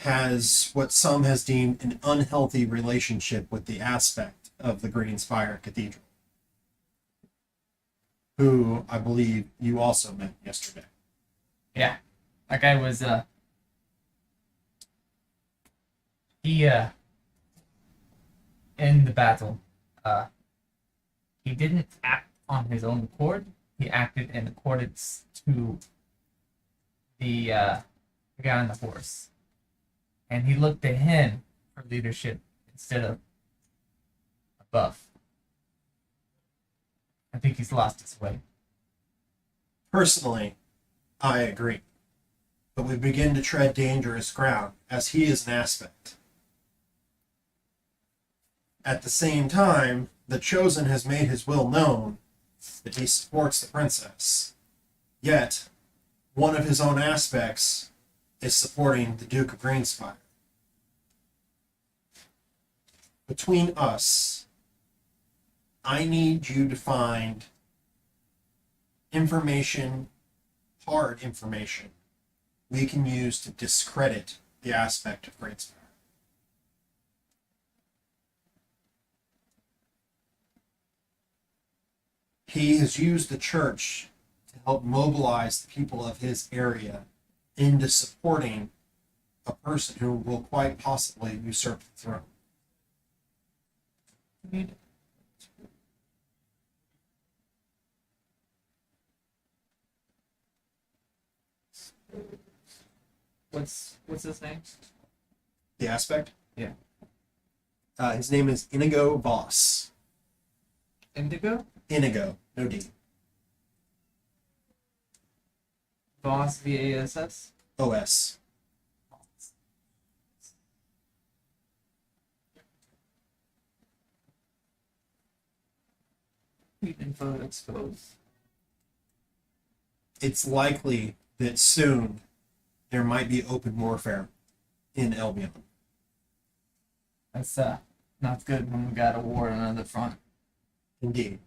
has what some has deemed an unhealthy relationship with the aspect of the Greenspire Cathedral, who I believe you also met yesterday. Yeah, that guy was he in the battle. He didn't act on his own accord. He acted in accordance to the guy on the horse, and he looked to him for leadership instead of above. I think he's lost his way. Personally, I agree. But we begin to tread dangerous ground, as he is an aspect. At the same time, the Chosen has made his will known that he supports the princess. Yet, one of his own aspects is supporting the Duke of Greenspire. Between us, I need you to find information, hard information, we can use to discredit the aspect of Greenspire. He has used the church to help mobilize the people of his area into supporting a person who will quite possibly usurp the throne. What's his name? The aspect? Yeah. His name is Inigo Voss. Indigo? Inigo, no D. Voss, VASS? OS. Info exposed. It's likely that soon there might be open warfare in Albion. That's not good when we got a war on the front. Indeed.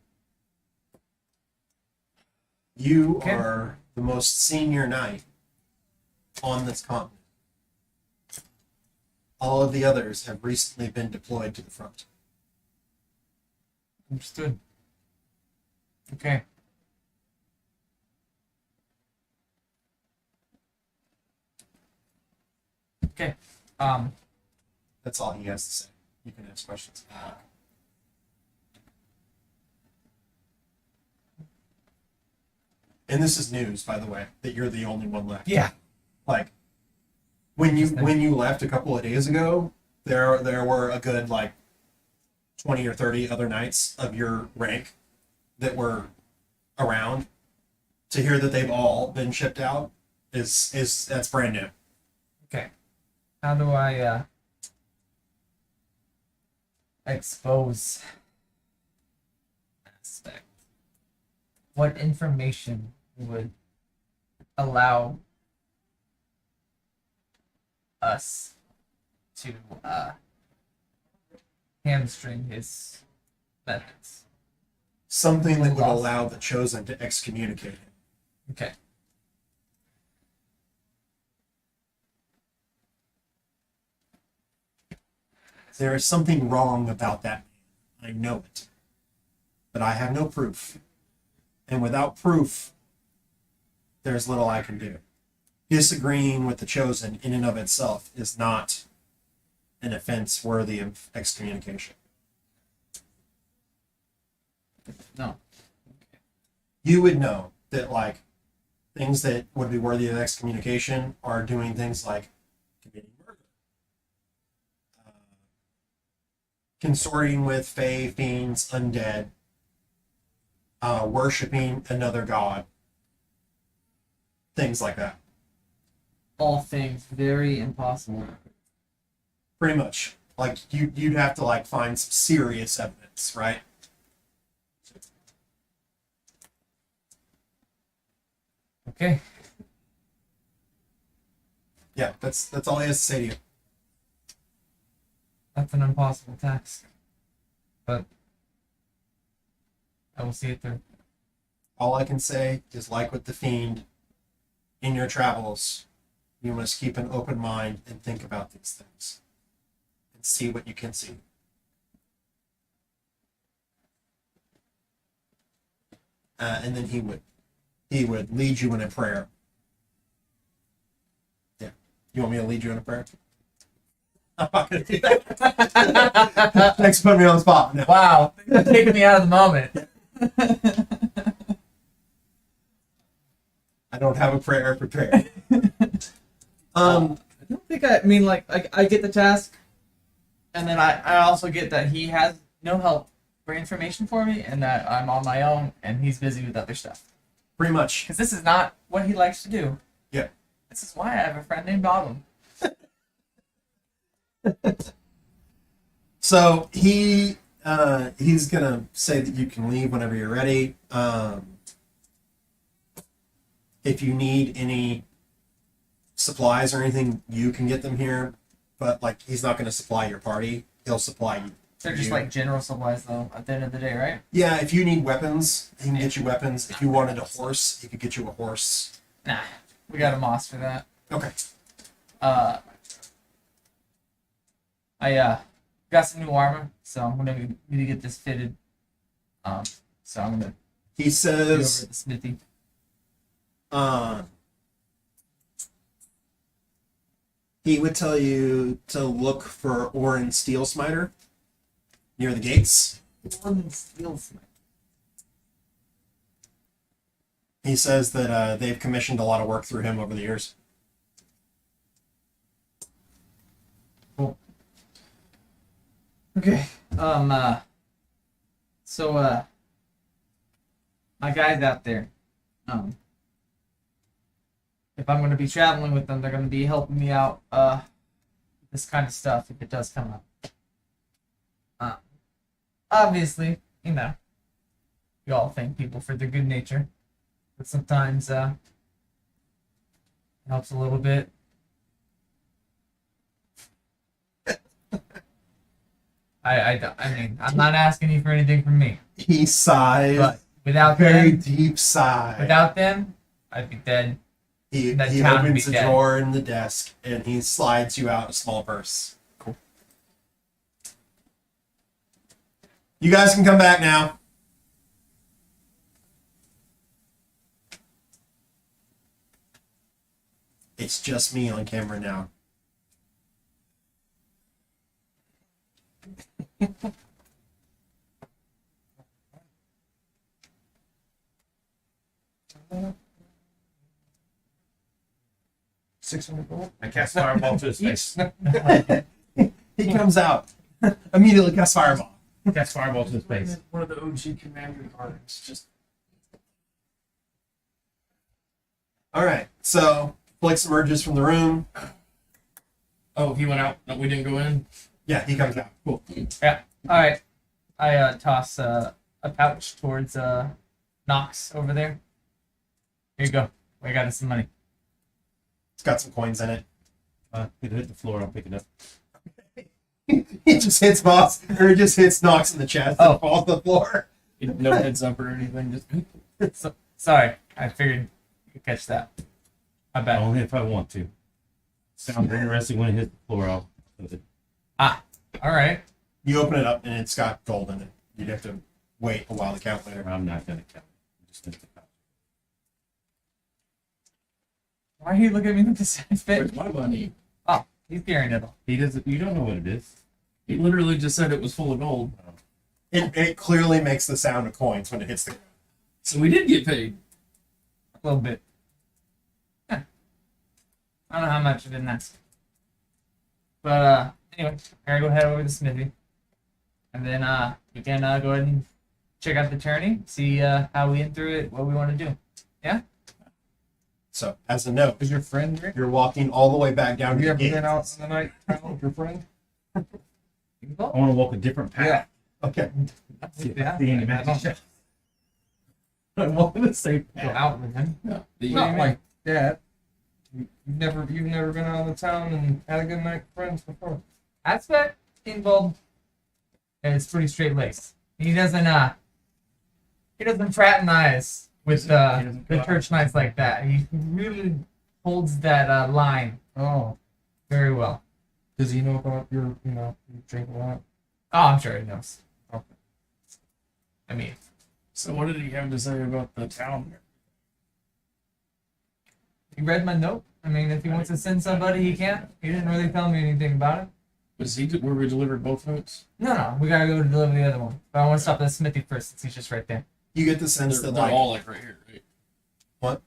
You Okay. are the most senior knight on this continent. All of the others have recently been deployed to the front. Understood. Okay. Okay. That's all he has to say. You can ask questions. And this is news, by the way, that you're the only one left. Yeah. Like when you left a couple of days ago, there were a good like 20 or 30 other knights of your rank that were around. To hear that they've all been shipped out is that's brand new. Okay. How do I expose aspect? What information would allow us to hamstring his methods? Something that would Lost. allow the chosen to excommunicate him. Okay. There is something wrong about that man. I know it. But I have no proof. And without proof, there's little I can do. Disagreeing with the chosen in and of itself is not an offense worthy of excommunication. No. You would know that, like, things that would be worthy of excommunication are doing things like committing murder, consorting with fae, fiends, undead, worshiping another god, things like that. All things very impossible. Pretty much. Like, you'd have to, like, find some serious evidence, right? Okay. Yeah, that's all he has to say to you. That's an impossible task. But I will see it through. All I can say is, like with the fiend, in your travels, You must keep an open mind and think about these things and see what you can see. And then he would lead you in a prayer. Yeah. You want me to lead you in a prayer? I'm not gonna do that. Thanks for putting me on the spot. No. Wow, you're taking me out of the moment. I don't have a prayer prepared. I don't think I mean like I get the task, and then I also get that he has no help for information for me, and that I'm on my own, and he's busy with other stuff. Pretty much. Because this is not what he likes to do. Yeah. This is why I have a friend named Autumn. So he's gonna say that you can leave whenever you're ready. If you need any supplies or anything, you can get them here. But like, he's not gonna supply your party. He'll supply you. They're just like general supplies, though. At the end of the day, right? Yeah, if you need weapons, he can get you weapons. If you wanted a horse, he could get you a horse. Nah, we got a moss for that. Okay. I got some new armor, so I'm gonna need to get this fitted. So I'm gonna He be over says, at the smithy. he would tell you to look for Orin Steel Smiter near the gates. He says that they've commissioned a lot of work through him over the years. Okay. So my guys out there. If I'm gonna be traveling with them, they're gonna be helping me out. This kind of stuff if it does come up. Obviously, you know, we all thank people for their good nature, but sometimes it helps a little bit. I mean, I'm not asking you for anything from me, He sighs, but without very them, deep sigh. without them, I'd be dead. He that town would opens be a dead. drawer in the desk and he slides you out a small purse. Cool. You guys can come back now. It's just me on camera now. I cast fireball to his face. He comes out. Immediately casts fireball. Cast fireball to his face. One of the OG commander cards. Just Alright, so Blix emerges from the room. oh, he went out. No, we didn't go in. Yeah, he comes out. Cool. All right. I toss a pouch towards Knox over there. Here you go. I got us some money. It's got some coins in it. It hit the floor. I'll pick it up. He just hits Boss, or he just hits Knox in the chest Oh. and falls to the floor. No heads up or anything. Just Sorry, I figured you could catch that. I bet. Only if I want to. Sounds interesting when it hits the floor. I'll put it. All right. You open it up and it's got gold in it. You'd have to wait a while to count later. I'm not gonna count it. I'm just gonna count Why are you looking at me with this face? where's my money? Oh, he's carrying it all. it. He doesn't. You don't know what it is. He literally just said it was full of gold. It clearly makes the sound of coins when it hits the ground. So we did get paid. A little bit. Yeah. I don't know how much I didn't ask. But anyway, I gotta go head over to the smithy. And then we can go ahead and check out the tourney, see how we in through it, what we want to do. So, as a note, Is your friend here? you're walking all the way back down Have to you the ever gate. been out in the night time with your friend? I want to walk a different path. Okay. Yeah. See any magic? I want to say Go out with him. The Not like that. You've never been out of the town and had a good night with friends before. Aspect involved is pretty straight laced. He doesn't fraternize with the church knights like that. He really holds that line Oh, very well. does he know about your, you drink a lot? Oh, I'm sure he knows. Okay. I mean, So what did he have to say about the town? he read my note. I mean, if he wants to send somebody, he can. He didn't really tell me anything about it. Were we delivered both notes? No, we gotta go to deliver the other one. But I want to stop at the smithy first since he's just right there. You get the sense They're, that they're like all like right here, right? what?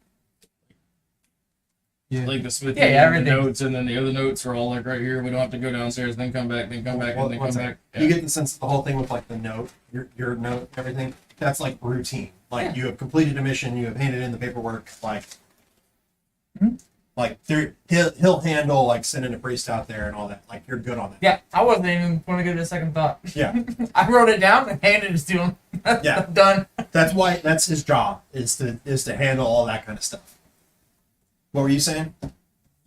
Yeah. Like the Smith Yeah, and the everything. notes, and then the other notes are all like right here. We don't have to go downstairs, then come back, then come back, and then come What's back. You get the sense that the whole thing with like the note, your note, everything, that's like routine. Like Yeah. you have completed a mission, you have handed in the paperwork, like Mhm. like he'll handle like sending a priest out there and all that. Like you're good on that. Yeah, I wasn't even going to give it a second thought. Yeah. I wrote it down and handed it to him. Yeah. Done. That's his job is to handle all that kind of stuff. What were you saying?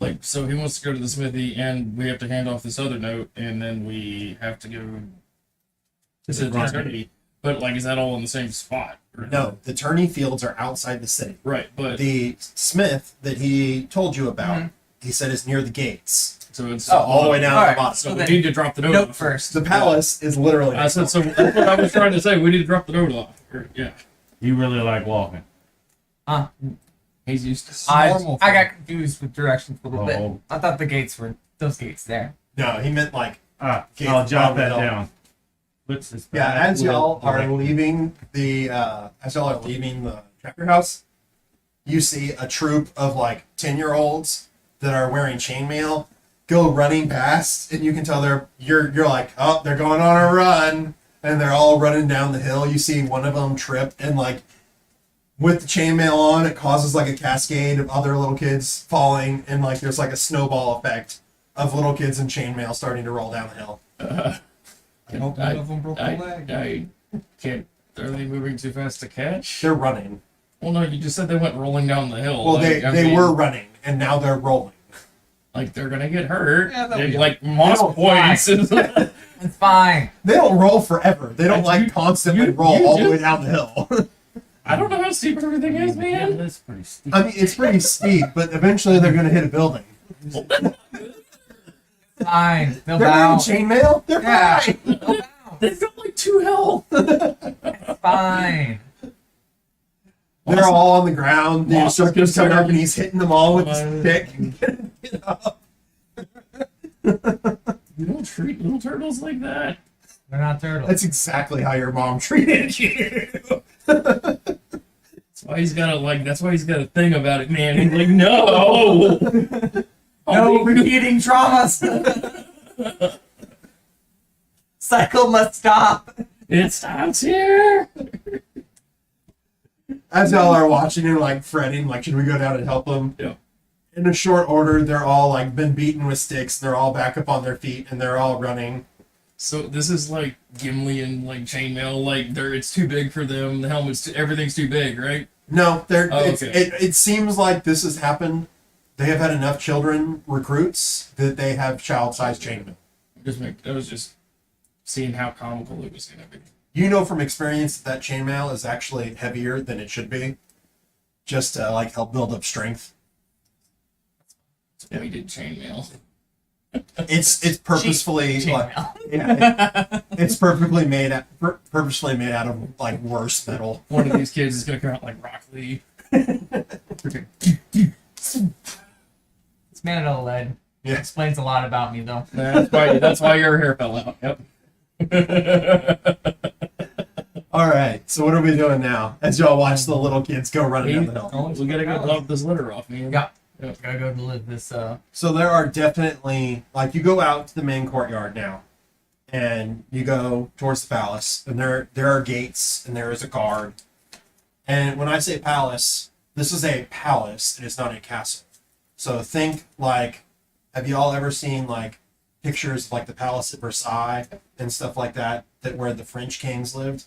Like, so he wants to go to the smithy, and we have to hand off this other note, and then we have to go to the attorney. But like, is that all in the same spot? Or- No, the tourney fields are outside the city. Right, but The smith that he told you about, Mhm. he said is near the gates. so it's All the way down All to right. the bottom. So So we then- need to drop the note. Note off. first. The palace is literally I next said door. so. That's what I was trying to say. We need to drop the note off. Or, yeah, You really like walking. Huh. he's used to. I normal got confused with directions a little Oh. bit. I thought the gates were those gates there. No, he meant like Gates I'll jot above that the hill. down. What's this? yeah. As y'all are Like, leaving the chapter house, you see a troop of like 10-year-olds that are wearing chainmail go running past, and you can tell you're like, oh, they're going on a run, and they're all running down the hill. You see one of them trip, and like with the chainmail on, it causes like a cascade of other little kids falling, and like there's like a snowball effect of little kids in chainmail starting to roll down the hill. I hope none of them broke a leg. I can't. Are they moving too fast to catch? They're running. Well, no, you just said they went rolling down the hill. Well, like, I they mean, were running, and now they're rolling. like they're gonna get hurt. Yeah, they'll They, be like moss They'll points. It's fine. They don't roll forever. They don't You- like constantly you- roll you all the way just- down the hill. I don't know how steep everything is, Yeah, man. that's pretty steep. I mean, it's pretty steep, but eventually they're going to hit a building. Fine. They'll They're wearing bow. chainmail. They're Yeah. fine. They'll bow. They've got like 2 health. Fine. They're all on the ground. The Moss is instructor's coming up concerned. and he's hitting them all with Why- his stick. You don't treat little turtles like that. They're not turtles. That's exactly how your mom treated you. That's why he's got a like. That's why he's got a thing about it, man. He's like, no. No repeating traumas. Cycle must stop. It stops here. As y'all are watching and like fretting, like, should we go down and help them? Yeah. In a short order, they're all like been beaten with sticks. They're all back up on their feet and they're all running. So this is like Gimli and like chainmail. Like it's too big for them. The helmet's everything's too big, right? No, they're. Oh, it's, okay. it seems like this has happened. They have had enough children recruits that they have child-sized chainmail. I was just seeing how comical it was gonna be. You know from experience that chainmail is actually heavier than it should be, just to like help build up strength. So we did chainmail. It's purposefully like, Chainmail. yeah, it's purposefully made out of like worse metal. One of these kids is gonna come out like Rock Lee. It's made out of lead. Yeah. Explains a lot about me, though. That's why your hair fell out. Yep. All right, so what are we doing now? As y'all watch the little kids go running down the hill. We gotta go love this litter off, man. Yeah. Gotta go to live this. So there are definitely like you go out to the main courtyard now, and you go towards the palace, and there are gates, and there is a guard. And when I say palace, this is a palace, and it's not a castle. So think like, have you all ever seen like pictures of like the palace at Versailles and stuff like that, that where the French kings lived?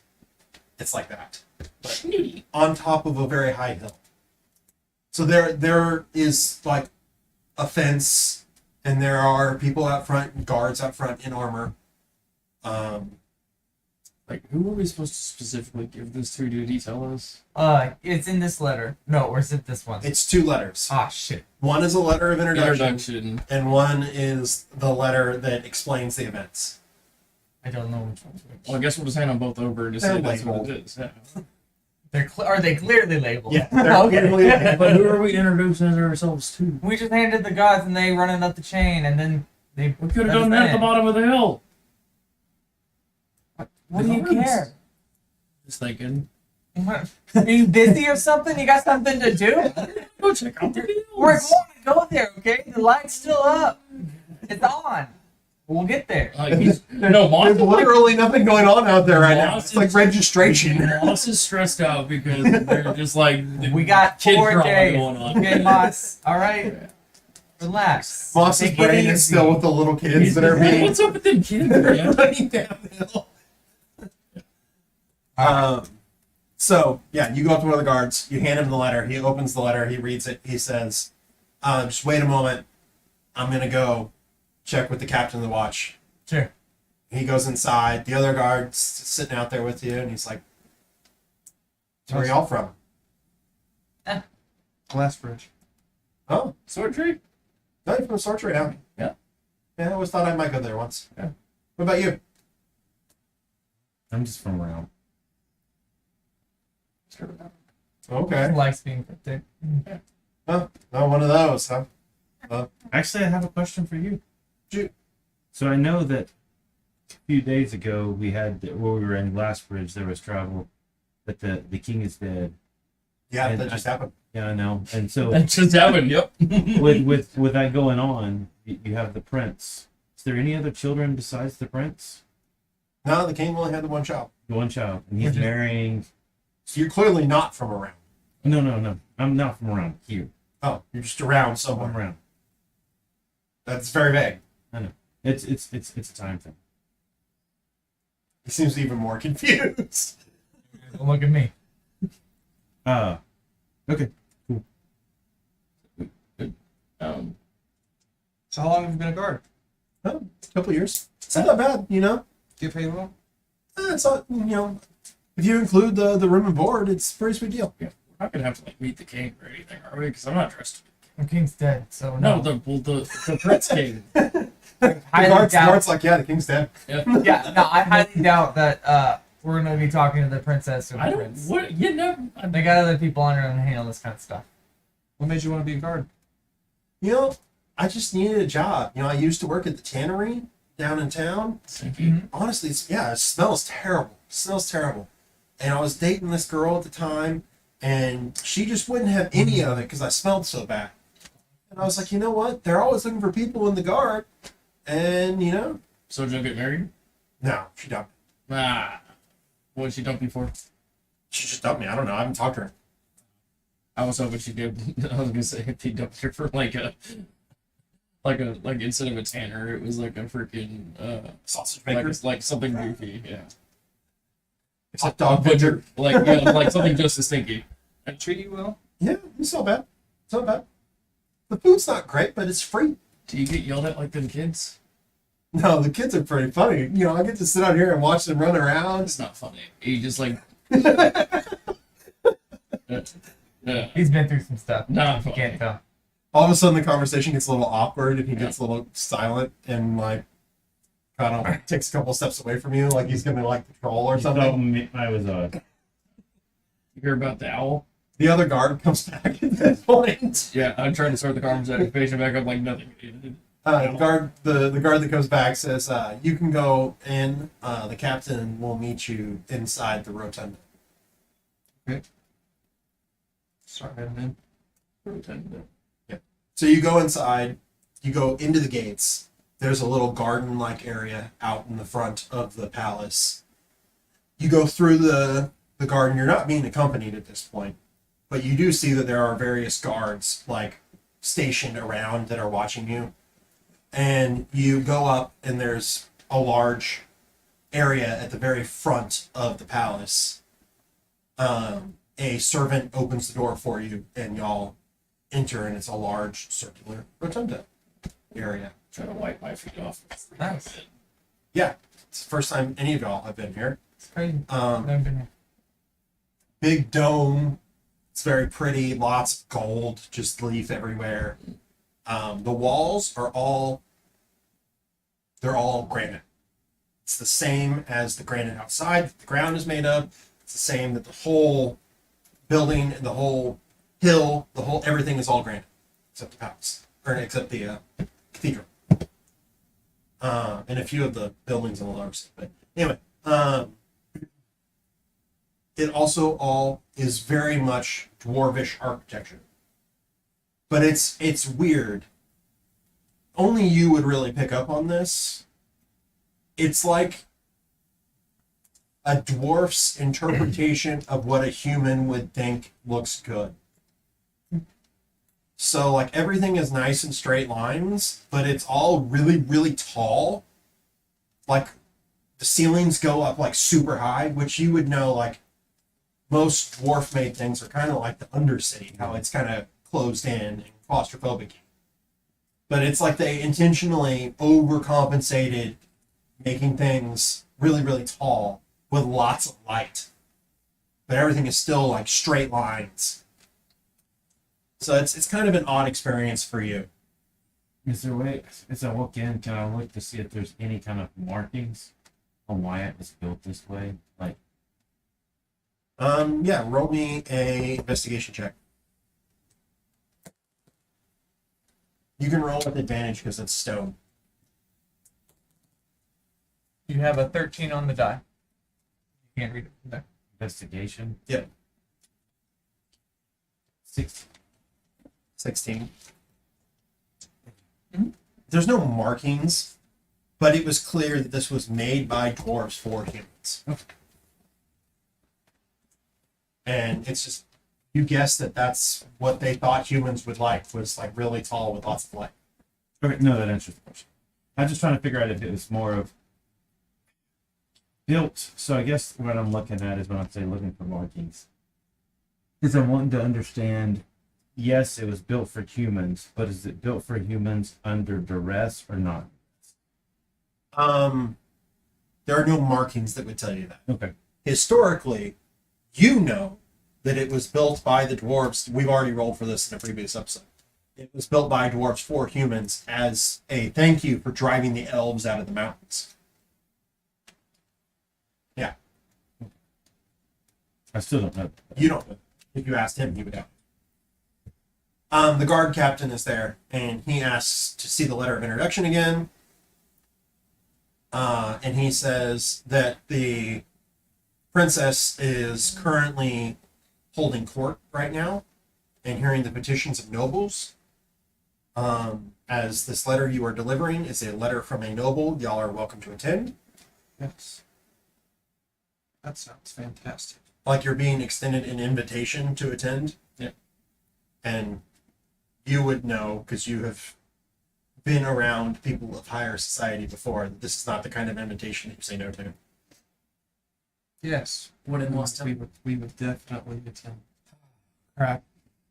It's like that, but on top of a very high hill. So there is like a fence, and there are people out front, guards out front in armor. Like, who are we supposed to specifically give this to? Did he tell us? It's in this letter. No, or is it this one? It's 2 letters. Ah, shit. One is a letter of introduction, Introduction. and one is the letter that explains the events. I don't know which one's which. Well, I guess we'll just hand them both over to say They're that's what labeled. it is. Yeah. Are they clearly labeled? Yeah, they're Okay. clearly labeled. But who are we introducing ourselves to? We just handed the gods and they running up the chain and then they. We could have done that at the bottom of the hill. What do you Gods. care? Just thinking. What? Are you busy or something? You got something to do? Go check out the We're hills. going to go there, okay? The light's still up. It's on. We'll get there. No, Moss There's literally nothing going on out there right now. Moss It's like is- registration. Moss is stressed out because they're just like We got kid 4 drama days. going on. Okay, Moss. All right. Relax. Moss's Take it brain is easy. still with the little kids that are Hey, being what's up with them kids, man? running downhill. So yeah, you go up to one of the guards, you hand him the letter, he opens the letter, he reads it, he says, just wait a moment, I'm gonna go check with the captain of the watch. Sure. He goes inside, the other guard's sitting out there with you, and he's like, where are y'all from? Glassbridge. Oh, Sword tree? no, you're from Sorcery now. Yeah. Yeah, I always thought I might go there once. Yeah. What about you? I'm just from around. Okay. Likes being cryptic. Oh, not one of those, huh? Actually, I have a question for you. Shoot. So I know that a few days ago we had, while we were in Glassbridge, there was travel, but the king is dead. Yeah, And that just happened. Yeah, I know. And so That just happened, yep. with that going on, you have the prince. Is there any other children besides the prince? No, the king only had the one child. The one child, and he's marrying. So you're clearly not from around. No. I'm not from around here. Oh, you're just around I'm somewhere. around. That's very vague. I know. It's a time thing. He seems even more confused. Don't look at me. Okay. So how long have you been a guard? Oh, a couple years. It's not that bad, you know. Do you pay well? It's not, you know. If you include the room and board, it's a pretty sweet deal. We're not gonna have to like meet the king or anything, are we? Because I'm not dressed. The king's dead, so No, no. the prince king. The Highly guard's doubt. like, yeah, the king's dead. Yeah, no, I highly doubt that we're gonna be talking to the princess or the I don't. prince. What? You know. They got other people under them to handle this kind of stuff. What made you want to be a guard? You know, I just needed a job. You know, I used to work at the tannery down in town. Honestly, it smells terrible. It smells terrible. And I was dating this girl at the time, and she just wouldn't have any of it because I smelled so bad. And I was like, you know what? They're always looking for people in the guard. And, you know, So don't get married. no, she dumped me. Ah. What did she dump you for? She just dumped me. I don't know. I haven't talked to her. I was hoping she did. I was gonna say if he dumped her for like instead of a tanner, it was like a freaking Sausage like, maker. like something goofy, yeah. Hot dog vendor. Like like something just as stinky. And treat you well. Yeah, it's not bad. It's not bad. The food's not great, but it's free. Do you get yelled at like them kids? No, the kids are pretty funny. You know, I get to sit out here and watch them run around. It's not funny. You just like yeah. He's been through some stuff. Not You funny. can't tell. All of a sudden, the conversation gets a little awkward, and he gets a little silent, and like, kind of like, takes a couple steps away from you, like he's gonna like patrol or You thought something. I was You hear about the owl? The other guard comes back at that point. Yeah, I'm trying to start the conversation back up like nothing. The guard that comes back says, "You can go in. The captain will meet you inside the rotunda." Start heading in. So you go inside, you go into the gates. There's a little garden-like area out in the front of the palace. You go through the garden. You're not being accompanied at this point, but you do see that there are various guards like stationed around that are watching you. And you go up, and there's a large area at the very front of the palace. A servant opens the door for you, and y'all enter, and it's a large circular rotunda area. Trying to wipe my feet off. Nice. Yeah, it's the first time any of y'all have been here. It's crazy. Um, Never been here. big dome. It's very pretty. Lots of gold, just leaf everywhere. The walls are they're all granite. It's the same as the granite outside that the ground is made of. It's the same that the whole building, the whole hill, everything is all granite except the palace, or except the cathedral, and a few of the buildings on the lower side. But anyway, it also all is very much dwarvish architecture. But it's weird. Only you would really pick up on this. It's like a dwarf's interpretation of what a human would think looks good. So like everything is nice and straight lines, but it's all really, really tall. Like the ceilings go up like super high, which you would know like most dwarf made things are kind of like the Undercity, how it's kind of closed in and claustrophobic. But it's like they intentionally overcompensated making things really, really tall with lots of light. But everything is still like straight lines. So it's kind of an odd experience for you. Is there a way, as I walk in, can I look to see if there's any kind of markings on why it was built this way? Like, Yeah, roll me a investigation check. You can roll with advantage because it's stone. You have a 13 on the die. You can't read it from there. investigation? Yep. 6. 16. Mhm. There's no markings, but it was clear that this was made by dwarves for humans. And it's just, you guess that that's what they thought humans would like, was like really tall with lots of light. Okay, no, that answers the question. I'm just trying to figure out if it was more of built. So I guess what I'm looking at is when I say looking for markings, is I'm wanting to understand. Yes, it was built for humans, but is it built for humans under duress or not? There are no markings that would tell you that. Okay. Historically, you know that it was built by the dwarves. We've already rolled for this in a previous episode. It was built by dwarves for humans as a thank you for driving the elves out of the mountains. Yeah. I still don't know. You don't know. If you asked him, he would know. The guard captain is there, and he asks to see the letter of introduction again. And he says that the princess is currently holding court right now and hearing the petitions of nobles. As this letter you are delivering is a letter from a noble, y'all are welcome to attend. Yes. That sounds fantastic. Like you're being extended an invitation to attend. Yep. And you would know, because you have been around people of higher society before, that this is not the kind of invitation that you say no to. Yes. What it must We would definitely attend. Crap.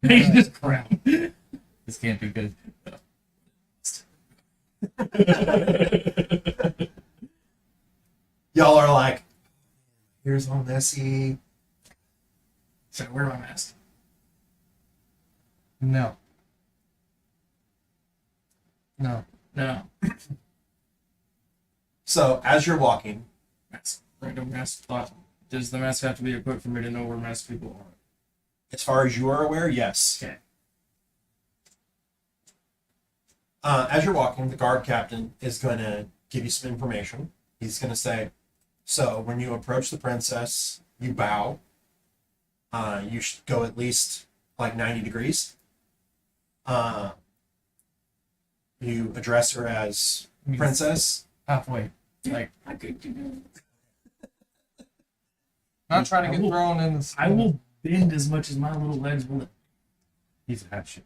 just crap. This can't be good. Y'all are like, here's all messy. So where am I mask? No. No. No. So as you're walking, Mask. Random mask thought. Does the mask have to be equipped for me to know where masked people are? as far as you are aware, yes. Okay. As you're walking, the guard captain is going to give you some information. He's going to say, so when you approach the princess, you bow. You should go at least like 90 degrees. You address her as princess. Halfway. Like I could do. Not trying to get thrown in the. I will bend as much as my little legs will. He's a hatchet.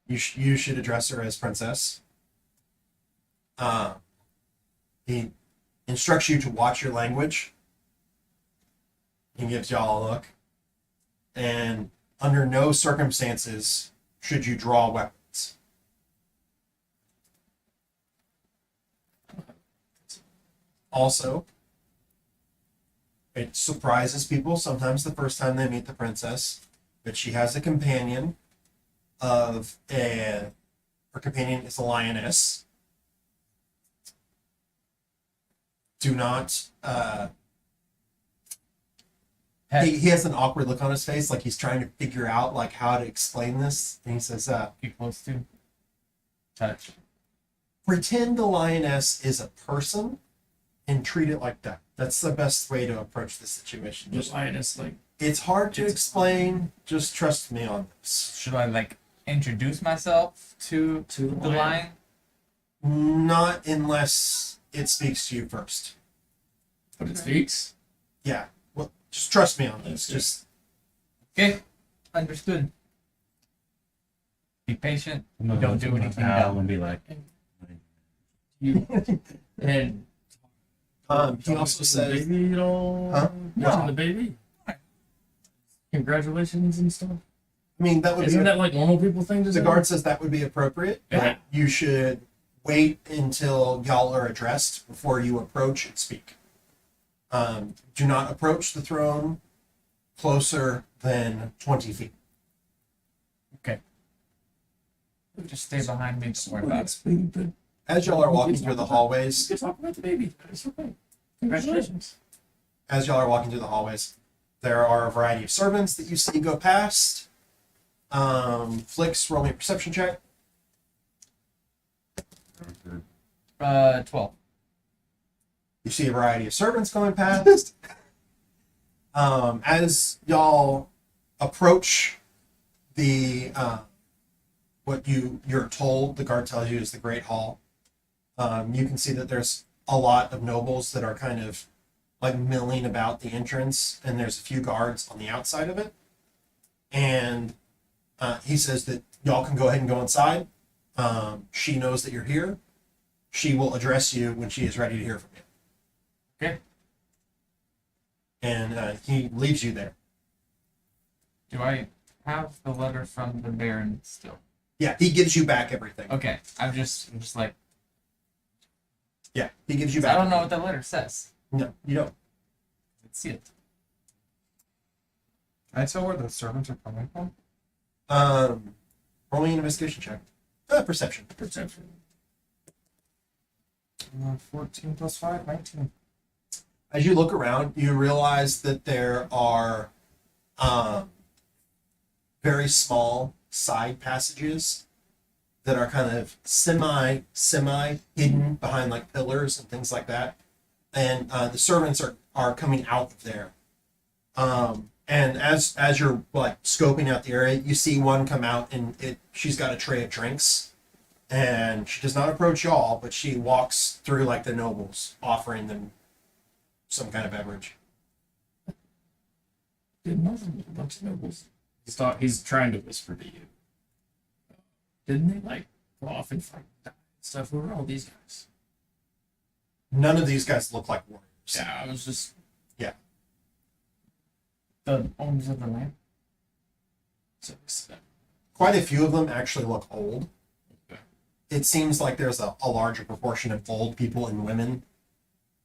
You should address her as princess. He instructs you to watch your language. He gives y'all a look. And under no circumstances should you draw weapons. Also, It surprises people sometimes the first time they meet the princess, but she has a companion of a her companion is a lioness. Do not he has an awkward look on his face, like he's trying to figure out like how to explain this. And he says, Get close to. Touch. pretend the lioness is a person and treat it like that. That's the best way to approach the situation. Just lioness, like It's hard to explain. Just trust me on this. Should I like introduce myself to the lion? Not unless it speaks to you first. but it speaks. Yeah. Well, just trust me on this. Just Okay, understood. Be patient. I'm gonna Don't look do at my anything pal dumb. and be like, You and he also says, baby at all? Huh? Mention the baby. Congratulations and stuff. I mean, that would Isn't be that like normal people thing to the say? guard says that would be appropriate. Yeah. You should wait until y'all are addressed before you approach and speak. Do not approach the throne closer than 20 feet. Just stay behind me. Don't worry about it. As y'all are walking through the hallways, You can talk about the baby. It's okay. Congratulations. as y'all are walking through the hallways, there are a variety of servants that you see go past. Flicks, roll me a perception check. 12. You see a variety of servants going past. As y'all approach the what you're told the guard tells you is the Great Hall, you can see that there's a lot of nobles that are kind of like milling about the entrance, and there's a few guards on the outside of it. And he says that y'all can go ahead and go inside. She knows that you're here. She will address you when she is ready to hear from you. Okay. And he leaves you there. Do I have the letter from the Baron still? Yeah, he gives you back everything. Okay, I'm just like, Yeah, he gives you I back. don't know what that letter says. No, you don't. Let's see it. Can I tell where the servants are coming from? Roll me an investigation check. Perception. Perception. 14 plus 5, 19. As you look around, you realize that there are very small side passages that are kind of semi hidden behind like pillars and things like that. And the servants are coming out of there. And as you're like scoping out the area, you see one come out and she's got a tray of drinks. And she does not approach y'all, but she walks through like the nobles, offering them some kind of beverage. Did nothing with a bunch of nobles. He's trying to whisper to you. Didn't they like go off and fight and stuff? Who are all these guys? None of these guys look like warriors. Yeah, I was just The owners of the land. so Quite a few of them actually look old. Okay. It seems like there's a larger proportion of old people and women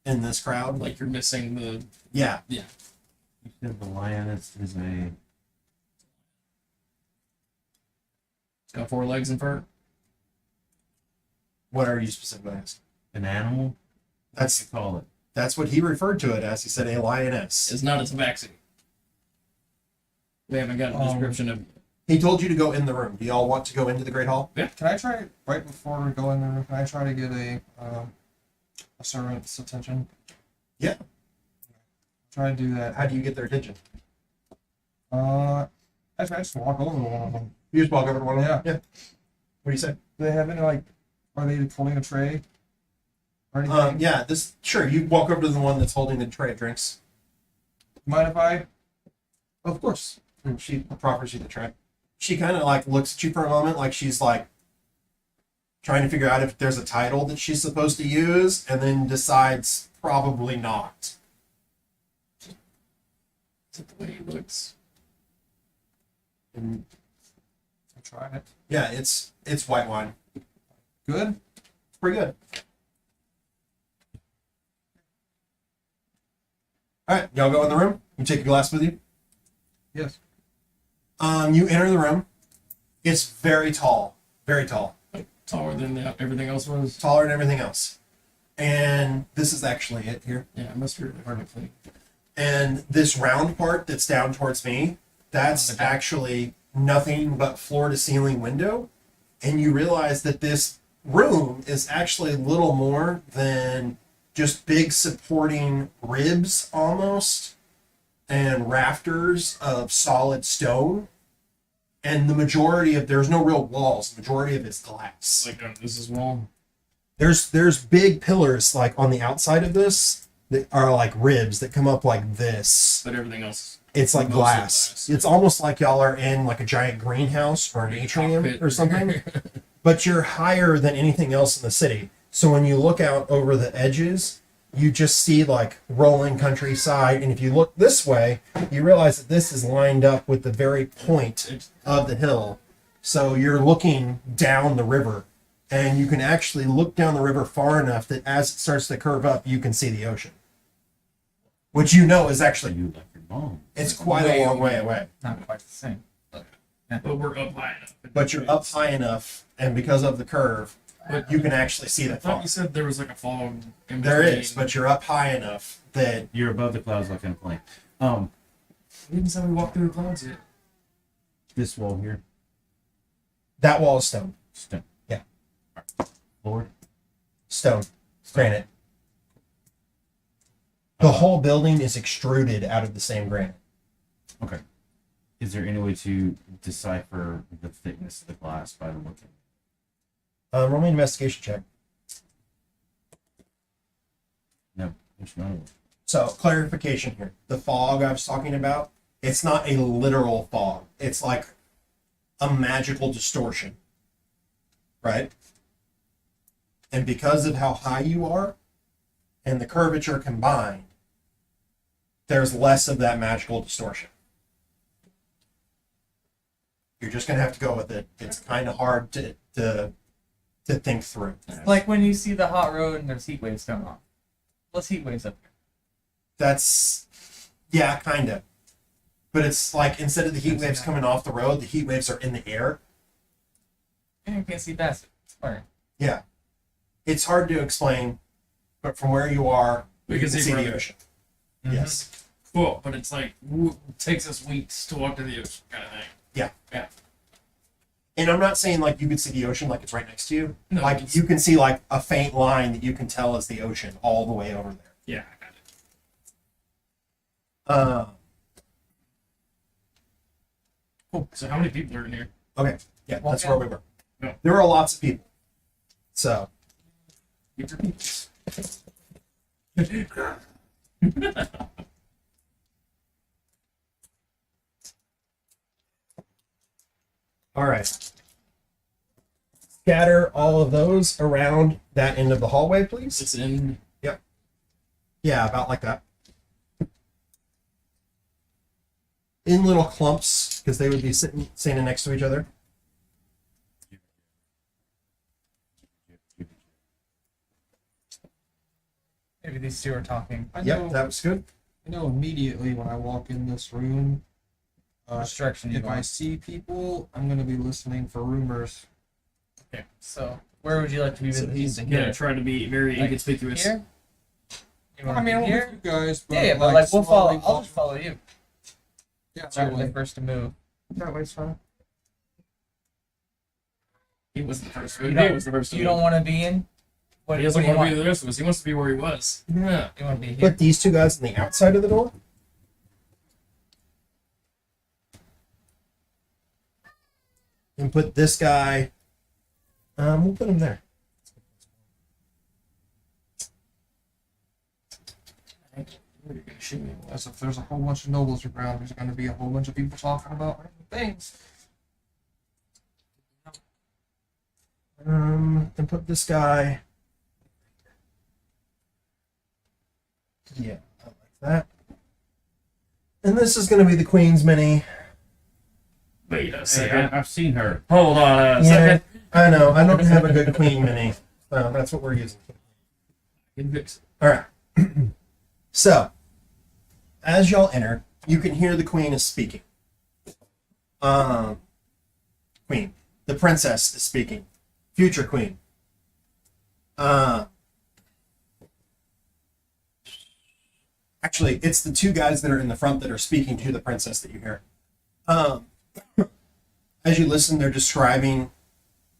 in this crowd. like you're missing the Yeah, you said the lioness is a it's got 4 legs and fur. what are you specifically asking? an animal. What do you call it? That's what he referred to it as. He said a lioness. It's not a tabaxi. We haven't got a description of He told you to go in the room. Do y'all want to go into the Great Hall? Can I try, right before we go in there, can I try to get a servant's attention? Yeah. Try to do that. How do you get their attention? Actually, I just walk over to one of them. You just walk over to one of them? Yeah. Yeah. What do you say? Do they have any, like, are they holding a tray? Or anything? Yeah, sure, you walk over to the one that's holding the tray of drinks. Mind if I? Of course. And she proffers you the tray. She kind of like looks at you for a moment, like she's like trying to figure out if there's a title that she's supposed to use, and then decides probably not. is it the way he looks. And I'll try it. yeah, it's white wine. Good? It's pretty good. All right, y'all go in the room. You take a glass with you. Yes. You enter the room. It's very tall, Taller than everything else was. taller than everything else. And this is actually it here. Yeah, it must be really hard to clean. And this round part that's down towards me, that's actually nothing but floor to ceiling window. And you realize that this room is actually little more than just big supporting ribs almost and rafters of solid stone. And the majority of, there's no real walls, the majority of it's glass. Like this is wall. There's big pillars like on the outside of this that are like ribs that come up like this. But everything else. It's like Mostly glass. glass. It's almost like y'all are in like a giant greenhouse or an atrium Cockpit. or something. But you're higher than anything else in the city. So when you look out over the edges, you just see like rolling countryside. And if you look this way, you realize that this is lined up with the very point of the hill. So you're looking down the river. And you can actually look down the river far enough that as it starts to curve up, you can see the ocean. Which you know is So actually, you like your mom. it's quite a long way away. Not quite the same. But we're up high enough. But you're up high enough, and because of the curve, But you can actually see I the thought fog. you said there was like a fog in There between. is, but you're up high enough that You're above the clouds like in a plane. We didn't say we walked through the clouds yet. This wall here, that wall is stone. stone. Yeah. Floor. Stone. Granite. The whole building is extruded out of the same granite. Okay. Is there any way to decipher the thickness of the glass by looking? Roll me an investigation check. No, there's none of it. So, clarification here. The fog I was talking about, it's not a literal fog. It's like a magical distortion. Right? And because of how high you are and the curvature combined, there's less of that magical distortion. You're just going to have to go with it. It's kind of hard to think through. Like when you see the hot road and there's heat waves going on. What's heat waves up here? That's, yeah, kind of. But it's like instead of the heat waves coming off the road, the heat waves are in the air. And you can't see past it. It's fire. Yeah. It's hard to explain, but from where you are, We you can can see see the further. ocean. Mhm. Yes. Cool, but it's like takes us weeks to walk to the ocean kind of thing. And I'm not saying like you can see the ocean like it's right next to you. No, Like it's- you can see like a faint line that you can tell is the ocean all the way over there. Yeah, I got it. Cool. So how many people are in here? Yeah, Walk that's in. where we were. Yeah. There were lots of people. So Get your peeps. all right. Scatter all of those around that end of the hallway, please. It's in. Yeah, about like that. In little clumps, because they would be standing next to each other. Maybe these two are talking. I Yep, know, that was good. I know immediately when I walk in this room, Which direction you if I going? see people, I'm going to be listening for rumors. So where would you like to be So with he's these? gonna try to be very Like inconspicuous. Here? You want I mean, to I'm be with here? you guys, but Yeah, but like we'll follow. slowly I'll walk- just follow you. Yeah, Sorry, that the way. first to move. That way's fine. He was the first. You He don't- was the first. You don't want to be in. What, He doesn't what do you want to be with the rest of us. He wants to be where he was. Yeah. You want to be here? Put these two guys on the outside of the door. And put this guy. We'll put him there. You're gonna shoot me. As if there's a whole bunch of nobles around, there's going to be a whole bunch of people talking about random things. And put this guy. Yeah, I like that. And this is going to be the Queen's Mini. Wait a Hey, second. I've seen her. Hold on a Yeah, second. I know. I don't have a good Queen Mini. So that's what we're using. Convict. All right. So, as y'all enter, you can hear the queen is speaking. Queen. The princess is speaking. Future queen. Actually, it's the two guys that are in the front that are speaking to the princess that you hear. As you listen, they're describing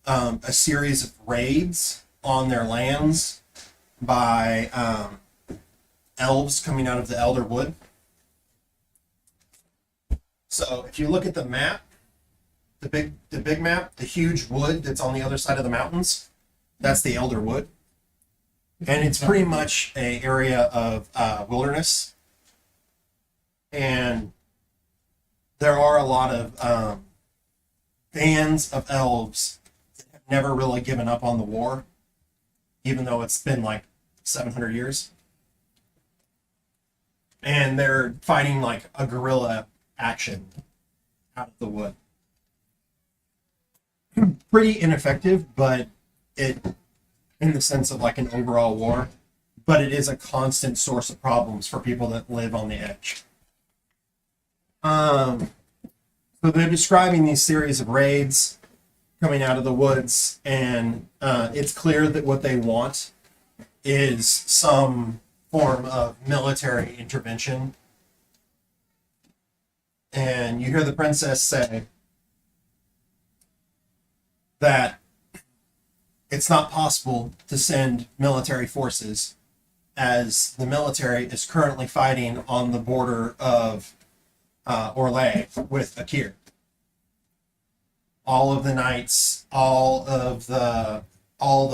a series of raids on their lands by elves coming out of the Elder Wood. So if you look at the map, the big map, the huge wood that's on the other side of the mountains, that's the Elder Wood. And it's pretty much an area of wilderness. And there are a lot of bands of elves that have never really given up on the war, even though it's been like 700 years. And they're fighting like a guerrilla action out of the wood. Pretty ineffective, but it, in the sense of like an overall war, but it is a constant source of problems for people that live on the edge. So they're describing these series of raids coming out of the woods, and it's clear that what they want is some form of military intervention. And you hear the princess say that it's not possible to send military forces, as the military is currently fighting on the border of Orlais with Akir. All of the knights, all the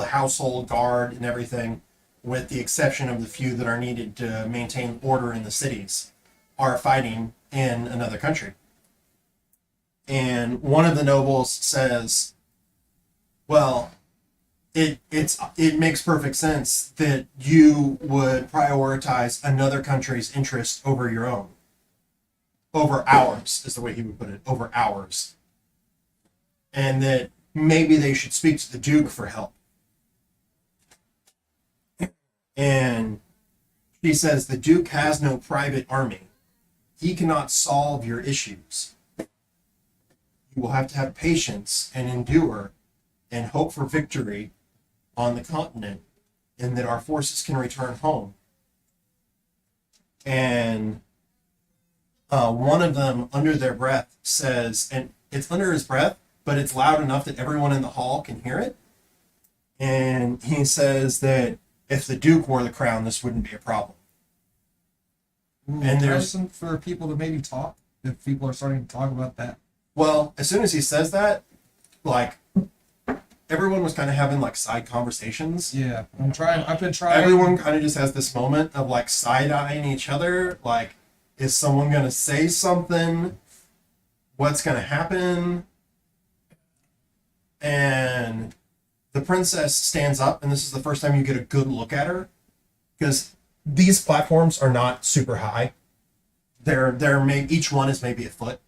household guard and everything, with the exception of the few that are needed to maintain order in the cities, are fighting in another country. And one of the nobles says, well, it makes perfect sense that you would prioritize another country's interest over your own. Over ours, is the way he would put it, over ours. And that maybe they should speak to the Duke for help. And she says, the Duke has no private army. He cannot solve your issues. You will have to have patience and endure and hope for victory on the continent, and that our forces can return home. And one of them, under their breath, says, and it's under his breath, but it's loud enough that everyone in the hall can hear it. And he says that if the Duke wore the crown, this wouldn't be a problem. And there's some for people to maybe talk, if people are starting to talk about that. Well, as soon as he says that, like, everyone was kind of having like side conversations. Yeah, I've been trying. Everyone kind of just has this moment of like side-eyeing each other. Like, is someone going to say something? What's going to happen? And the princess stands up, and this is the first time you get a good look at her, because these platforms are not super high. Each one is maybe a foot.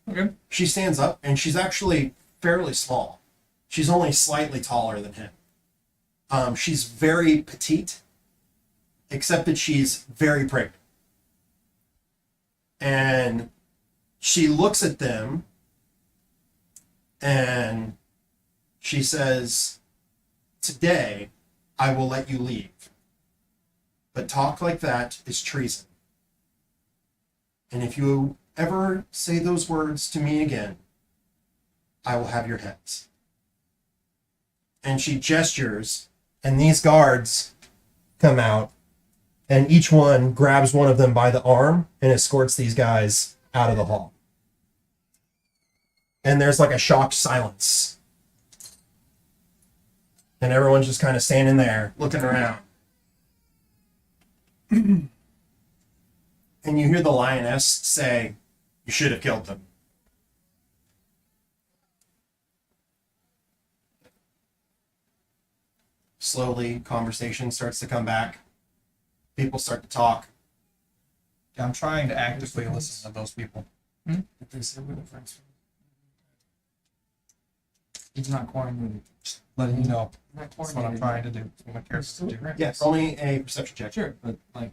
Okay. She stands up, and she's actually fairly small. She's only slightly taller than him. She's very petite, except that she's very pregnant. And she looks at them, and she says, today, I will let you leave. But talk like that is treason. And if you ever say those words to me again, I will have your heads. And she gestures, and these guards come out, and each one grabs one of them by the arm and escorts these guys out of the hall. And there's like a shocked silence. And everyone's just kind of standing there, looking around. And you hear the lioness say, you should have killed them. Slowly, conversation starts to come back. People start to talk. Yeah, I'm trying to actively listen to those people. He's not quarantined. Just letting you know. That's what I'm trying to do. That's what my character's to do. Yes, only a perception check. Sure, but like,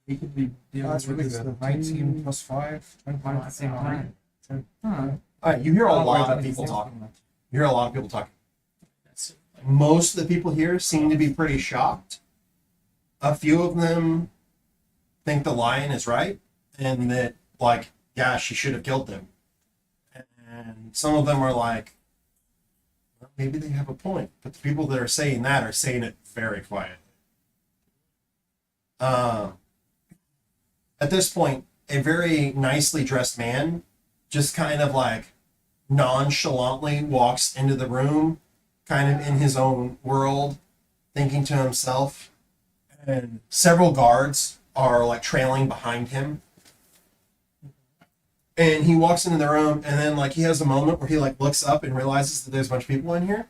He could be dealing That's with really this good. stuff. 19 plus 5. At the same time. Huh. All right, you hear a I don't worry lot about of these people things talking. too much. You hear a lot of people talking. That's like, Most of the people here seem to be pretty shocked. A few of them think the lion is right and that, like, yeah, she should have killed them. And some of them are like, well, maybe they have a point. But the people that are saying that are saying it very quietly. At this point, a very nicely dressed man just kind of like nonchalantly walks into the room, kind of in his own world, thinking to himself. And several guards are like trailing behind him. And he walks into the room, and then like he has a moment where he like looks up and realizes that there's a bunch of people in here.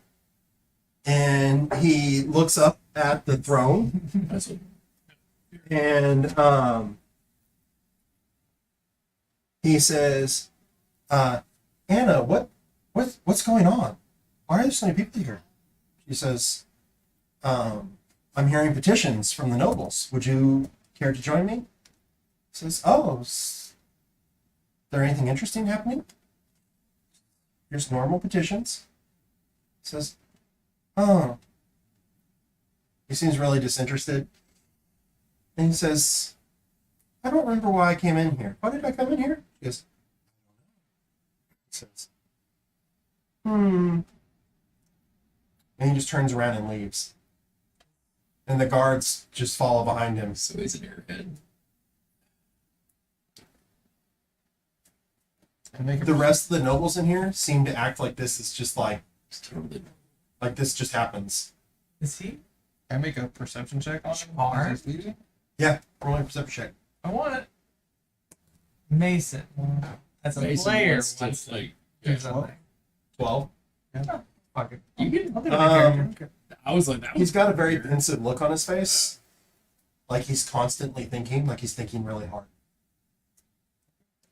And he looks up at the throne, that's what, and he says, "Anna, what's going on? Why are there so many people here?" She says, "I'm hearing petitions from the nobles. Would you care to join me?" He says, "Oh, is there anything interesting happening?" Here's normal petitions. He says, "Oh." He seems really disinterested. And he says, "I don't remember why I came in here. Why did I come in here?" He goes, he says, And he just turns around and leaves. And the guards just follow behind him. so he's an airhead. The rest of the nobles in here seem to act like this is just It's totally like this just happens. Is he? Can I make a perception check on him? Sure. As he's leaving? Yeah, roll a perception check. I want it. Mason. As a Mason player, wants to, wants to like, do yeah. something. 12. Fuck it. You can, I'll do it my character. I was like, that was He's got a very weird. pensive look on his face. Like he's constantly thinking, like he's thinking really hard.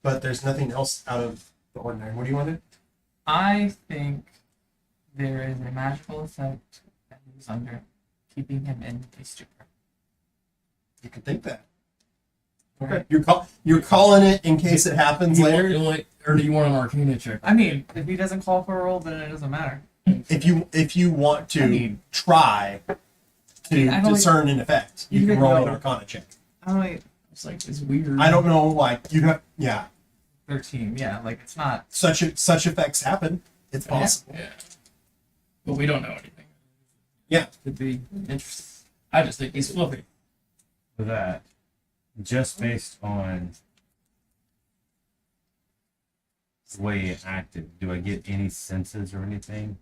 But there's nothing else out of the ordinary. What do you want to do? I think there is a magical effect that he was under, keeping him in a stupor. You could think that. Okay. Right. You're calling it in case it happens You later. want, like, or do you want an Arcana check? I mean, if he doesn't call for a roll, then it doesn't matter. If you want to I mean- try to I don't- discern an effect, you can Even roll an though- Arcana check. I don't know, It's like, it's weird. I don't know, like you have, yeah, 13. Yeah, like it's not. such effects happen. It's possible. Yeah. But we don't know anything. Yeah. Could be interesting. I just think he's fluffy. For that, just based on the way it acted, do I get any senses or anything?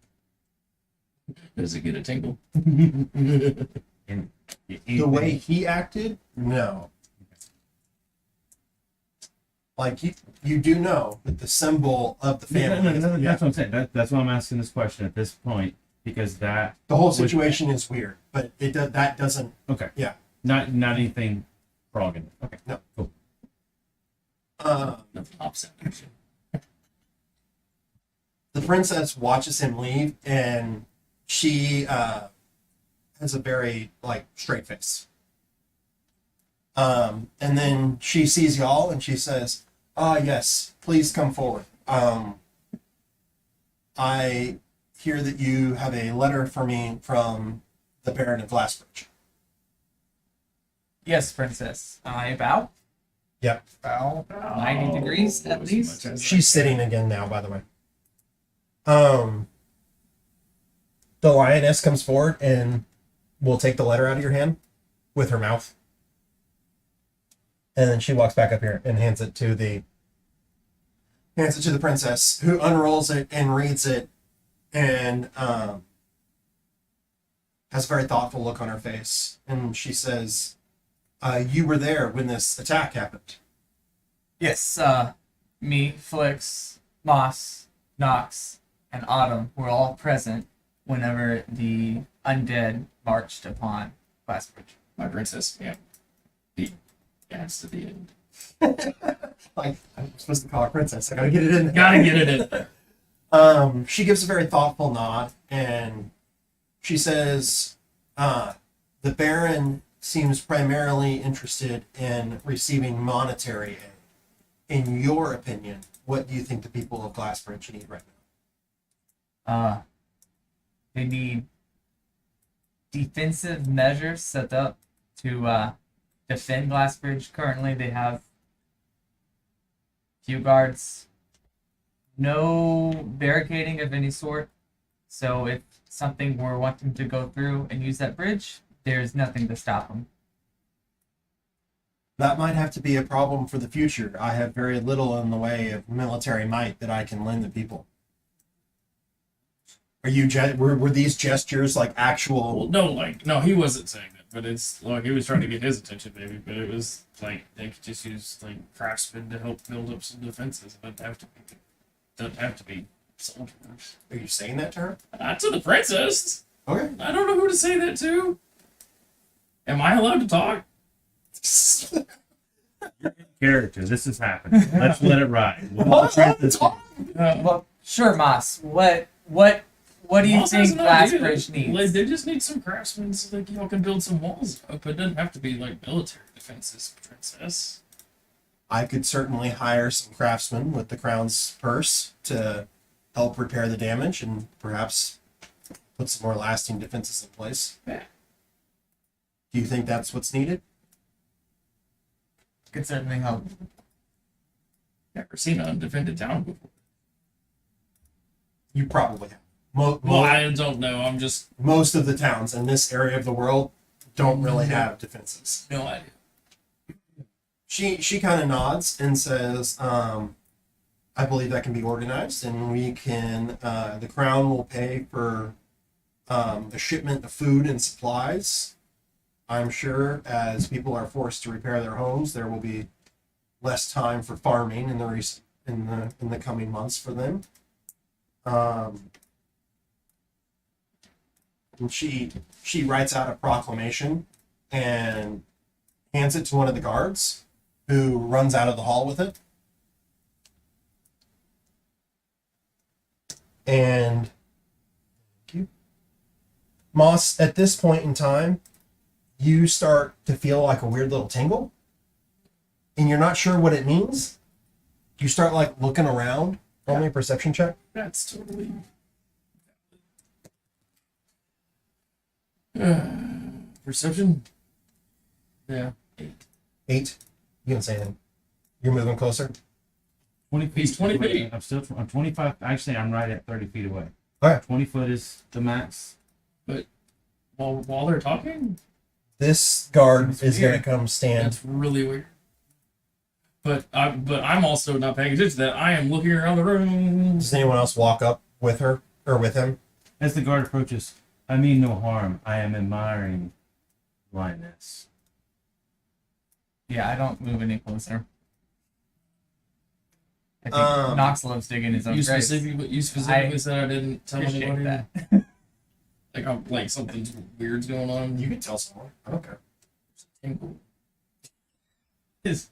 Does it get a tingle? In The way he acted, no. Like you do know that the symbol of the No, family. no, is- that's what I'm saying. That's why I'm asking this question at this point, because that The whole situation is weird, but that doesn't. okay. Yeah. Not anything frogging. Okay. No. Cool. The opposite. Actually. The princess watches him leave, and she has a very like straight face. And then she sees y'all, and she says, "Ah, yes, please come forward. I hear that you have a letter for me from the Baron of Glassbridge." Yes, princess. I bow. Yep. Bow. 90 degrees at least. She's sitting again now, by the way. The lioness comes forward and will take the letter out of your hand with her mouth. And then she walks back up here and hands it to the princess, who unrolls it and reads it and has a very thoughtful look on her face. And she says, "You were there when this attack happened." Yes, me, Flix, Moss, Nox, and Autumn were all present whenever the undead marched upon Glassbridge. My princess, yeah. The gas to the end. Like, I'm supposed to call her princess. I gotta get it in there. Gotta get it in there. She gives a very thoughtful nod, and she says, "The Baron seems primarily interested in receiving monetary aid. In your opinion, what do you think the people of Glassbridge need right now? They need defensive measures set up to defend Glassbridge. Currently, they have few guards, no barricading of any sort. So if something were wanting to go through and use that bridge, there's nothing to stop them. That might have to be a problem for the future. I have very little in the way of military might that I can lend the people. Are you were these gestures like actual? Well, no, he wasn't saying that, but it's like he was trying to get his attention, maybe. But it was like they could just use like craftsmen to help build up some defenses. It doesn't have to be soldiers. Are you saying that to her? Not to the princess. Okay. I don't know who to say that to. Am I allowed to talk? Character, this is happening. Let's let it ride. Well, sure, Moss. What do you Moss has think an idea. Glassbridge needs? Like, they just need some craftsmen so that y'all can build some walls up. It doesn't have to be like military defenses, princess. I could certainly hire some craftsmen with the crown's purse to help repair the damage and perhaps put some more lasting defenses in place. Yeah. Do you think that's what's needed? Could certainly help. Never seen an undefended town before. You probably have. Well, I don't know. I'm just Most of the towns in this area of the world don't really have defenses. no idea. She kind of nods and says, I believe that can be organized, and we can, the crown will pay for a shipment of food and supplies. I'm sure as people are forced to repair their homes, there will be less time for farming in the coming months for them. And she writes out a proclamation and hands it to one of the guards, who runs out of the hall with it. And Moss, at this point in time, you start to feel like a weird little tingle, and you're not sure what it means. You start like looking around. Roll me a perception check. That's totally. Perception? Yeah. 8. You can say anything. You're moving closer. 20 feet. He's 20 feet. I'm 25. Actually, I'm right at 30 feet away. Okay. 20 foot is the max. While they're talking? This guard That's is going to weird. come stand. That's really weird. But I'm also not paying attention to that. I am looking around the room. Does anyone else walk up with her or with him? As the guard approaches, I mean no harm. I am admiring lioness. Yeah, I don't move any closer. I think Um, Knox loves digging his own You grave. specifically said I didn't tell Appreciate anybody. that. Like something's weird's going on. You can tell someone. I don't care. Tangle. His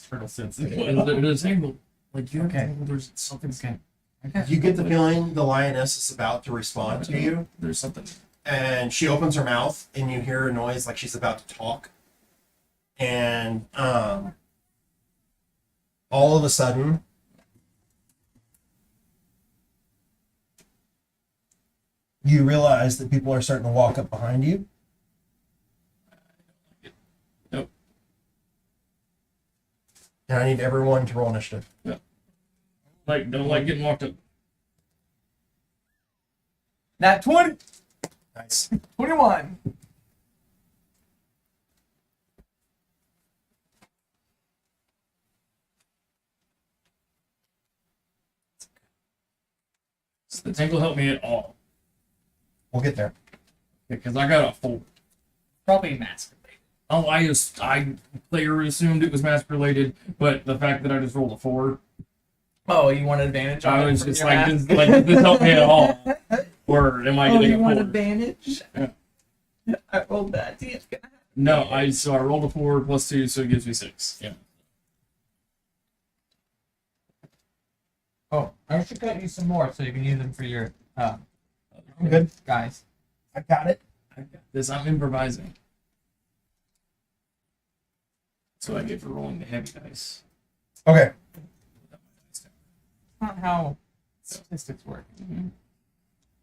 turtle sensitive. There's a tangle. Like you have Okay. tangle, there's something. Okay. You get the feeling the lioness is about to respond to you, There's something. and she opens her mouth, and you hear a noise like she's about to talk. And all of a sudden, you realize that people are starting to walk up behind you. Nope. And I need everyone to roll initiative. Like don't like getting walked up. Nat 20, Nice. 21. Does the tangle help me at all? We'll get there. Because I got a 4. Probably master. Oh, I player assumed it was mask related, but the fact that I just rolled a 4, Oh, you want advantage on I it was from just your like, math? does this help me at all? Or am I Oh, getting you a want 4? advantage? Yeah. I rolled that. See, it's gonna happen. No, I rolled a 4 plus 2, so it gives me 6. Yeah. Oh, I should cut you some more so you can use them for your I'm good. guys. I got it. I got this. I'm improvising. So I get for rolling the heavy dice. Okay. That's not how statistics work. Been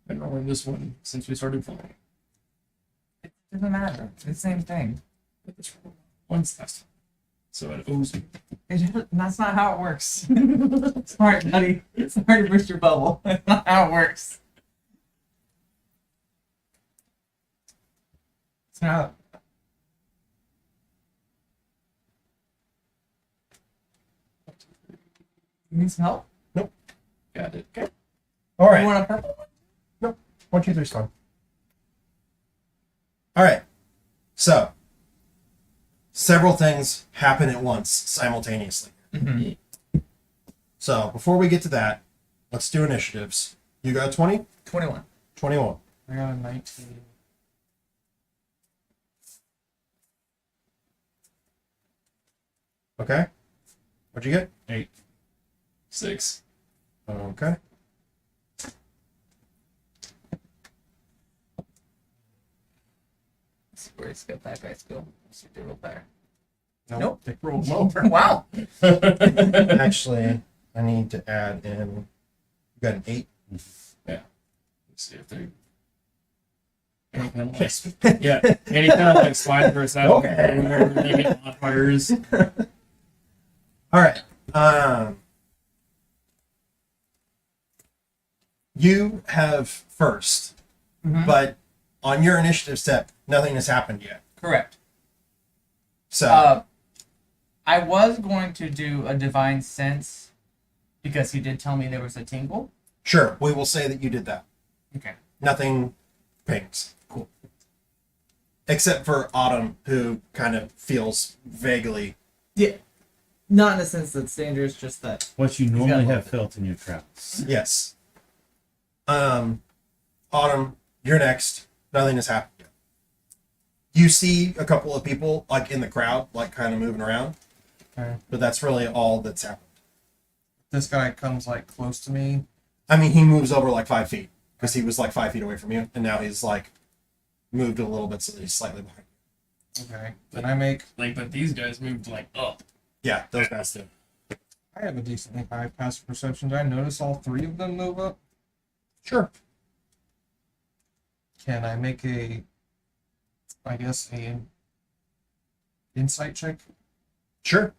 rolling this one since we started playing. It doesn't matter. It's the same thing. But this roll once last time. So it owes me. That's not how it works. Sorry, buddy. Sorry to burst your bubble. That's not how it works. It's not. You need some help? Got it. Okay. All right. You want a purple one? 1, 2, 3 is fine. All right. So, several things happen at once simultaneously. Mm-hmm. So, before we get to that, let's do initiatives. You got 20? 21. 21. I got a 19. Okay. What'd you get? 6. Okay. Where's got that guy's go? Let's do real better. Nope. Nope. Roll lower. Wow. Actually, I need to add in. You got an 8. Let's see if they. Any kind of like, yeah, any kind of like slide versus that. Okay. Whenever they get modifiers. All right. You have first, Mhm. but on your initiative step, nothing has happened yet. Correct. So, I was going to do a divine sense because he did tell me there was a tingle. sure, we will say that you did that. Okay. Nothing pings. Cool. Except for Autumn, who kind of feels vaguely. Yeah. Not in the sense that it's dangerous, just that. What you got normally a have little felt in your travels. Yes. Autumn, you're next. Nothing has happened yet. You see a couple of people, like, in the crowd, like, kind of moving around. Okay. But that's really all that's happened. This guy comes like close to me. I mean, he moves over like 5 feet because he was like 5 feet away from you, and now he's like moved a little bit so that he's slightly behind. Okay. Then I make. Like, but these guys moved like up. Yeah, those guys do. I have a decently high passive perception. Did I notice all 3 of them move up? Sure. Can I make a insight check? Sure.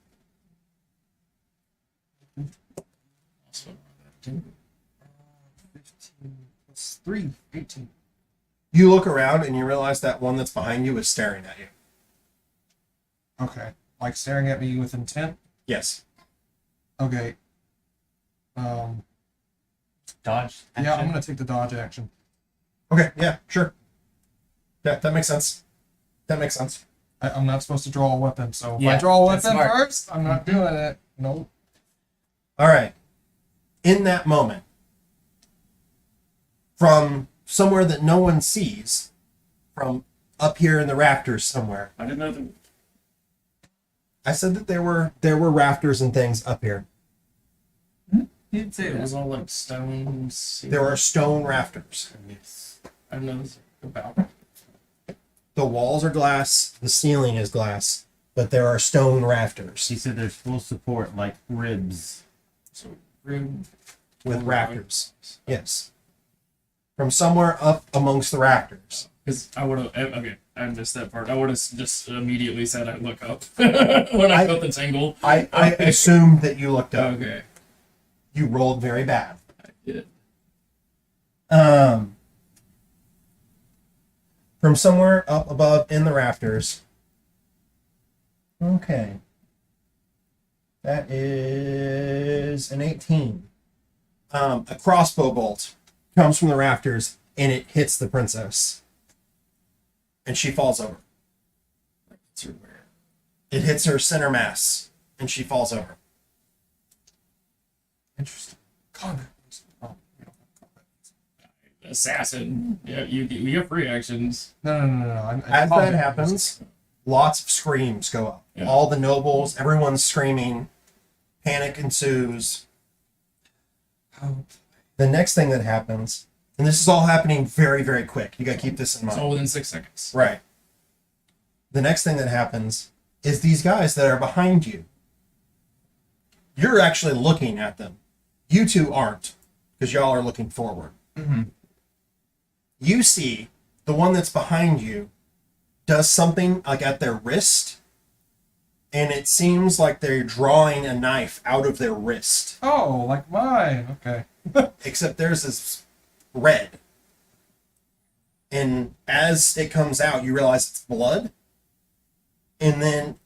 So, 15 plus 3, 18. You look around and you realize that one that's behind you is staring at you. Okay. Like staring at me with intent? Yes. Okay. Dodge. Yeah, I'm gonna take the dodge action. Okay, yeah, sure. Yeah, that makes sense. That makes sense. I'm not supposed to draw a weapon, so if I Yeah, draw a that's weapon smart. first, I'm not doing it. Nope. All right. In that moment, from somewhere that no one sees, from up here in the rafters somewhere, I didn't know that. I said that there were rafters and things up here. You did say It was that. all like stone. There are stone rafters. Yes. I know this about. The walls are glass, the ceiling is glass, but there are stone rafters She said there's full support, like ribs. So room. with rafters. Yes. From somewhere up amongst the rafters. Because I would have. Okay, I missed that part. I would have just immediately said I'd look up when I felt the tingle. I assumed that you looked up. Okay. You rolled very bad. I did. From somewhere up above in the rafters. Okay. That is an 18. A crossbow bolt comes from the rafters and it hits the princess. And she falls over. It's your where. It hits her center mass and she falls over. Interesting. Combat. Oh, you don't have combat. Assassin. Yeah, you get free actions. No. As that happens, lots of screams go up. Yeah. All the nobles, everyone's screaming. Panic ensues. Oh, The next thing that happens, and this is all happening very, very quick. You got to keep this in It's mind. all within 6 seconds. Right. The next thing that happens is these guys that are behind you. You're actually looking at them. You two aren't, because y'all are looking forward. Mm-hmm. You see the one that's behind you does something like at their wrist, and it seems like they're drawing a knife out of their wrist. Oh, like mine. Okay. Except theirs is red. And as it comes out, you realize it's blood. And then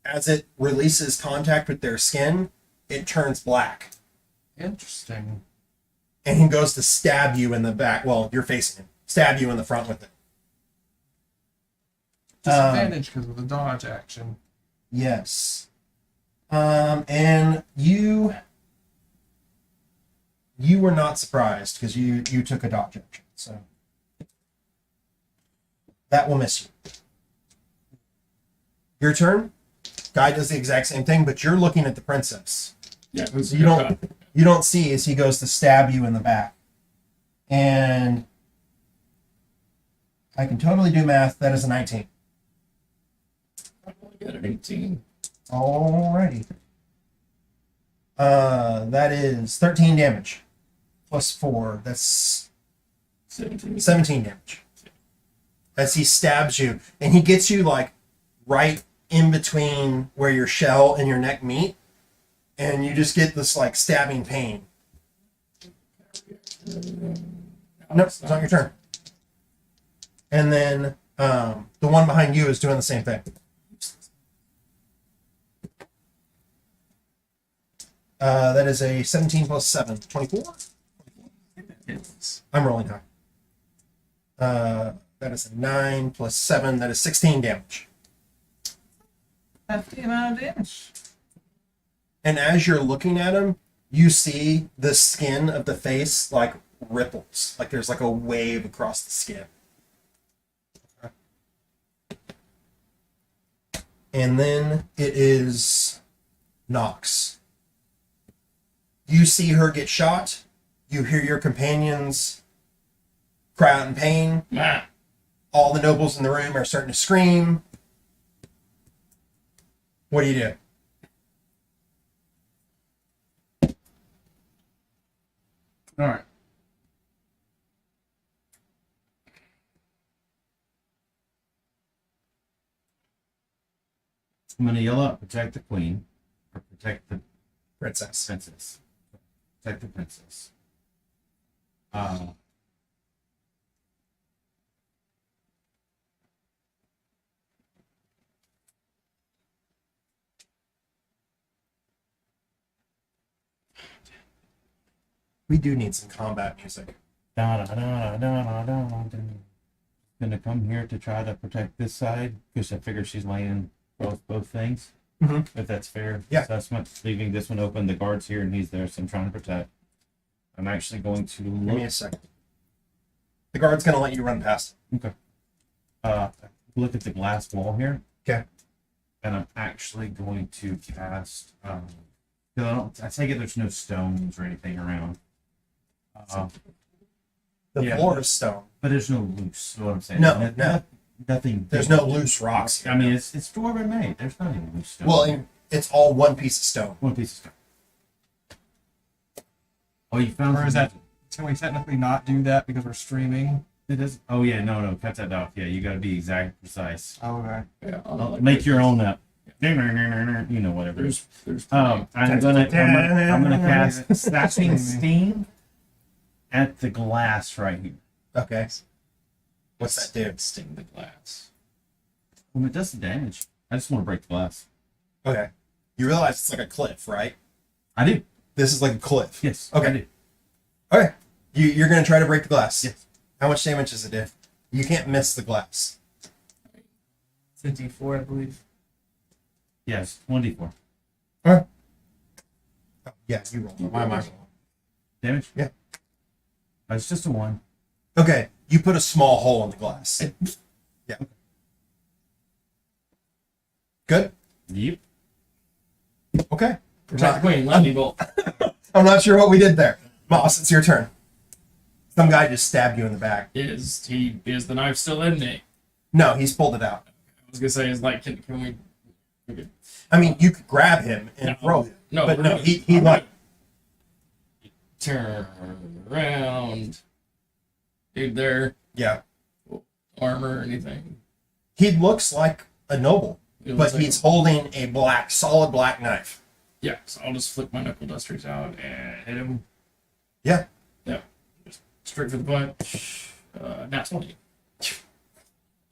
as it releases contact with their skin, it turns black. Interesting. And he goes to stab you in the back. Well, you're facing him. Stab you in the front with it. Disadvantage because of the dodge action. Yes. And you were not surprised because you took a dodge action. So that will miss you. Your turn. Guy does the exact same thing, but you're looking at the princess. Yeah. So you don't see as he goes to stab you in the back. And I can totally do math. That is a 19. I only got an 18. Alrighty. That is 13 damage. Plus 4. That's 17 damage. As he stabs you. And he gets you like right in between where your shell and your neck meet. And you just get this like stabbing pain. Nope, it's not your turn. And then the one behind you is doing the same thing. That is a 17 plus 7. 24? I'm rolling high. That is a 9 plus 7. That is 16 damage. Hefty amount of damage. And as you're looking at him, you see the skin of the face like ripples. Like there's like a wave across the skin. And then it is Nox. You see her get shot. You hear your companions cry out in pain. Ah, All the nobles in the room are starting to scream. What do you do? All right. I'm gonna yell out, protect the queen, or protect the Princess. princess. Protect the princess. We do need some combat music. Gonna come here to try to protect this side because I figure she's laying both things. Mhm. If that's fair. Yeah. Assessment. Leaving this one open. The guard's here and he's there, so I'm trying to protect. I'm actually going to Give me a look. second. The guard's gonna let you run past. Look at the glass wall here. Okay. And I'm actually going to cast. 'Cause I take it there's no stones or anything around. The Yeah. floor is stone. But there's no loose. Is what I'm saying. No, no. Nothing. There's no loose rocks here. I mean, it's dwarven made. There's not even loose stone. Well, it's all one piece of stone. one piece of stone. Oh, you found. Or is some- that- Can we technically not do that because we're streaming? It is. Oh yeah, no. Cut that off. Yeah, you got to be exact, precise. Okay. yeah. Make your own up. You know, whatever. There's I'm gonna cast Snapping Steam at the glass right here. Okay. What's that do? Sting the glass. It does the damage. I just want to break the glass. Okay. You realize it's like a cliff, right? I do. This is like a cliff. Yes. Okay. I do. Okay. You're gonna try to break the glass. Yes. How much damage does it do? You can't miss the glass. It's a D4, I believe. Yes. 1d4 Oh, yeah, you roll. Why am I rolling? damage. Yeah. It's just a 1. Okay. You put a small hole in the glass. Yeah. Good. Yep. Okay. Protect the queen. Lightning bolt. I'm not sure what we did there. Moss, it's your turn. Some guy just stabbed you in the back. Is the knife still in me? No, he's pulled it out. I was gonna say is like can we Okay. I mean, you could grab him and No. throw him. No, But we're no, gonna- he I'm like turn around. Dude, there, yeah. armor or anything. He looks like a noble, It but looks like he's holding a solid black knife. yeah. So I'll just flick my knuckle dusters out and hit him. Yeah. Yeah. Just straight for the punch. Nat 20.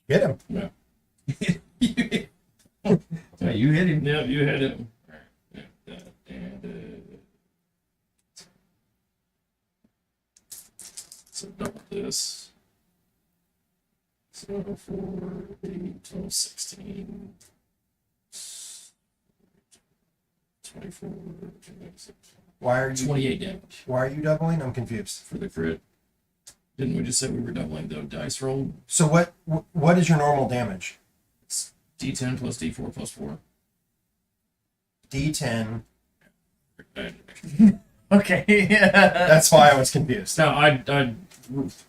Get him. Yeah. Yeah, you hit him. Yeah, you hit him. All right. Yeah, and so double this. So 4, 8, 12, 16, 24, 26, Why are you 28 damage Why are you doubling? I'm confused. for the crit. Didn't we just say we were doubling the dice roll? So what is your normal damage? It's D10 plus D4 plus 4. D10. Okay. That's why I was confused. No, I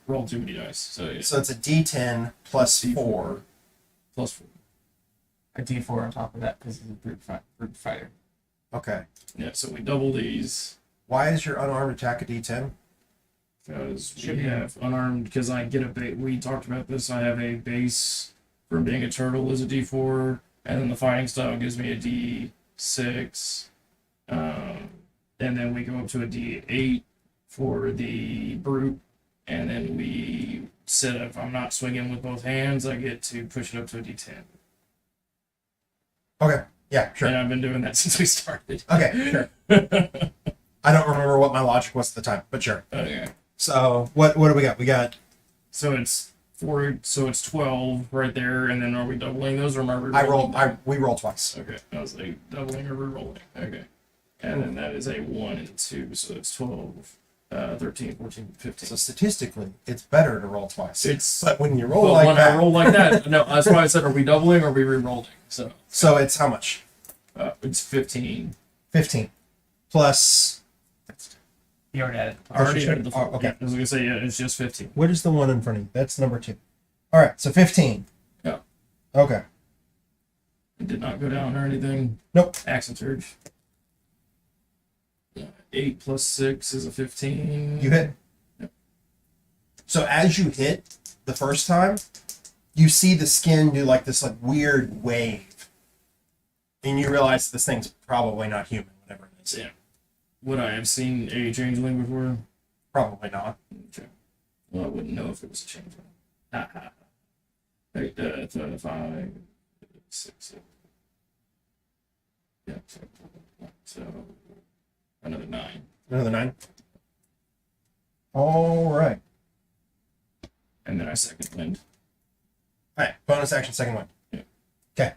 rolled too many dice. So yeah, So it's a D10 plus 4. plus 4. A D4 on top of that because he's a brute fighter. Okay. Yeah, so we double these Why is your unarmed attack a D10? because Should we be. have unarmed. Because I get a we talked about this. I have a base for being a turtle as a D4, and then the fighting style gives me a D6, and then we go up to a D8 for the brute, and then we set if I'm not swinging with both hands, I get to push it up to a D10. Okay. Yeah, sure. And I've been doing that since we started. Okay, sure. I don't remember what my logic was at the time, but sure. Okay. So what do we got? We got So it's 4. So it's 12 right there, and then are we doubling those, or am I we roll twice. Okay, I was like doubling or re-rolling. Okay, and then that is a 1 and 2, so it's 12, 13, 14, 15. So statistically, it's better to roll twice. It's But when you roll but like when that, I roll like that, no, that's why I said, are we doubling or are we re-rolling? so it's how much? It's 15. 15 plus. He already had it. I already had the Oh, okay. Yeah, I was gonna say yeah, it's just 15. What is the one in front of you? That's number 2. All right, so 15. Yeah. Okay. It did not go down or anything. Nope. Accent surge. 8 plus 6 is a 15. You hit. Yep. So as you hit the first time, you see the skin do like this weird wave, and you realize this thing's probably not human. Whatever it is. Yeah. Would I have seen a changeling before? Probably not. Okay. Well, I wouldn't know if it was a changeling. Ha ha. 8, 5, 6, 7. Yeah. So another 9. Another 9. All right. And then I second wind. All right. Bonus action, second one. Yeah. Okay.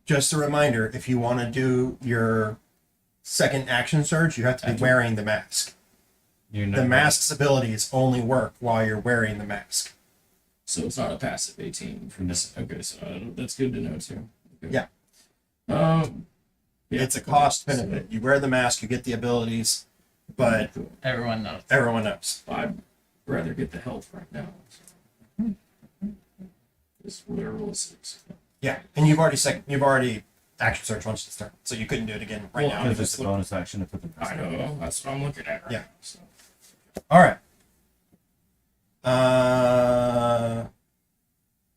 Just a reminder, if you want to do your second action surge, you have to be wearing the mask. You're The not mask's abilities only work while you're wearing the mask. So it's not a passive 18 from this. Okay, so that's good to know too. Okay. Yeah. Yeah. It's a cost benefit. You wear the mask, you get the abilities, but Cool. Everyone knows. everyone knows. I'd rather get the health right now. So. Just whatever roll 6. Yeah, and you've already action search once to start, so you couldn't do it again right Well, now. because because it's a bonus action to put the I know. That's what I'm looking at right Yeah. now. So. All right.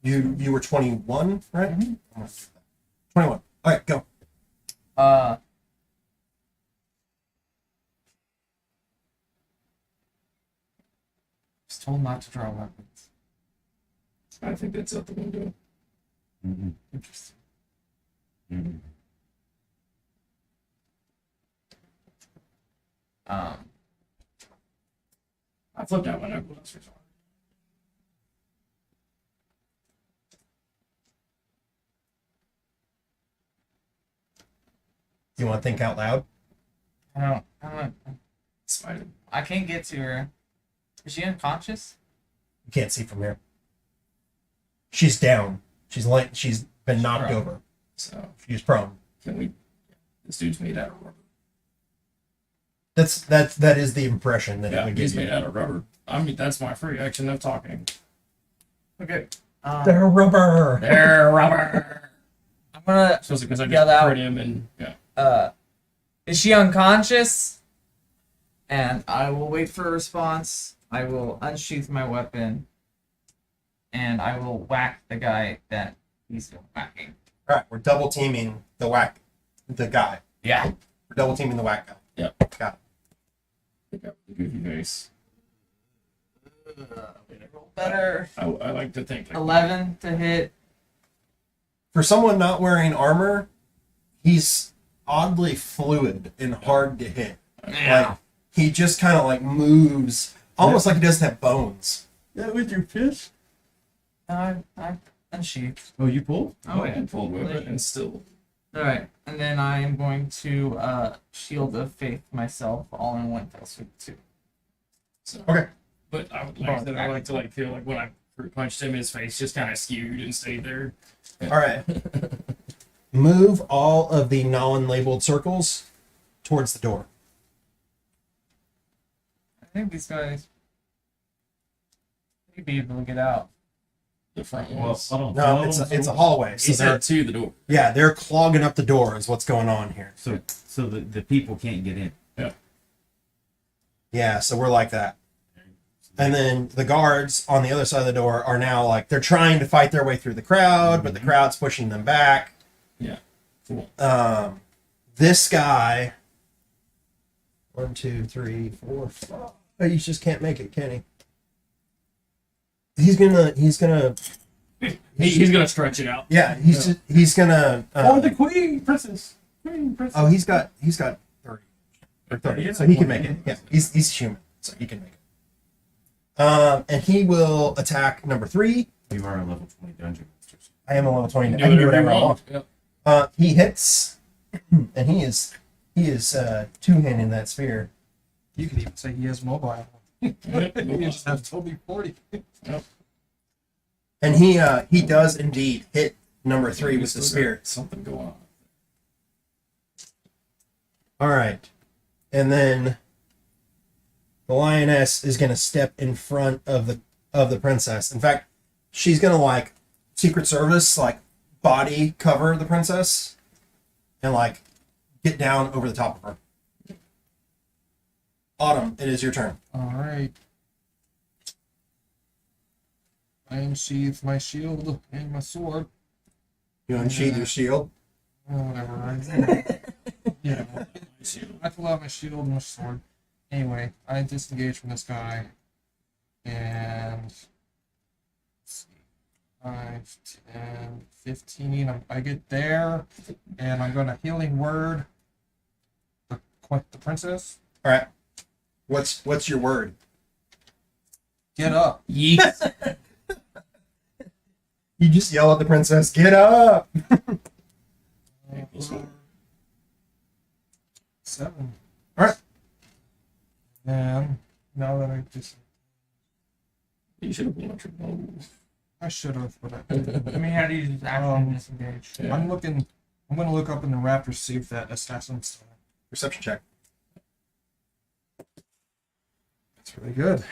You were 21, right? 21. All right, go. Just told not to draw weapons. I think that's out the window. Mm-hmm. Interesting. Mm-hmm. I flipped out my knuckle dusters. Do you want to think out loud? I don't. Spider. I can't get to her. Is she unconscious? You can't see from here. She's down. She's been knocked Prone. over. So She's prone. can we? This dude's made out of rubber. That is the impression that it Yeah, would he's give made you. out of rubber. I mean, that's my free action of talking. Okay. They're rubber. They're rubber. I'm gonna. Especially because I Yell just out. heard him and yeah. Is she unconscious? And I will wait for a response. I will unsheath my weapon, and I will whack the guy that he's whacking. All right, we're double teaming the guy. Yeah. We're double teaming the whack guy. Yep. Got Pick up the goofy face. Better. I like to think like 11 to hit. For someone not wearing armor, he's oddly fluid and hard to hit. Like he just kind of like moves, almost like he doesn't have bones. Yeah, with your fist. I unsheathed. Oh, you pulled? Oh, I yeah. can full with it and still. Alright, and then I am going to Shield of Faith myself all in one fell swoop too. So. Okay. But I would like that. I like to like feel like when I fruit punched him, his face just kind of skewed and stayed there. All right. Move all of the non-labeled circles towards the door. I think these guys may be able to get out. The front Well, ones. I don't No, know. it's a hallway. He So they're, said to the door. yeah, they're clogging up the door is what's going on here. So the people can't get in. Yeah, so we're like that. And then the guards on the other side of the door are now like they're trying to fight their way through the crowd, but the crowd's pushing them back. Yeah. Cool. This guy, 1, 2, 3, 4, 5. Oh, you just can't make it, can he? He's gonna, He's gonna stretch it out. yeah, he's gonna. Oh, the queen, princess. Queen, princess. Oh, he's got 30 or 30, Yeah. so he can make it. Yeah, he's human, so he can make it. And he will attack number 3. You are a level 20 dungeon masters. I am a level 20. I Do can do whatever whatever you I want. want. Yep. He hits, and he is two-handing that spear. You could even say he has mobile. Yep. You just have Toby 40. And he does indeed hit number 3 with the spear. Something going on. All right, and then the lioness is gonna step in front of the princess. In fact, she's gonna like Secret Service like body cover the princess and like get down over the top of her. Autumn, it is your turn. Alright. I unsheath my shield and my sword. You unsheath your shield. Oh, whatever. Yeah. I pull out my shield and my sword. Anyway, I disengage from this guy. And let's see. 5, 10, 15. I get there, and I'm gonna healing word the princess. All right. What's your word? Get up. Yeet. You just yell at the princess, "Get up!" 7. All right. And now that I just, You should have blown out your bow. I should have, but I didn't. I mean, how do you just actually disengage? Yeah. I'm gonna look up in the rafters see if that assassin's. Perception check. That's really good.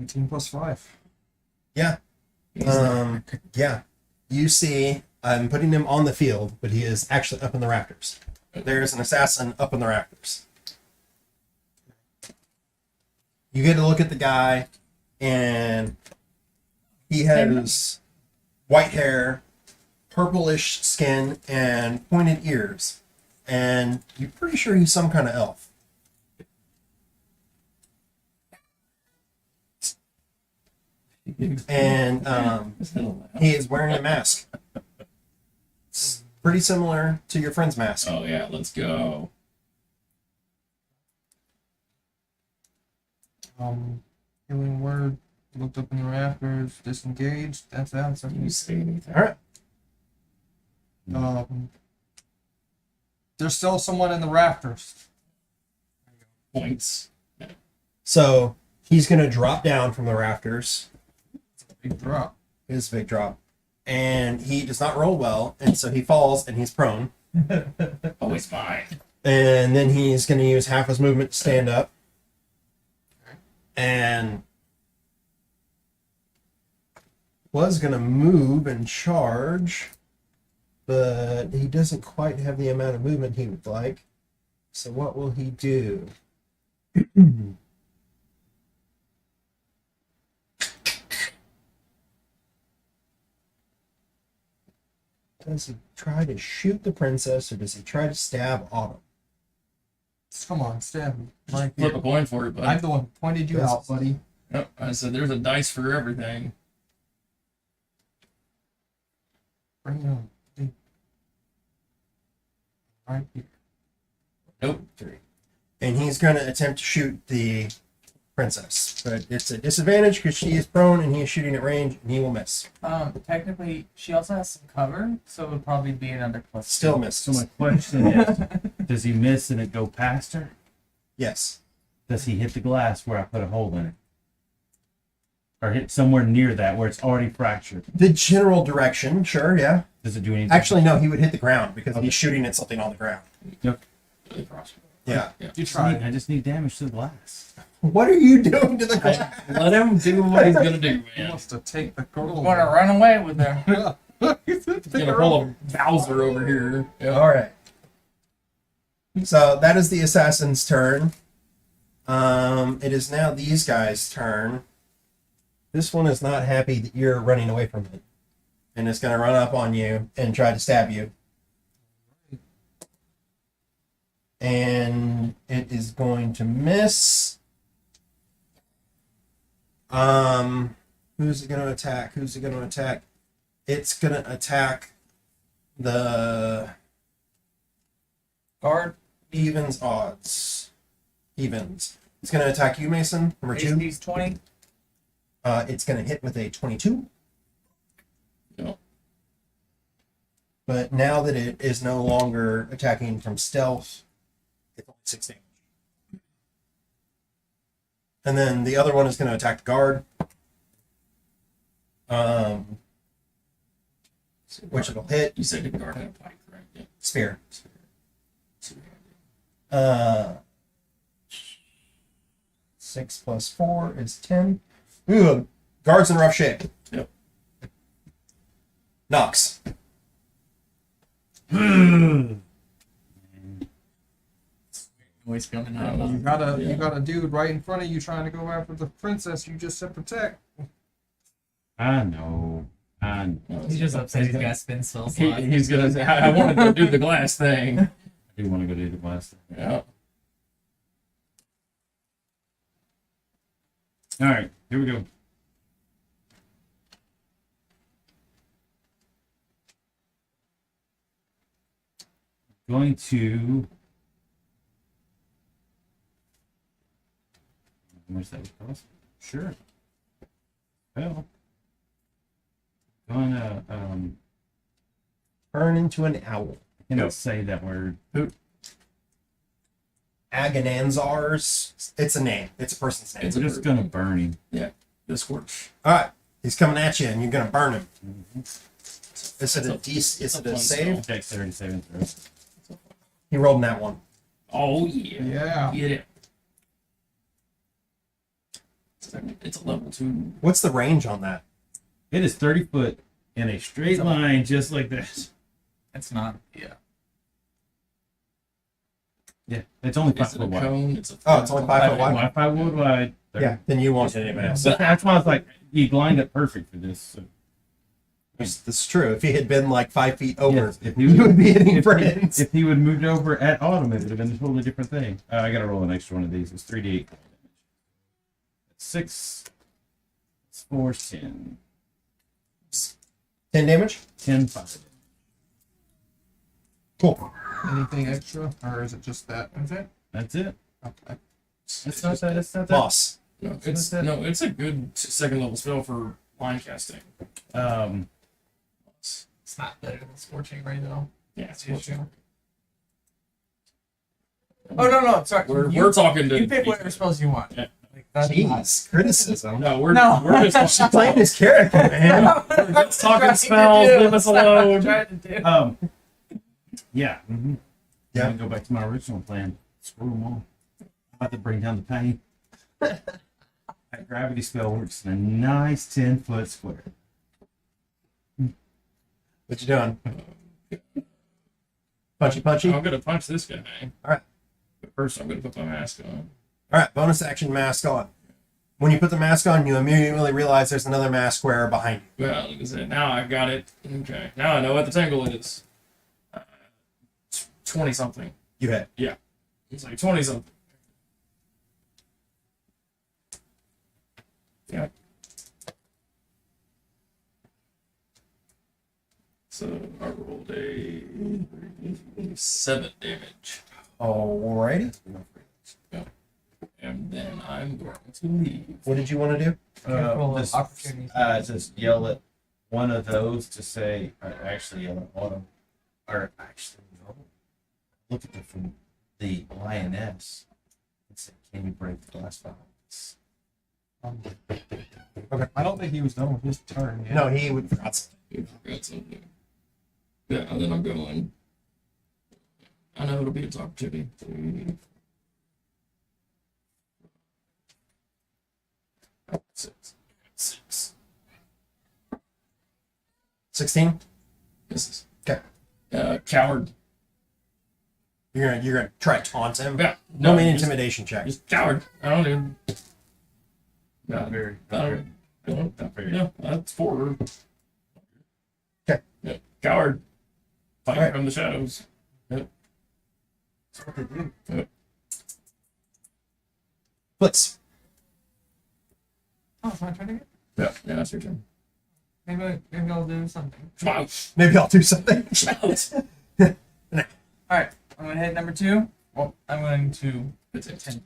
18 plus 5. Yeah. Yeah. You see, I'm putting him on the field, but he is actually up in the rafters. There's an assassin up in the rafters. You get to look at the guy, and he has white hair, purplish skin, and pointed ears. And you're pretty sure he's some kind of elf. And he is wearing a mask. It's pretty similar to your friend's mask. Oh yeah, let's go. Healing word. Looked up in the rafters. Disengaged. That's that. Can you say anything? All right. There's still someone in the rafters. Points. So he's going to drop down from the rafters. Big drop. It is a big drop. And he does not roll well. And so he falls and he's prone. Always mine. And then he's going to use half his movement to stand up. And was gonna move and charge, but he doesn't quite have the amount of movement he would like. So what will he do? Does he try to shoot the princess or does he try to stab Autumn? Come on, stab me. Right Flip a here. coin for it, I'm buddy. the one who pointed you out, buddy. Yep, I said there's a dice for everything. Bring it on. Dude. Right here. Nope. And he's going to attempt to shoot the princess, but it's a disadvantage because she is prone and he is shooting at range and he will miss. Technically, she also has some cover, so it would probably be another plus. Still So misses. my question is, does he miss and it go past her? Yes. Does he hit the glass where I put a hole in it? Or hit somewhere near that where it's already fractured? The general direction, sure, yeah. Does it do anything? Actually, no, he would hit the ground because he's shooting at something on the ground. Really prosper. Yeah. Yeah. You tried. I just need damage to the glass. What are you doing to the glass? Let him do what he's gonna do, He man. wants to take the girl. Want to run away with her? He's gonna pull a Bowser over here. Yeah. All right. So that is the assassin's turn. It is now these guys' turn. This one is not happy that you're running away from it, and it's going to run up on you and try to stab you. And it is going to miss. Who's it going to attack? Who's it going to attack? It's going to attack the Guard. evens odds. Evens. It's going to attack you, Mason. Number 2. HP's 20. It's going to hit with a 22. Yep. But now that it is no longer attacking from stealth, it's only 6 damage. And then the other one is going to attack the guard. Which it'll hit. You said the guard had a pike, right? Yeah. Spear. So, 6 plus 4 is 10. Ooh, guard's in rough shape. Yep. Knocks. Noise coming You out. got a dude right in front of you trying to go after the princess you just said protect. I know. I know. He's just upset he's got spin spell He, slots. he's gonna say, I wanted to do the glass thing. I do want to go do the glass. Yeah. All right, here we go. Going to. How much that would cost? Sure. Well, going to Turn into an owl. I cannot say that word. Agonanzars. It's a name. It's a person's name. It's We're a just gonna burn him. The scorch. All right. He's coming at you, and you're gonna burn him. Mm-hmm. Is it a is it a fun save? Dexterity saving throw. He rolled in that one. Oh yeah. Yeah. Get it. It's a level 2. What's the range on that? It is 30 foot in a straight line, just like this. It's not. Yeah. Yeah, it's only 5 Is it foot a wide. cone? It's a Oh, it's only 5 foot wide. Wi-Fi wood wide. Yeah, then you won't hit anybody else. That's why I was like, he lined up perfect for this. So. This is true. If he had been like 5 feet over, Yes, if he you would be hitting if friends. If he would moved over at autumn, it would have been a totally different thing. I got to roll an extra one of these. It's 3d8 damage. 6. It's 4, 10. 10 damage? 10, 5. Cool. Anything extra, or is it just that? That's it. That's it. Okay. It's not that. It's not that. Boss. No, it's a good second level spell for line casting. It's not better than Scorching Ray though. Yeah, That's the issue. Oh no, sorry. We're talking to You pick whatever spells you want. Yeah. Like, that's not- Jeez, criticism. No, we're No. we're just She's playing his character, man. That's talking spells, leave us alone. Yeah. Mm-hmm. Yeah. Yeah. Go back to my original plan. Screw them all. I'm about to bring down the pain. That gravity spell works in a nice 10-foot square. What you doing? Punchy, punchy. I'm gonna punch this guy. Alright. But first, I'm gonna put my mask on. All right, bonus action mask on. When you put the mask on, you immediately realize there's another mask wearer behind you. Well, like I said, now I've got it. Okay, now I know what the tangle is. 20 something. You hit. It's like 20 something. Yeah. So I rolled a 7 damage. Alrighty. And then I'm going to leave. What did you want to do? Just, Opportunity. just yell at one of those to say, or actually yell at one of them, or actually no, look at from the lioness and say, "Can you break the glass box?" I don't think he was done with his turn yet. No, he would forgot something. I forgot something. Yeah, and then I'm going. I know it'll be its opportunity. 3, 6. 6. 16. Misses. Okay. Coward. You're gonna try to taunt him. Yeah. No, make an just- intimidation check. Just coward. I don't even. Not very. I don't. Not very. Yeah, that's 4. Okay. Yeah, coward. Fight Alright. from the shadows. That's what they do. Blitz. Oh, it's my turn again? Yeah, that's your turn. Maybe I'll do something. Come out. Maybe I'll do something. Come out. Alright, I'm gonna hit number 2. Well, I'm going to That's it. 10.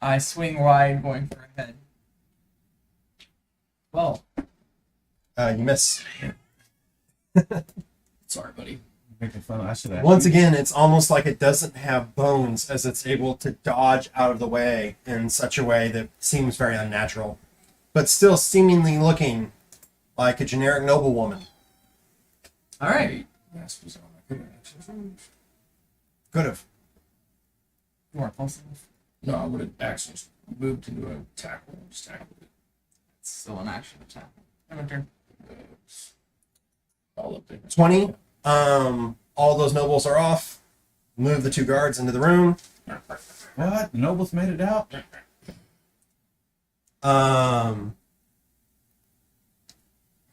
I swing wide, going for a head. Well, You miss. Sorry, buddy. Making fun. I should have. Once again, it's almost like it doesn't have bones, as it's able to dodge out of the way in such a way that seems very unnatural, but still seemingly looking like a generic noblewoman. alright. Mask was on. I couldn't actually. Could have. You weren't close enough. No, I would have actually moved into a tackle and just tackled it. It's still an action attack. My turn. All up there. 20. All those nobles are off. Move the 2 guards into the room. What? The nobles made it out.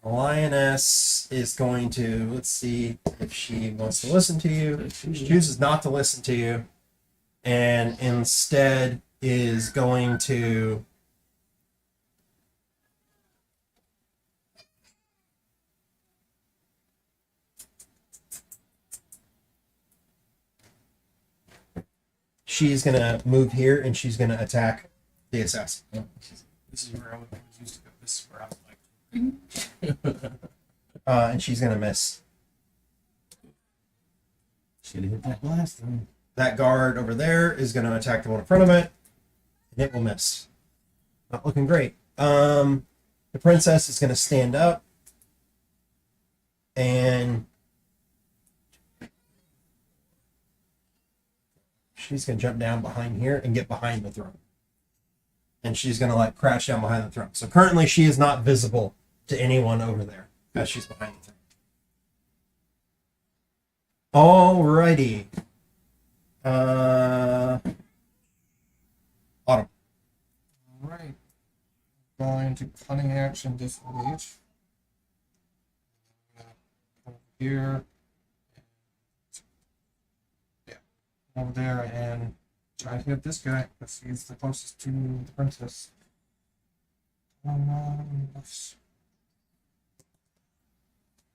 Lioness is going to, let's see if she wants to listen to you. She chooses not to listen to you, and instead is going to she's gonna move here and she's gonna attack the assassin. This is where I was used to go. This is where I was like. And she's gonna miss. Should have hit that blast. That guard over there is gonna attack the one in front of it, and it will miss. Not looking great. The princess is gonna stand up and she's gonna jump down behind here and get behind the throne. And she's gonna like crouch down behind the throne. So currently she is not visible to anyone over there as she's behind the throne. Alrighty. Autumn. Alright. Going to cunning action disengage. Over here. Yeah. Over there and try to hit this guy because he's the closest to the princess.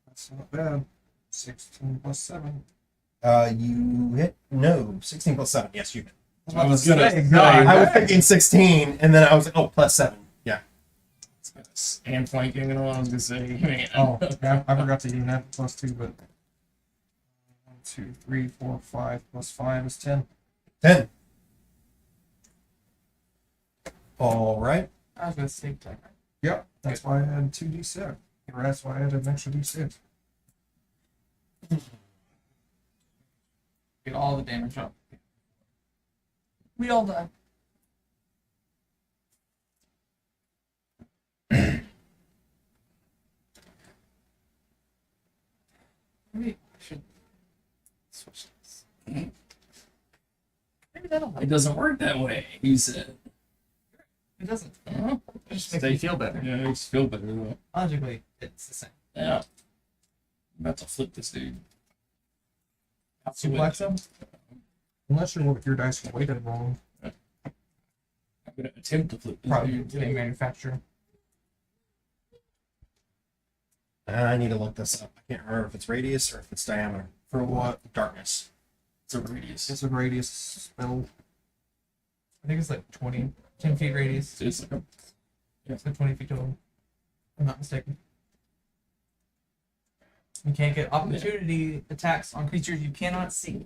That's not bad. 16 plus 7. You hit? No, 16 plus 7. Yes, you hit. I was gonna say, I was thinking 16, and then I was like, oh, plus 7. Yeah. and flanking and all. I was gonna say, man. Oh, yeah, I forgot to even add plus 2, but 1, 2, 3, 4, 5 plus 5 is 10. 10. All right. I was gonna say tech. Yep, that's why I had 2d6. Or that's why I had an extra d6. Get all the damage up. We all die. action. Switch this. Maybe that'll help. It doesn't work that way, he said. It doesn't. Uh-huh. It just makes me feel better. Yeah, it makes you feel better though. Logically, it's the same. Yeah. I'm about to flip this dude. Out the Suplex window. him? Unless your dice are weighted wrong. I'm gonna attempt to flip this Probably dude. same manufacturer. I need to look this up. I can't remember if it's radius or if it's diameter. For what? Darkness. It's a radius. It's a radius spell. I think it's like 10 feet radius. It's like a So 20 feet total. If I'm not mistaken. You can't get opportunity attacks on creatures you cannot see.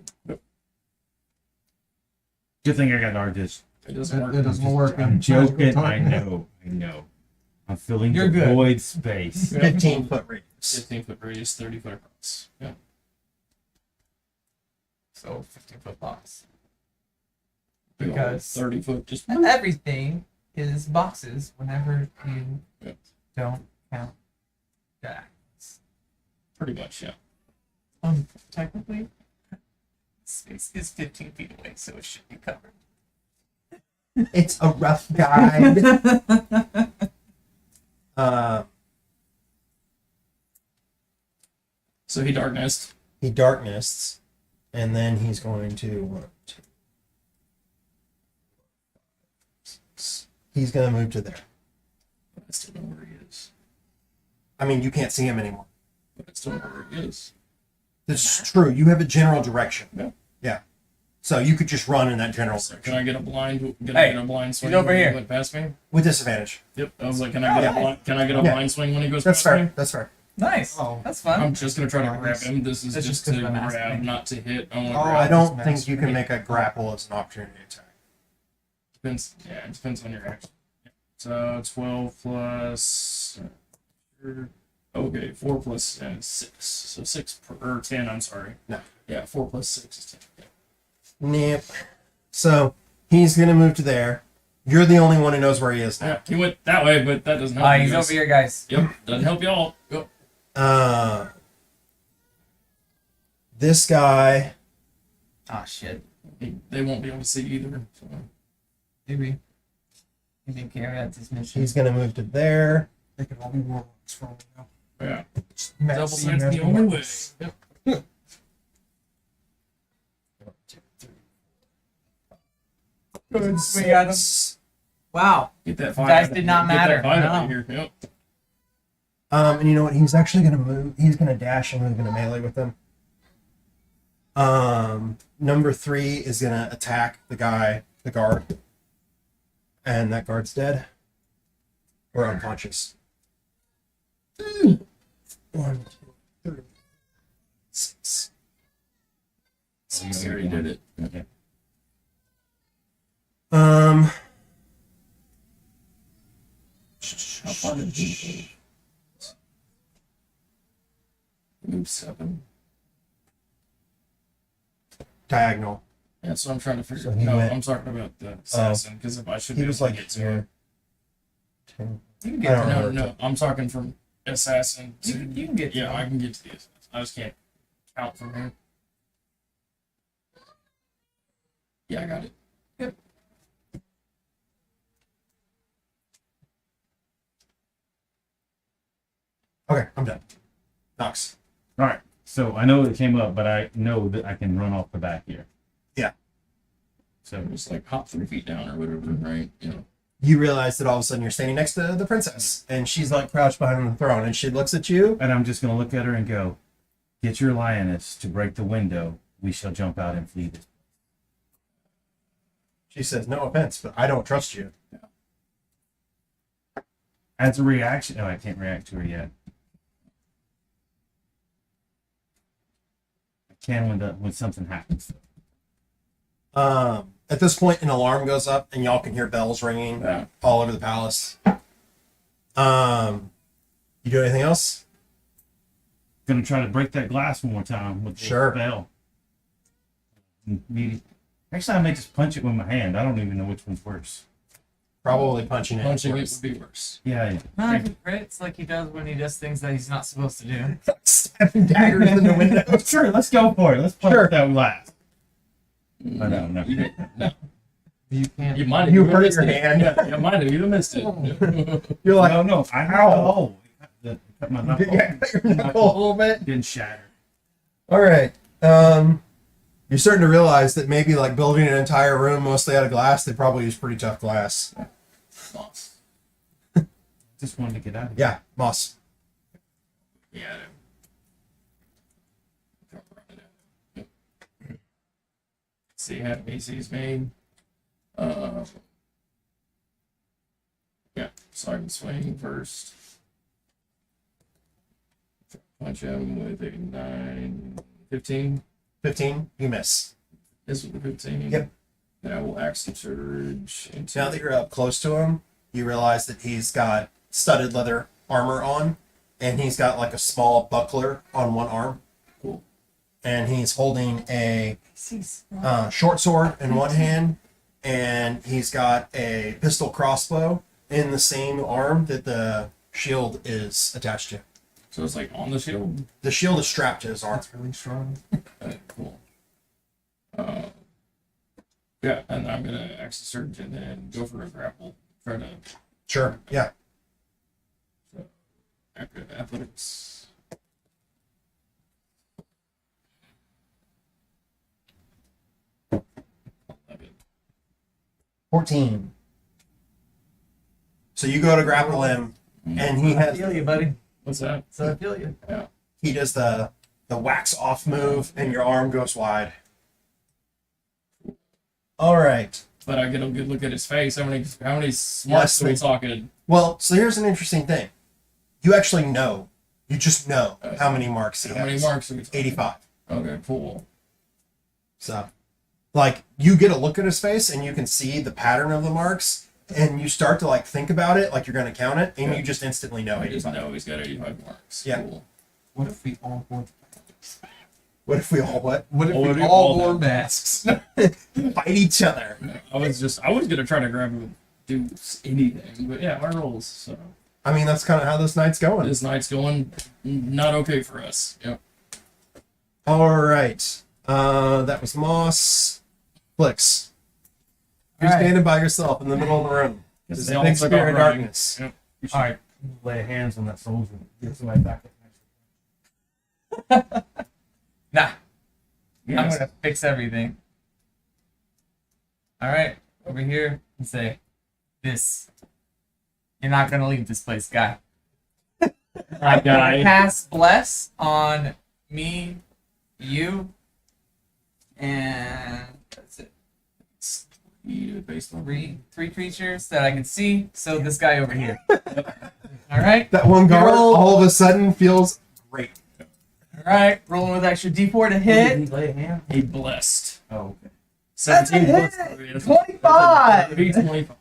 Good thing I got Argus. it doesn't work. It doesn't work. I'm in joking. magical I time. know. I'm filling You're the good. void space. Yeah. 15-foot radius. 15-foot radius, 30-foot across. Yeah. So 15-foot box. Big ol' Because 30-foot just everything is boxes whenever you Yeah. don't count diagonals. pretty much, yeah. Technically, space is 15 feet away, so it should be covered. It's a rough guide. So he darknessed. He darknests, and then he's going to 1, 2, 6. He's going to move to there. But I still know where he is. I mean, you can't see him anymore. But I still know where he is. This is true. You have a general direction. Yeah. Yeah. So you could just run in that general Can direction I get a blind? Can Hey, I get a blind swing over when here. he went past me? with disadvantage. Yep. I was like, can I get a blind? Can I get a Yeah. blind swing when he goes That's past fair. me? That's fair. Nice. Oh. That's fun. I'm just gonna try to grab him. This is That's just just to 'cause I'm grab, asking. not to hit. I want to Oh, I grab. don't That's think you can nice. make a grapple as an opportunity attack. Depends. Yeah, it depends on your action. So 12 plus. Okay, 4 plus 6. So 6 or 10. I'm sorry. No. Yeah, 4 plus 6 is 10. Yeah. Nope. So he's going to move to there. You're the only one who knows where he is now. Yeah, he went that way, but that doesn't help. you He's guys. over here, guys. Yep, doesn't help y'all. Yep. This guy. Ah, shit. They won't be able to see either. So. Maybe. He didn't carry out this mission. He's going to move to there. They can all be warlocks for all we know. Yeah. Matt Double C that's has the been only way. warlocks. Yep. We got him. Wow. Get that 5. Dice did not Get matter. that 5 out No. of here. Yep. And you know what? He's actually going to move. He's going to dash and move into melee with them. Number 3 is going to attack the guard. And that guard's dead. Or unconscious. 1, 2, 3, 6. We already did it. Okay. How far did he move 7? Diagonal. Yeah, so I'm trying to figure. So he No, went- I'm talking about the assassin because if I should He be was able to like get to here. him. You can I get don't to know. No, I'm talking from assassin to. You can get to Yeah, him. I can get to the assassin. I just can't count from here. Yeah, I got it. Okay, I'm done. Knox. All right. So I know it came up, but I know that I can run off the back here. Yeah. So Just like hop 3 feet down or whatever, right? You know. You realize that all of a sudden you're standing next to the princess, and she's like crouched behind the throne, and she looks at you. and I'm just gonna look at her and go, "Get your lioness to break the window. We shall jump out and flee this." She says, "No offense, but I don't trust you." As a reaction, I can't react to her yet. I can when something happens. At this point, an alarm goes up, and y'all can hear bells ringing Yeah. all over the palace. You do anything else? Gonna try to break that glass one more time with the Sure. spell. Actually, I may just punch it with my hand. I don't even know which one's worse. Probably punching it. Punching it worse. would be worse. Yeah, yeah. No, if it crits like he does when he does things that he's not supposed to do. Stabbing daggers in the window. Sure, let's go for it. Let's play Sure. with that last. Oh, no, no. No. You can't. You might have You even hurt missed your it. hand. Yeah, you might have even missed it. You're like, No, no. I Ow. know. Cut my knuckle. yeah, cut your knuckle a little bit. Didn't shatter. All right. You're starting to realize that maybe like building an entire room mostly out of glass, they probably use pretty tough glass. Moss. Just wanted to get out of here. Yeah, moss. Yeah. See how AC's made. Yeah, so I can swing first. Punch him with a 9, 15. 15, you miss. This was the 15. Yep. Then I will action surge into. Now that you're up close to him, you realize that he's got studded leather armor on, and he's got like a small buckler on one arm. Cool. And he's holding a He's short sword in one hand, and he's got a pistol crossbow in the same arm that the shield is attached to. So it's like on the shield. The shield is strapped to his arm. That's really strong. Cool. Yeah, and I'm gonna action surge and then go for a grapple. Try to Sure. Yeah. athletics. Okay. 14. So you go to grapple him, and he I has feel you, buddy. What's that? So I feel you. he does the wax off move, and your arm goes wide. All right. But I get a good look at his face. How many smarts are we talking? Well, so here's an interesting thing. You actually know. You just know how many marks he How many has. marks are we talking? 85. Okay, cool. So, like, you get a look at his face, and you can see the pattern of the marks, and you start to like think about it, like you're going to count it, and you just instantly know I just 85. know he's got 85 marks. Yeah. Cool. What if we all wore? What if we all what? What if What we if all all wore have- masks? Fight each other. I was gonna try to grab him, do anything, but yeah, my rolls. So I mean, that's kind of how this night's going. this night's going not okay for us. Yep. All right. That was Moss. Flix. You're All right. standing by yourself in the middle of the room. There's They a all big took spear off of running. darkness. Yep. All right. Lay hands on that soldier. Get somebody back. Nah, I'm Yes. gonna fix everything. All right, over here and say, "This, you're not gonna leave this place, guy." That guy. Cast bless on me, you, and that's it. Based on Three creatures that I can see. So this guy over here. All right, That one guard Roll. all of a sudden feels great. all right. Rolling with extra D4 to hit. Lay a hand. he blessed. Oh, okay. 17 That's plus a 3. hit! 25! 25.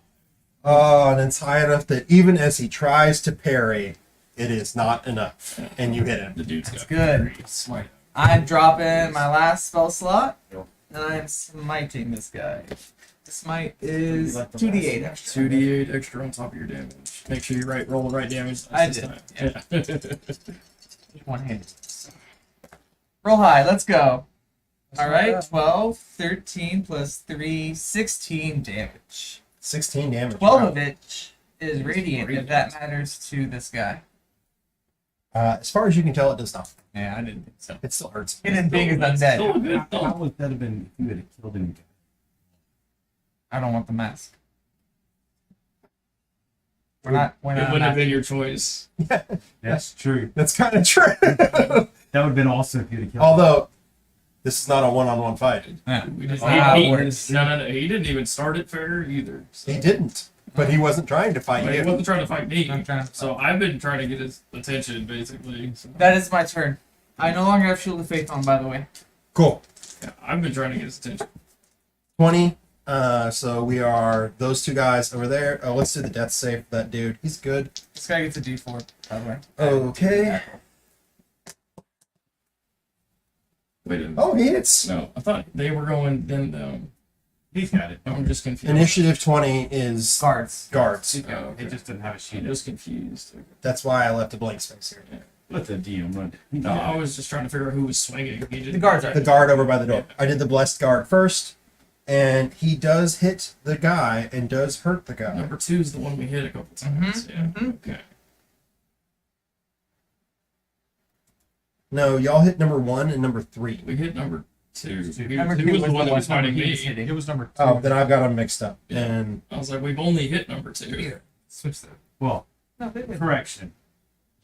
Oh, and it's high enough that even as he tries to parry, it is not enough. And you hit him. The dude's That's got good. very smart. I'm dropping my last spell slot, Yep. and I'm smiting this guy. The smite is You like the 2d8 last extra. 2d8 extra on top of your damage. Make sure you roll the right damage. I this did, time. Yeah. One-handed. Roll high, let's go. Alright, 12, 13 plus 3, 16 damage. 16 damage. 12 Wow. of it is radiant, if that matters to this guy. As far as you can tell, it does not. Yeah, I didn't think so. It still hurts. Hidden big is Still undead. a good How thump. would that have been if you had killed him? I don't want the mask. We're not It wouldn't have not been your choice. That's true. That's kind of true. That would have been awesome if you'd have killed him. Although, this is not a one-on-one fight. Yeah. We That's just, not how it he, works. no, he didn't even start it fair either. So. He didn't. But he wasn't trying to fight But he you. wasn't trying to fight me. I'm trying to So I've been trying to get his attention, basically. So, That is my turn. I no longer have Shield of Faith on, by the way. Cool. yeah, I've been trying to get his attention. 20. So we are those two guys over there. Oh, let's do the death save for that dude. He's good. This guy gets a D4, by the way. Okay. Wait a minute. Oh, he hits. No, I thought they were going then. He's got it. I'm just confused. Initiative 20 is Guards. guards. Oh, okay. He just didn't have a sheet. I'm just confused. That's why I left a blank space here. Let the DM run. No, I was just trying to figure out who was swinging. He The guards are. The guard over by the door. I did the blessed guard first, and he does hit the guy and does hurt the guy. Number 2 is the one we hit a couple times. Yeah. Okay. No, y'all hit number 1 and number 3. We hit number 2. Number Who two was the one that was number fighting he me? was hitting. It was number 2. Oh, then I've got them mixed up. Yeah. And I was like, we've only hit number 2. Switch that. Well, No, they didn't. correction.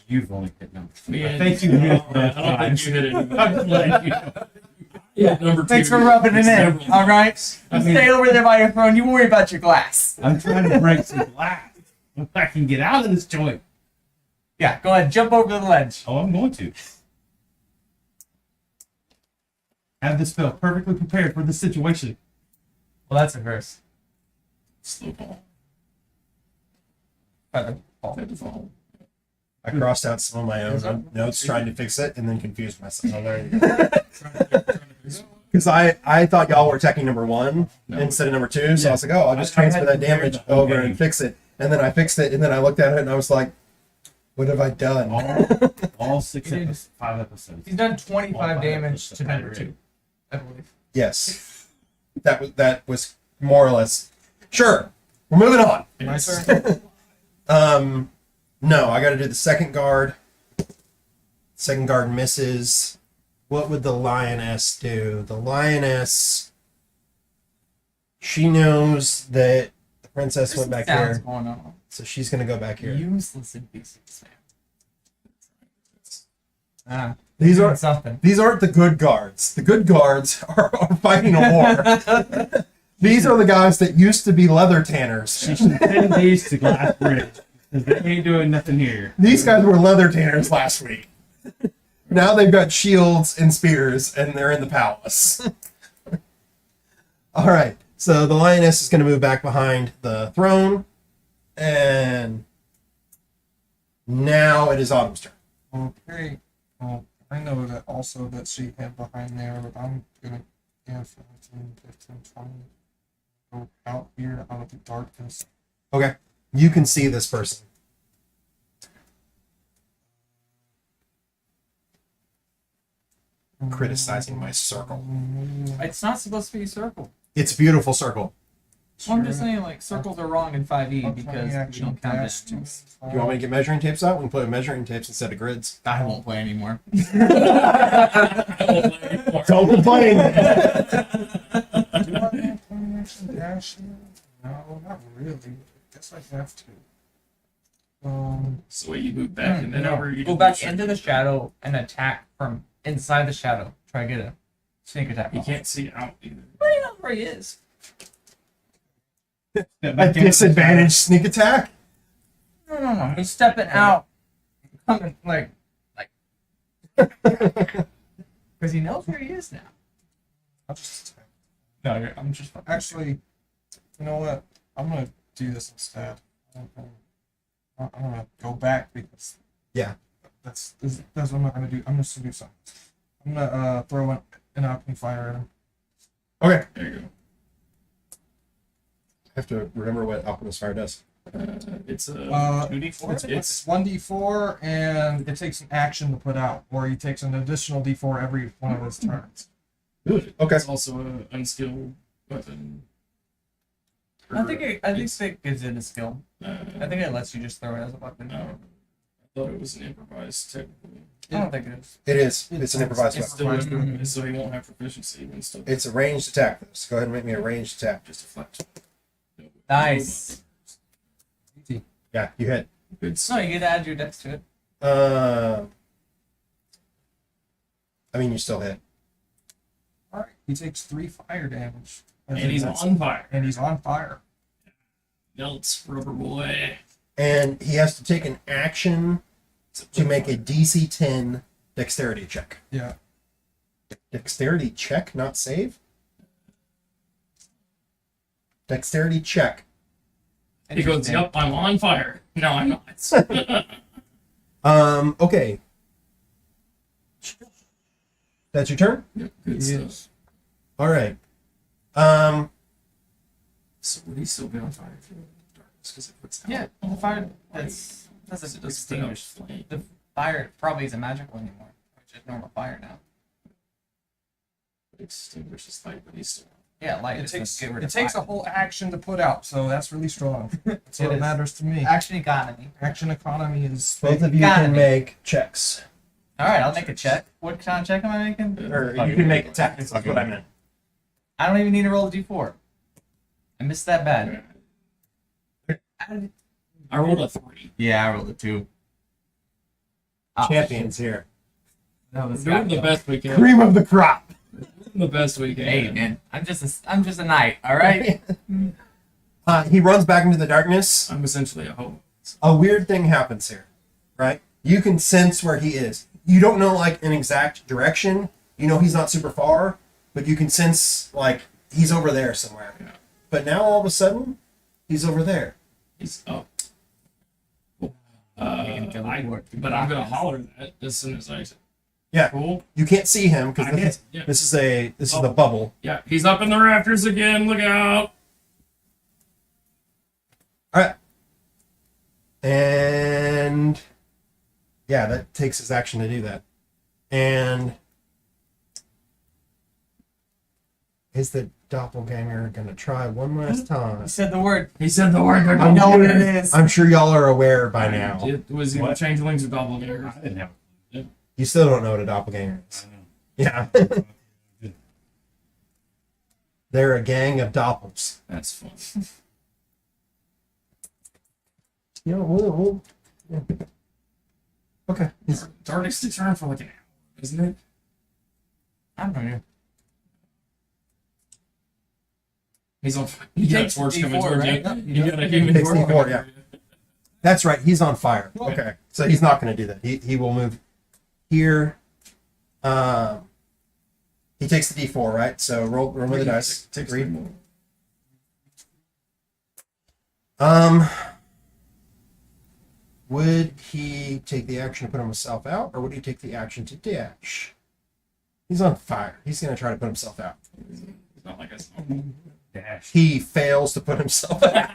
You've only hit number 3. Yeah. Thank you. I don't think you hit it. I'm glad you know. Yeah, number 2. Thanks for rubbing it in. Several- All right. I mean- Stay over there by your phone. You worry about your glass. I'm trying to break some glass. If I can get out of this joint. Yeah, go ahead. Jump over the ledge. Oh, I'm going to. Have this spell perfectly prepared for this situation. Well, that's a verse. Slow ball. Feather. Had to fall. I crossed out some of my own notes trying to fix it and then confused myself. Oh, there you go. Because I thought y'all were attacking number 1 No. instead of number 2, so I was like, oh, I'll just I had transfer to that prepare damage the whole over game. and fix it. And then I fixed it, and then I looked at it and I was like, what have I done? All 6 You did- episodes, 5 episodes. He's done All 25 five damage episodes to of number Battery. 2, I believe. Yes. That was more or less. Sure. We're moving on. My turn. No, I got to do the second guard. Second guard misses. What would the lioness do? The lioness. She knows that the princess went back Sounds here, going on. so she's gonna go back here. Useless in pieces, man. Ah, These doing aren't something. these aren't the good guards. The good guards are fighting a war. These are the guys that used to be leather tanners. She should send these to Glassbridge. Because they ain't doing nothing here. These guys were leather tanners last week. Now they've got shields and spears, and they're in the palace. All right, so the lioness is going to move back behind the throne, and now it is Autumn's turn. Okay. Well, I know that also that she had behind there, but I'm gonna give 17, 15, 20. Go out here out of the darkness. Okay, you can see this person. Criticizing my circle. It's not supposed to be a circle. It's a beautiful circle. Well, I'm just saying, like, circles are wrong in 5e because we don't count dash decimals. Do you want me to get measuring tapes out? We can play measuring tapes instead of grids. I won't play anymore. Don't complain. Do I have to actually dash here? No, not really. Guess I have to. So you move back and then No, over you go back into the shadow and attack from inside the shadow. Try to get a sneak attack. You can't see out either. Well, you know where he is. A disadvantage sneak attack? No. He's stepping out, coming like, because he knows where he is now. I'll just attack. No, I'm just Actually, you know what? I'm gonna do this instead. I'm gonna go back because Yeah. that's what I'm not gonna do. I'm just gonna do something. I'm gonna throw an alchemy fire at him. Okay. There you I have to remember what Alchemist Fire does. go. It's a 2d4. It's 1d4, and it takes an action to put out, or he takes an additional d4 every one of his turns. Good. Okay. It's also an unskilled weapon. I think it gives it a skill. Uh, I think it lets you just throw it as a weapon. I thought it was an improvised technically. I don't think it is. It is. It's an improvised It's weapon. still Mhm. improvised, so he won't have proficiency when still It's a ranged attack. So go ahead and make me a ranged attack. just a flat. Nice. Yeah, you hit. Good. No, you get to add your dex to it. I mean, you still hit. All right. He takes 3 fire damage. And he's on fire. And he's on fire. Melts, rubber boy. And he has to take an action to make a DC 10 dexterity check. Yeah. Dexterity check, not save? Dexterity check. He goes, Interesting. "Yep, I'm on fire." No, I'm not. Okay. That's your turn? Yep, good stuff. All right. So would he still be on fire if he went in the darkness? Because it puts out Yeah, all the fire. light. That's Because it doesn't put out extinguished. flame. The fire probably isn't magical anymore. It's just normal fire now. It extinguishes light, but he's still. Yeah, light. It is supposed takes to get rid it of takes a fire. whole action to put out, so that's really strong. That's It what is. matters to me. Action economy. Action economy is Both of you Gotta can be. make checks. All right, I'll make a check. What kind of check am I making? Or you can make attacks, that's what I meant. I don't even need to roll a d4. I missed that bad. I rolled a 3. Yeah, I rolled a 2. Oh, Champions here. No, We're this doing guy. the best we can. Cream of the crop. The best we can. Hey, man, I'm just a knight. All right. He runs back into the darkness. I'm essentially a hobo. A weird thing happens here, right? You can sense where he is. You don't know like an exact direction. You know he's not super far, but you can sense like he's over there somewhere. Yeah. But now all of a sudden, he's over there. He's up. can teleport to But I'm gonna darkness. holler that as soon as I. Yeah. Cool. You can't see him I because can, this, yeah. this is the bubble. Yeah, he's up in the rafters again. Look out! All right. And yeah, that takes his action to do that. And is the doppelganger gonna try one last time? You said the word. He said the word. I know what it is. I'm sure y'all are aware by now. Was he What? changelings or doppelgangers? I didn't have. You still don't know what a doppelganger is. I Yeah. They're a gang of doppels. That's fun. Yeah, yeah. Okay. Darkness sticks around for like an hour, isn't it? I don't know. He's on. You got a takes torch D4, coming towards right? you. You got a human Takes torch D4, coming yeah. towards you. That's right. He's on fire. Okay. So he's not going to do that. He will move here. He takes the D4, right? So roll with the dice. Takes Three. more. Would he take the action to put himself out, or would he take the action to dash? He's on fire. He's going to try to put himself out. It's not like a dash. He fails to put himself out.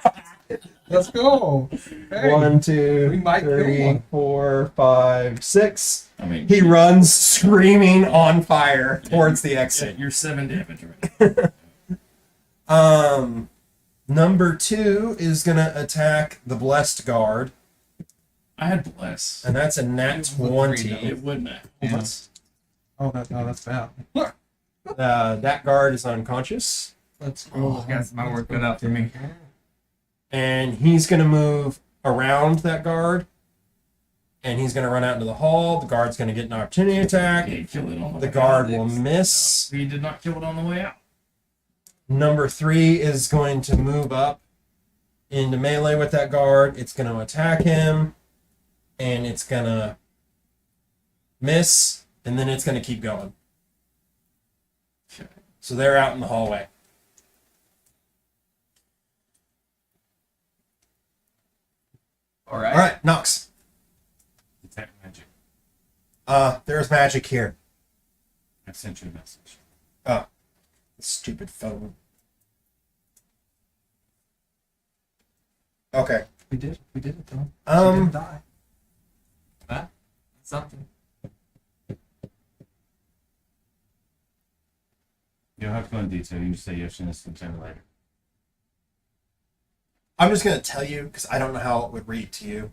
Let's go. Hey, 1, 2, we might kill 3, one. 4, 5, 6. I mean, He runs screaming on fire towards the exit. you're 7 damage right. Number 2 is gonna attack the blessed guard, I had bless. and that's a nat 20. It wouldn't have. Yeah. Oh, that's bad. That guard is unconscious, Let's go. Oh, that's my work cut out for me. and he's gonna move around that guard, and he's gonna run out into the hall. The guard's gonna get an opportunity attack. He killed it on the The way guard out. will miss. He did not kill it on the way out. Number 3 is going to move up into melee with that guard. It's going to attack him, and it's going to miss, and then it's going to keep going. Okay. So they're out in the hallway. All right. All right, Nox. Detect magic. There's magic here. I sent you a message. Stupid phone. Okay. We did it though. She didn't die. Something. You don't have to go in detail. You just say yes and sometime later. I'm just going to tell you because I don't know how it would read to you.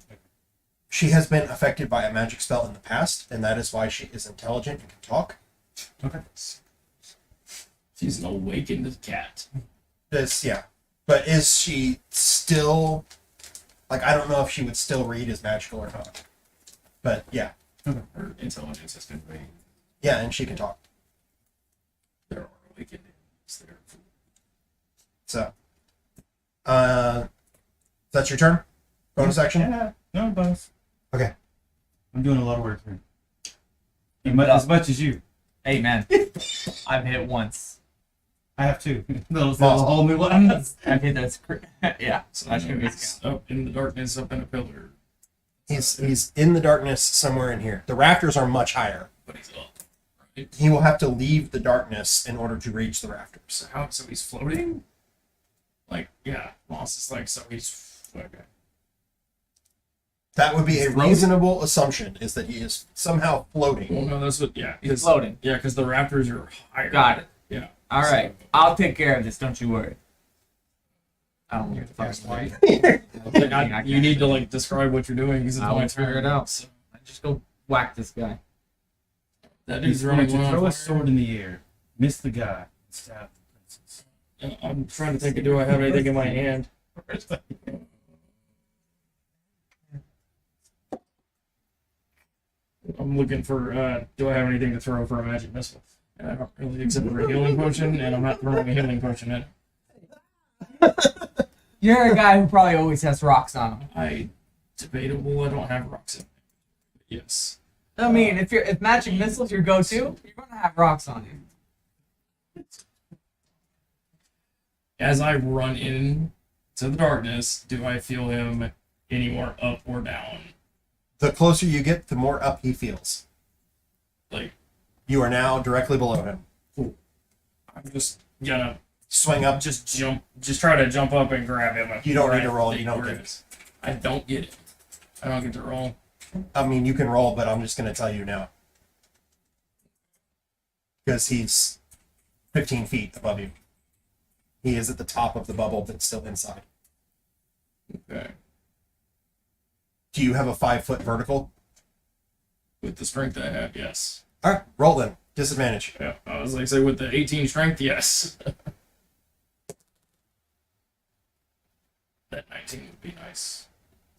She has been affected by a magic spell in the past, and that is why she is intelligent and can talk. Okay. She's an awakened cat. Yeah. But is she still like I don't know if she would still read as magical or not. But yeah. Her intelligence has been raised. Yeah, and she can talk. There are awakened animals there. So that's your turn? Bonus action? Yeah. No bonus. Okay. I'm doing a lot of work here. As much as you. Hey, man. I've hit once. I have two. Those are a whole new one. I've hit that. Yeah. So That should be it's up in the darkness, up in a pillar, He's in the darkness somewhere in here. The rafters are much higher. but he's up. Right? He will have to leave the darkness in order to reach the rafters. How? So he's floating? Like, yeah, Moss is like, so he's okay. That would be a Floating? reasonable assumption, is that he is somehow floating. Well, no, that's what, yeah. He's floating. Yeah, because the Raptors are higher. Got it. Yeah. All right, I'll take care of this. Don't you worry. I don't hear the That's fucking why. Like, you need to like describe what you're doing because it's I will my figure turn. it out. So, I just go whack this guy. that He's dude's going running to low throw on a fire. sword in the air, miss the guy, and stab the princess. I'm trying to think of, do I have anything in my hand? I'm looking for, do I have anything to throw for a magic missile? And I don't really, except for a healing potion, and I'm not throwing a healing potion at it. You're a guy who probably always has rocks on him. Debatable, I don't have rocks in it. Yes. I mean, if magic missile's your go-to, you're gonna have rocks on you. As I run in to the darkness, do I feel him any more up or down? The closer you get, the more up he feels. Like, You are now directly below him. I'm just gonna Swing up. just try to jump up and grab him. You don't where need to I roll, think you don't where get it is. I don't get it. I don't get to roll. I mean, you can roll, but I'm just going to tell you now. Because he's 15 feet above you. He is at the top of the bubble, but still inside. Okay. Do you have a 5-foot vertical? With the strength I have, yes. All right, roll then. Disadvantage. Yeah. I was like, say with the 18 strength, yes. That 19 would be nice.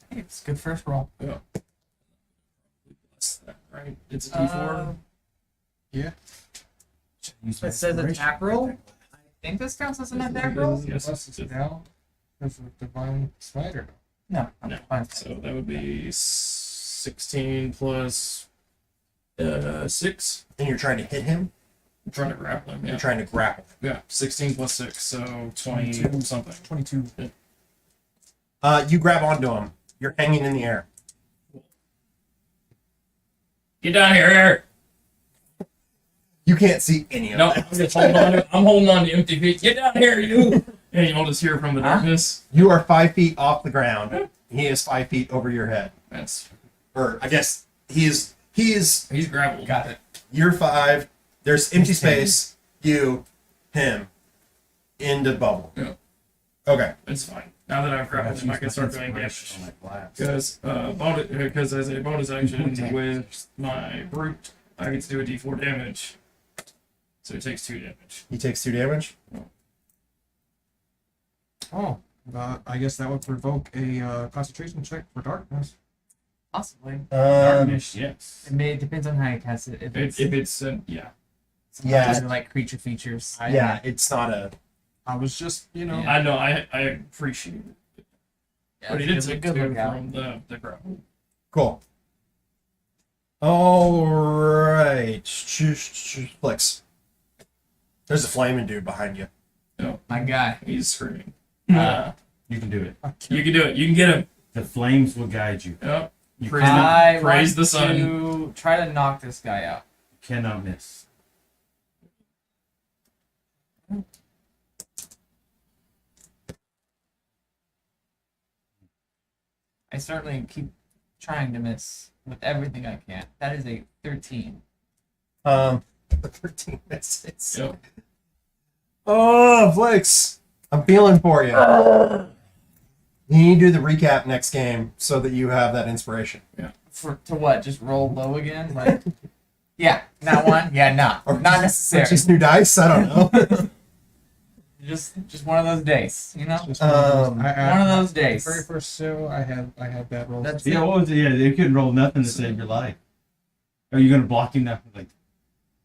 Hey, it's a good first roll. Yeah. That's that, right? It's a D4. Yeah. Use It says inspiration. attack roll. I think this counts as an attack roll. Yes, Plus it's it's a- now. That's a divine spider. No, I'm No. fine. So that would be 16 plus 6. And you're trying to hit him. I'm trying to grapple him. You're Yeah. trying to grapple him. Yeah. 16 plus 6, so 20 something. 22. You grab onto him. You're hanging in the air. Get down here, Eric. You can't see any of No, that. I'm just holding on to. I'm holding on to empty feet. Get down here, you. And you'll just hear from the darkness. You are 5 feet off the ground. He is 5 feet over your head. That's Or, I guess, he is, he's grappled. Got it. you're 5. There's empty space. You, him, into bubble. Yeah. Okay. It's fine. Now that I've grappled him, I can start doing damage. On that blast. Because as a bonus action with my brute, I get to do a D4 damage. So it takes 2 damage. He takes 2 damage. Oh, I guess that would provoke a concentration check for darkness. Possibly. Darkness, yes. It depends on how you cast it. If it's yeah. Sometimes they're like creature features. Yeah, it's not a. I was just, you know, Yeah. I know. I appreciate it, Yeah, but he did it's a take good 2 lookout. from the grapple. Cool. All right. Flicks. There's a flaming dude behind you. My guy. He's screaming. You can do it. You can do it. You can get him. The flames will guide you. Yep. You Praise cannot, Praise want the sun. to try to knock this guy out. cannot miss. I certainly keep trying to miss with everything I can. That is a 13. 13 misses. Yep. Oh, Flicks. I'm feeling for you. You need to do the recap next game so that you have that inspiration. To what? Just roll low again? Like, yeah, not one. Yeah, nah, Or not necessary. Just new dice? I don't know. Just one of those days, you know. just one of those, Um, One of those the days. very first show, I had bad rolls. That's Yeah, it. what was it? Yeah, they couldn't roll nothing to save your life. Are you gonna block him now? Like,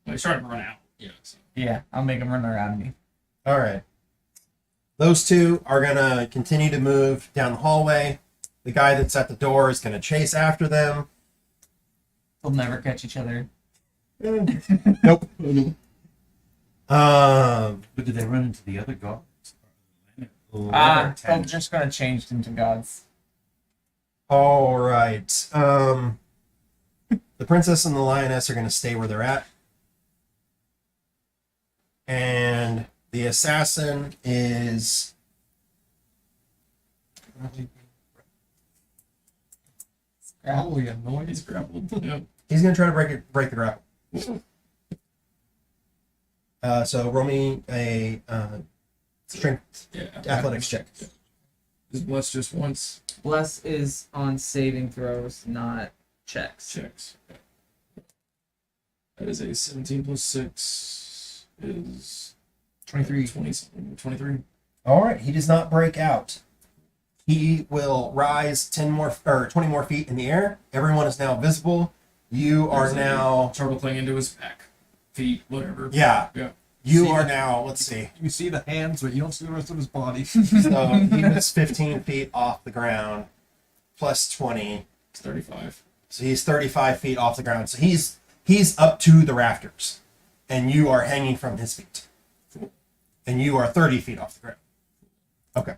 He's trying to run out. Yeah. So. Yeah, I'll make him run around me. All right. Those two are going to continue to move down the hallway. The guy that's at the door is going to chase after them. We'll never catch each other. Nope. but did they run into the other guards? I'm just gonna change into gods. All right. The princess and the lioness are going to stay where they're at. And the assassin is Probably annoyed. He's grappled. Yep. He's gonna try to break the grapple. So roll me a strength Yeah. athletics check. Is blessed just once. Bless is on saving throws, not checks. Checks. That is a 17 plus 6 is 23. 23. All right, he does not break out. He will rise 10 more or 20 more feet in the air. Everyone is now visible. You are There's a now turtle thing into his back, feet, whatever. yeah. Yeah. You See are the- now. Let's see. You see the hands, but you don't see the rest of his body. So he was 15 feet off the ground, plus 20. It's 35. So he's 35 feet off the ground. So he's up to the rafters, and you are hanging from his feet, and you are 30 feet off the ground. Okay,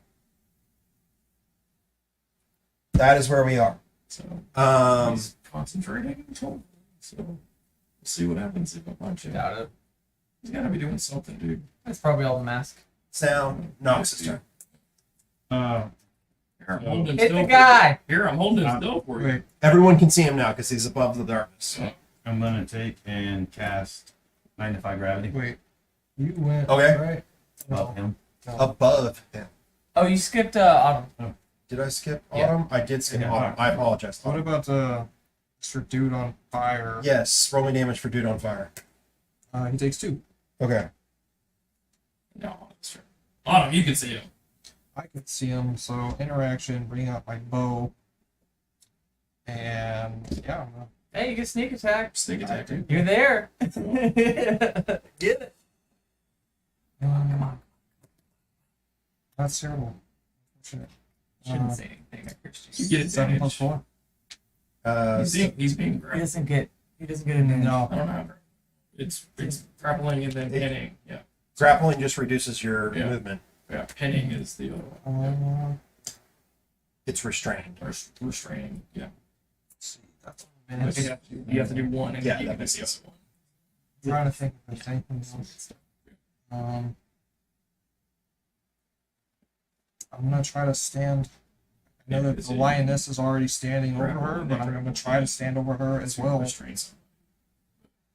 that is where we are. So Um, he's concentrating. So we'll see what happens if I punch him. Got it. He's gotta be doing something, dude. That's probably all the mask. it's now Nox's turn. Here, I'm holding him Hit still. the guy! Here, I'm holding him still for you. Wait, Everyone can see him now because he's above the darkness. I'm gonna take and cast Magnify Gravity wait. You went Okay. right. above him. Above him. Oh, you skipped Autumn. Did I skip Yeah. Autumn? I did skip Yeah. Autumn. I apologize. What about Mr. Dude on fire? Yes, roll me damage for dude on fire. He takes 2. Okay. No, that's true. Autumn, you can see him. I can see him, so interaction, bring out my bow. And yeah, I'm gonna Hey, you get sneak attack. Sneak attack, dude. You're there. Get it. Come on. That's terrible. Shouldn't. Shouldn't say anything. I cursed you. You get 7 plus advantage. 4. He's being He grabbed. doesn't get. He doesn't get a name. No. I don't know. It's grappling and then pinning. Yeah. Grappling just reduces your Yeah. movement. Yeah. Pinning is the other one. It's restrained. Or restraining. Yeah. Let's see. That's But you have to do one and Yeah, then you that can do makes the other sense. one. I'm trying to think if there's anything else. I'm gonna try to stand. I know that the lioness is already standing over her, but I'm gonna try to stand over her as well. Restrain someone.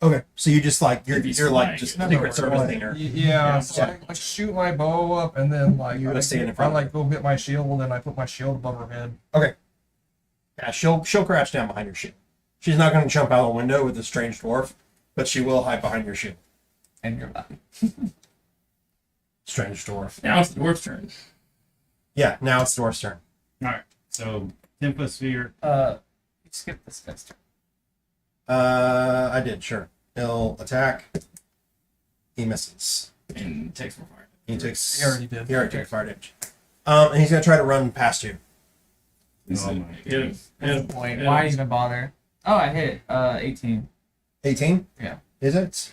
Okay, so you just like you're If he's like flying, just yeah. Secret Service thinger. Yeah, so I like shoot my bow up and then like You gotta stand in front I of like go get my shield and I put my shield above her head. Yeah, she'll crouch down behind your shield. She's not going to jump out the window with a strange dwarf, but she will hide behind your shield. And your body. Strange dwarf. Now it's the dwarf's turn. Yeah, now it's dwarf's turn. All right. So 10 foot sphere. You skipped this guy's turn. I did, sure. He'll attack. He misses. And takes more fire. He takes. He already did. He already took fire damage. And he's going to try to run past you. Oh my Hit him. goodness. Hit him. Point. Hit Why him. even bother? Oh, I hit it. 18. 18? Yeah. Is it?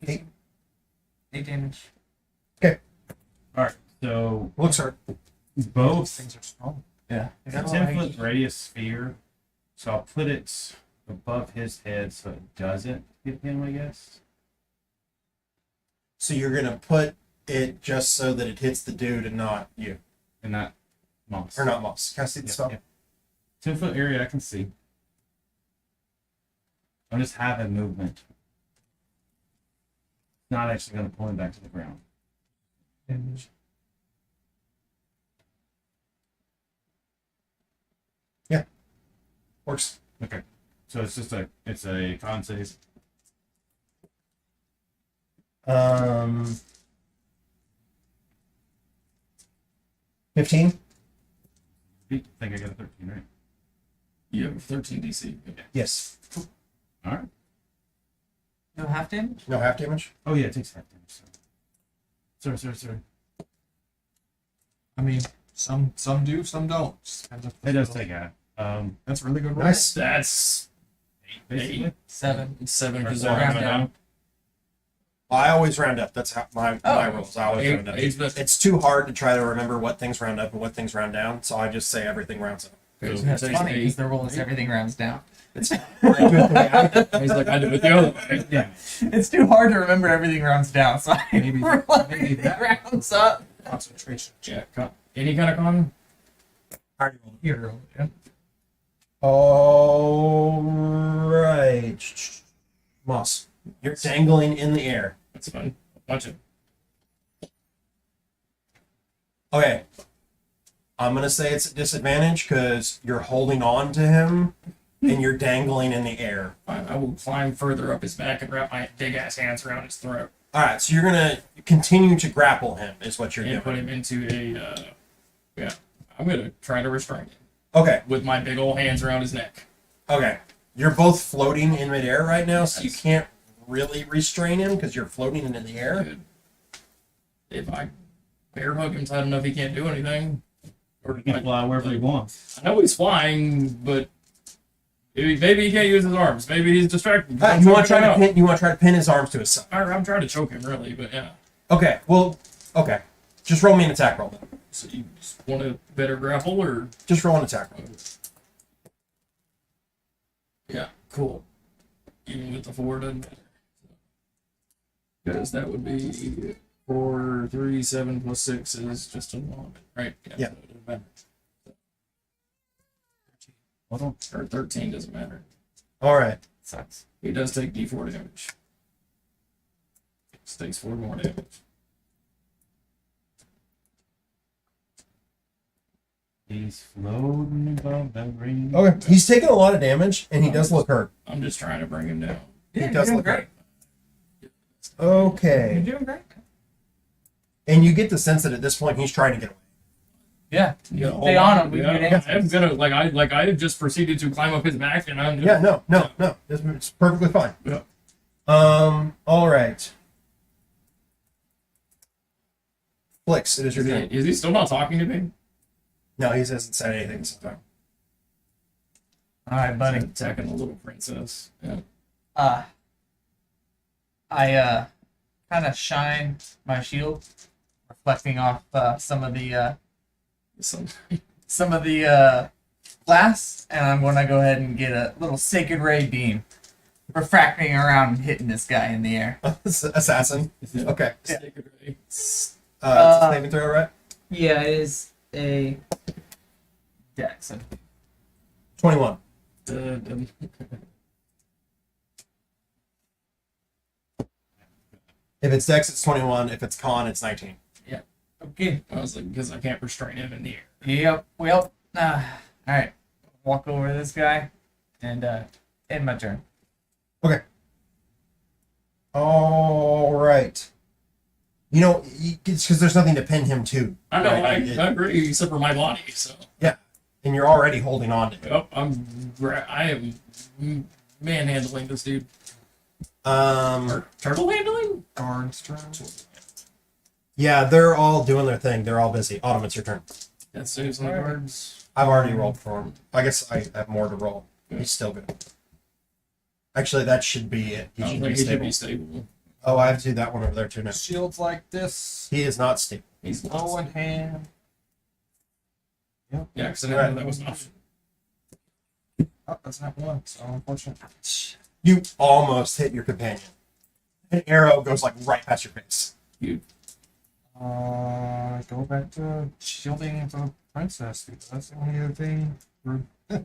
8 damage. All right. So Looks hurt. both Things are strong. Yeah. it's a 10 foot radius sphere. So I'll put it above his head so it doesn't hit him, I guess. So you're going to put it just so that it hits the dude and not you. And not Moss. Or not Moss. Can I see the Yeah, spell? yeah. 10 foot area I can see. I'm just having movement. Not actually going to pull him back to the ground. Works. Okay. So it's just it's a con save. 15? I think I got a 13, right? You have 13 DC. Okay. Yes. All right. No half damage? No half damage? Oh yeah, it takes half damage. Sorry. I mean, some do, some don't. Just depends if- It does take half. That's a really good roll. Nice. That's 8 basically. 7. it's 7 Or because so, round round down. down. I always round up. That's how my Oh. rolls. I always round up. It's too hard to try to remember what things round up and what things round down, so I just say everything rounds up. That's funny because the roll is everything rounds down. He's like, I do it the other way. Yeah. It's too hard to remember everything rounds down, so I Maybe everything that- rounds up. Concentration. Yeah, any kind of con. I already rolled. Hero. Yeah. All right. Moss, you're dangling in the air. That's fine. Watch it. Okay. I'm going to say it's a disadvantage because you're holding on to him and you're dangling in the air. Fine. I will climb further up his back and wrap my big ass hands around his throat All right, so you're going to continue to grapple him, is what you're and put doing. him into a. Yeah, I'm gonna try to restrain him Okay, with my big old hands around his neck. okay. You're both floating in midair right now, so you Yes. can't really restrain him because you're floating in the air. Good. If I bear hug him tight enough, he can't do anything. Or He can fly wherever he wants. I know he's flying, but maybe he can't use his arms. Maybe he's distracted. You want to try to pin? You want to try to pin his arms to his side? I'm trying to choke him, really, but yeah. Okay. Well, okay. Just roll me an attack roll. Then. So you just want a better grapple, or Just roll an attack roll. yeah, cool. Even with the 4, doesn't matter. Because that would be 4, 3, 7 plus 6 is just a 1, right? Yeah. So it doesn't matter. Hold on. Or 13 doesn't matter. All right. Sucks. He does take D4 damage. Just takes 4 more damage. He's floating above the ring. Okay. He's taking a lot of damage, and he does look hurt. I'm just trying to bring him down. Yeah, does you're look doing great. Okay. You're doing great. And you get the sense that at this point he's trying to get away. Yeah. Yeah, Stay on him. We yeah, get answers. I'm gonna I just proceeded to climb up his back, and I'm just, Yeah. No. It's perfectly fine. Yeah. All right. Flix, it is your turn. Is he still not talking to me? No, he hasn't said anything this time. All right, buddy. Attacking the little princess. Yeah. I kind of shine my shield, reflecting off some of the glass, and I'm going to go ahead and get a little sacred ray beam, refracting around and hitting this guy in the air. Assassin. Okay. Yeah. It's a saving throw, right? Yeah, it is a dex. 21. If it's Dex, it's 21. If it's Con, it's 19. Okay. I was like, because I can't restrain him in the air. Yep. Well. All right. Walk over to this guy, and end my turn. All right. You know, it's because there's nothing to pin him to. I know, Right, I agree, except for my body. So, And you're already holding on to him. yep, I am manhandling this dude. Or turtle handling? Guards turn. Yeah, they're all doing their thing. They're all busy. Autumn, it's your turn. That saves on the guards. I've already rolled for him. I guess I have more to roll. He's still good. Actually, that should be it. He I should think be he should stable. be stable. Oh, I have to do that one over there too now. Shields like this. He is not stable. He's Bow in hand. Yeah, because I didn't know that was an option. Oh, that's not one. So unfortunate. You almost hit your companion. An arrow goes like right past your face. You Go back to shielding the princess because that's the only other thing.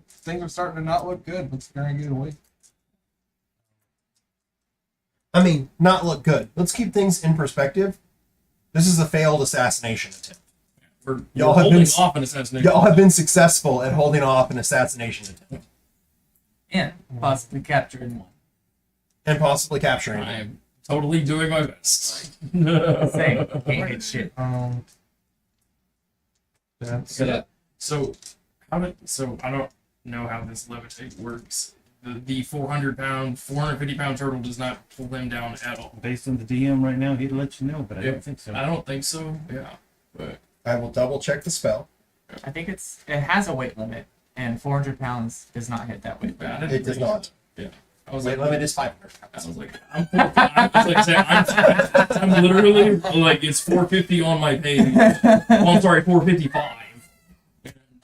Things are starting to not look good. Let's try and get away. I mean, not look good. Let's keep things in perspective. This is a failed assassination attempt. We're Y'all have holding been- off an assassination. Y'all have been successful at holding off an assassination attempt And possibly capturing one. and possibly capturing I him. am totally doing my best. Saying can't hit shit. That's So I don't know how this levitate works. The 450-pound turtle does not pull him down at all. Based on the DM right now, he'd let you know, but I Yeah. don't think so. I don't think so. Yeah, but I will double check the spell. I think it has a weight limit, and 400 pounds does not hit that weight I limit. didn't It does think not. so. Yeah, I was Weight like, limit is 500 I pounds. was like, I'm literally like it's 450 on my page. Oh, I'm sorry, 455.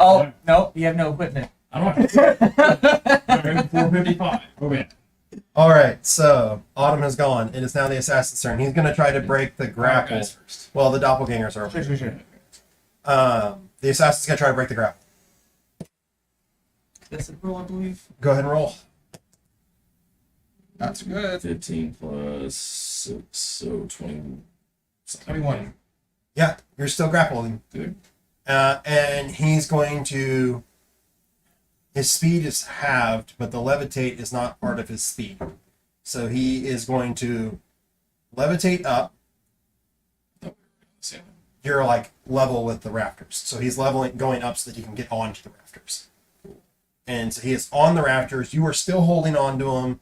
Oh no, you have no equipment. I don't have 455. Oh, yeah. All right, so Autumn has gone. It is now the assassin's turn. He's going to try to break the grapple. Guys first. Well, the doppelgangers are over. Sure. The assassin's going to try to break the grapple. That's a rule, I believe. Go ahead and roll. That's good. 15 plus 6, so 20. 21. Yeah, you're still grappling. Good. And he's going to. His speed is halved, but the levitate is not part of his speed. So he is going to levitate up. You're like level with the rafters. So he's going up so that he can get onto the rafters. And so he is on the rafters. You are still holding on to him,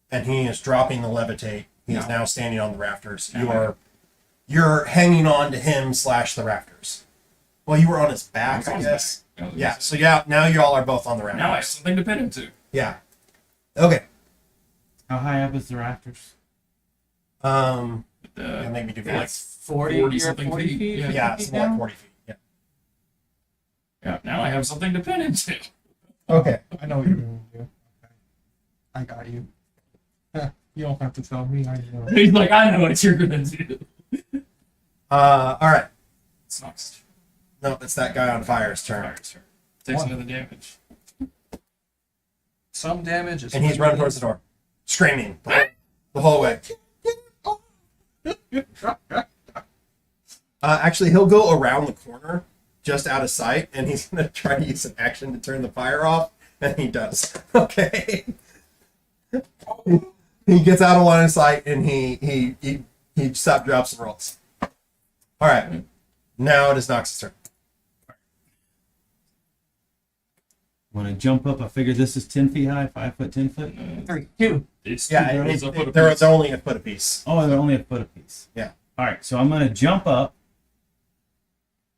and he is dropping the levitate. He is now standing on the rafters. You're hanging on to him / the rafters. Well, you were on his back, I guess. Yeah. So yeah, now y'all are both on the rafters. Now I have something to pin him to. Yeah. Okay. How high up is the rafters? Yeah, Uh, maybe do like like 40, 40 you're something 40 feet. feet. Yeah. 50 yeah, feet it's more like down? 40 feet. Yeah. yeah, now I have something to pin him to. Okay. I know what you're going to do. Okay. I got you. You don't have to tell me. I know. He's like, I know what you're gonna do. All right. It's not No, it's that guy on fire's turn. Takes One. another damage. Some damage is. And he's running towards the door, screaming the whole way. Actually, he'll go around the corner, just out of sight, and he's gonna try to use an action to turn the fire off, and he does. Okay. He gets out of line of sight, and he stop, drops, and rolls. All right. Now it is Nox's turn. When I jump up, I figure this is 10 feet high, 5 foot, 10 foot. 3, 2. It's Yeah, two rounds up with a they're piece. only a foot apiece. Oh, they're only a foot apiece. Yeah. All right, so I'm gonna jump up.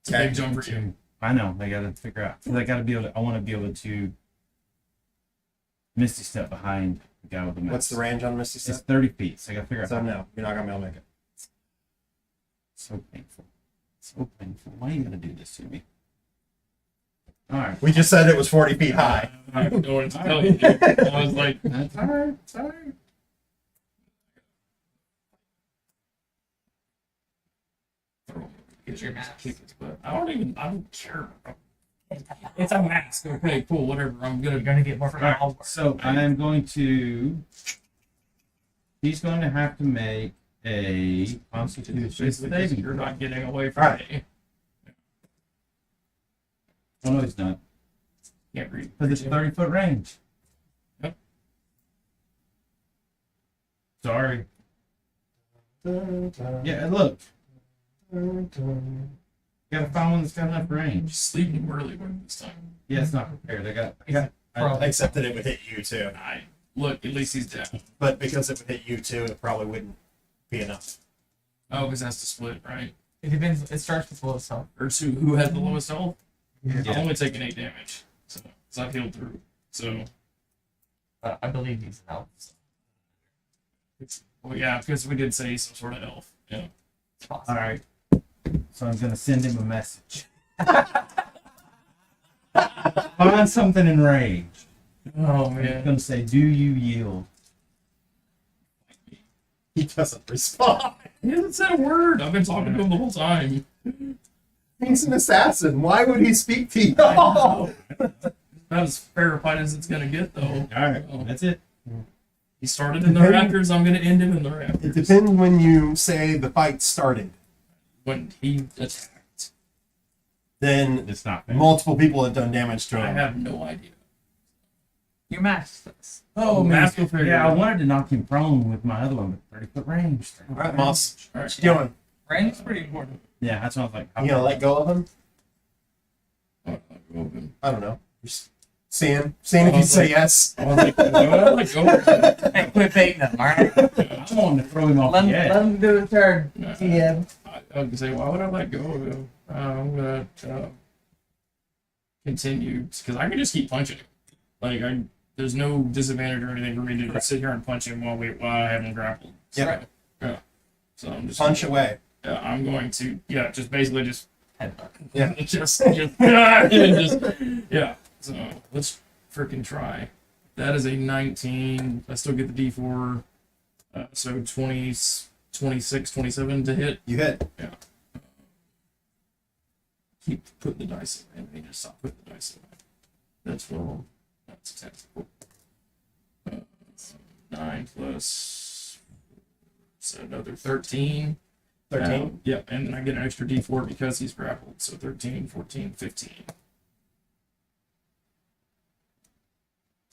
It's a big jump for you. I know. I gotta figure out. 'Cause I gotta be able to. I want to be able to misty step behind the guy with the mask. What's the range on Misty It's Step? 30 feet. So I gotta figure out. So no, you're not gonna be able to make it. So painful. So painful. Why are you gonna do this to me? All right. We just said it was 40 feet high. I don't know what to tell you, dude. I was like, That's all right. It's all right. get your mask. Kick his butt. I don't care. It's a mask. Okay, cool, whatever. I'm You're gonna. going to get more from All all. right. So I am going to. He's going to have to make a Constitution Basically, saving. you're not getting away from Alright. me. Oh no, he's not. Can't read. Because it's 30-foot range. Yep. Sorry. Yeah, look. Gotta find one that's got enough range. Sleeping early one this time. Yeah, it's not prepared. I got. Except that it would hit you too. I look. At least he's down. But because it would hit you too, it probably wouldn't be enough. Oh, because that's to split, right? It depends. It starts with low self. Or who has the lowest health? Yeah. I'm only taking 8 damage, so because I've healed through. So, I believe he's an elf. So well, yeah, because we did say some sort of elf. Yeah. it's possible. All right. So I'm gonna send him a message. Find something in range. Oh Oh, I'm gonna say, "Do you yield?" He doesn't respond. He hasn't said a word. I've been talking to him the whole time. He's an assassin. Why would he speak to you? I know. About as fair a fight as it's gonna get, though. All right, that's it. He started in the rafters. I'm gonna end him in the It rafters. depends when you say the fight started. When he attacked, Then It's not fair. multiple people have done damage to I him. have no idea. You matched this. Oh, man. Mask will figure Yeah, it I out. wanted to knock him prone with my other one, but 30-foot range. All right, Moss. All What right. you doing? Range is pretty important. Yeah, that's what I was like. You gonna let go of him? I'll go with him. I don't know. Just seeing if you say yes. I was like, well, like, go with him. Hey, quit baiting him, alright? I wanted to throw him off Let him, the edge. let him do his turn. Nah. TM. I was gonna say, why would I let go of him? I'm gonna continue because I can just keep punching him. Like there's no disadvantage or anything for me to just sit here and punch him while I have him grappled. So, Yep. yeah. So I'm just Punch away. Yeah, I'm going to just basically just Headbutt. Yeah. just yeah. So let's freaking try. That is a 19. I still get the D4. So 20, 26, 27 to hit. You hit. Keep putting the dice away. Let me just stop putting the dice away. That's 12. That's 10. Cool. 9 plus. So another 13. 13. Yep, and then I get an extra D4 because he's grappled. So 13, 14, 15.